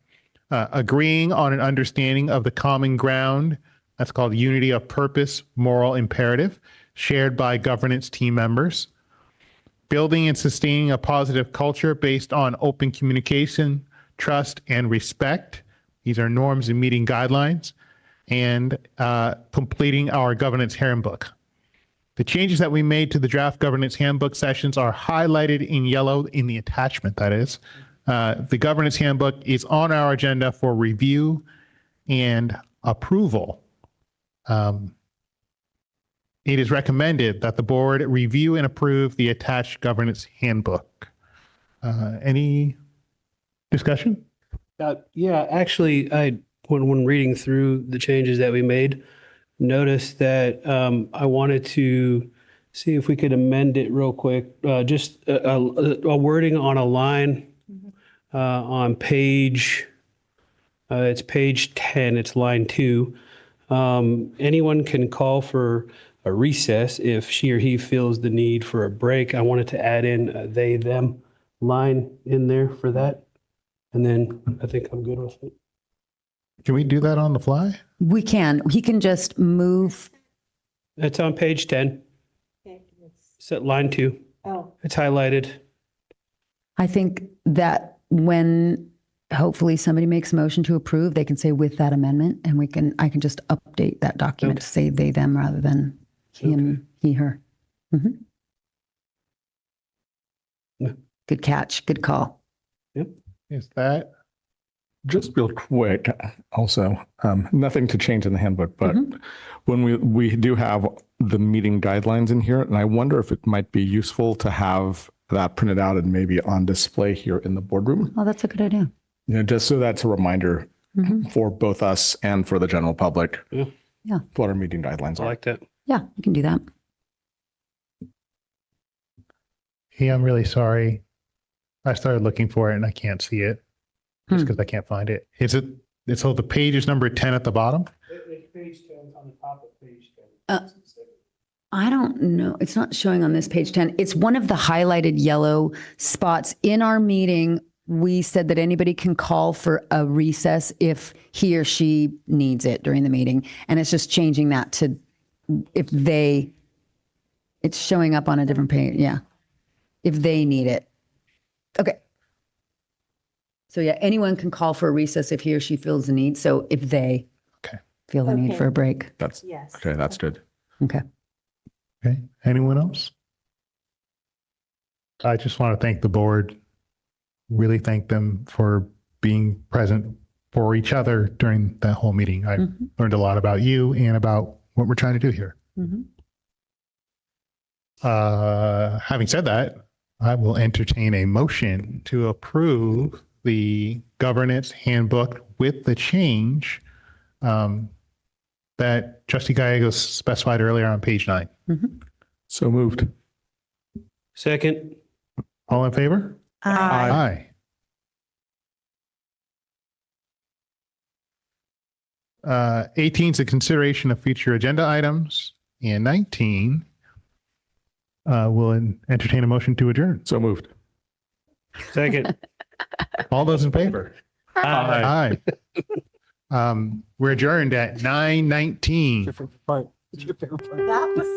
agreeing on an understanding of the common ground. That's called unity of purpose, moral imperative, shared by governance team members. Building and sustaining a positive culture based on open communication, trust, and respect. These are norms and meeting guidelines. And completing our governance handbook. The changes that we made to the draft governance handbook sessions are highlighted in yellow in the attachment, that is. The governance handbook is on our agenda for review and approval. It is recommended that the board review and approve the attached governance handbook. Any discussion? Yeah, actually, when reading through the changes that we made, noticed that I wanted to see if we could amend it real quick. Just a wording on a line on page It's page 10, it's line 2. Anyone can call for a recess if she or he feels the need for a break. I wanted to add in a they, them line in there for that. And then I think I'm good with it. Can we do that on the fly? We can. He can just move. It's on page 10. It's at line 2. Oh. It's highlighted. I think that when hopefully somebody makes a motion to approve, they can say with that amendment, and I can just update that document to say they, them rather than him, he, her. Mhm. Yeah. Good catch. Good call. Yep. Is that? Just real quick, also, nothing to change in the handbook, but when we do have the meeting guidelines in here, and I wonder if it might be useful to have that printed out and maybe on display here in the boardroom. Oh, that's a good idea. Just so that's a reminder for both us and for the general public. Yeah. What our meeting guidelines I are. like that. Yeah, you can do that. Hey, I'm really sorry. I started looking for it and I can't see it just because I can't find it. So the page is number 10 at the bottom? It's page 10 on the top of page 10. I don't know. It's not showing on this page 10. It's one of the highlighted yellow spots. In our meeting, we said that anybody can call for a recess if he or she needs it during the meeting. And it's just changing that to it's showing up on a different page. Yeah. If they need it. Okay. So yeah, anyone can call for a recess if he or she feels the need. So if they feel the need for a break. That's okay. That's good. Okay. Okay. Anyone else? I just want to thank the board. Really thank them for being present for each other during that whole meeting. I learned a lot about you and about what we're trying to do here. Having said that, I will entertain a motion to approve the governance handbook with the change that Trustee Gallegos specified earlier on page 9. So moved. Second. All in favor? Aye. Aye. 18 is the consideration of future agenda items, and 19 will entertain a motion to adjourn. So moved. Second. All those in favor? Aye. Aye. We're adjourned at 9:19. That was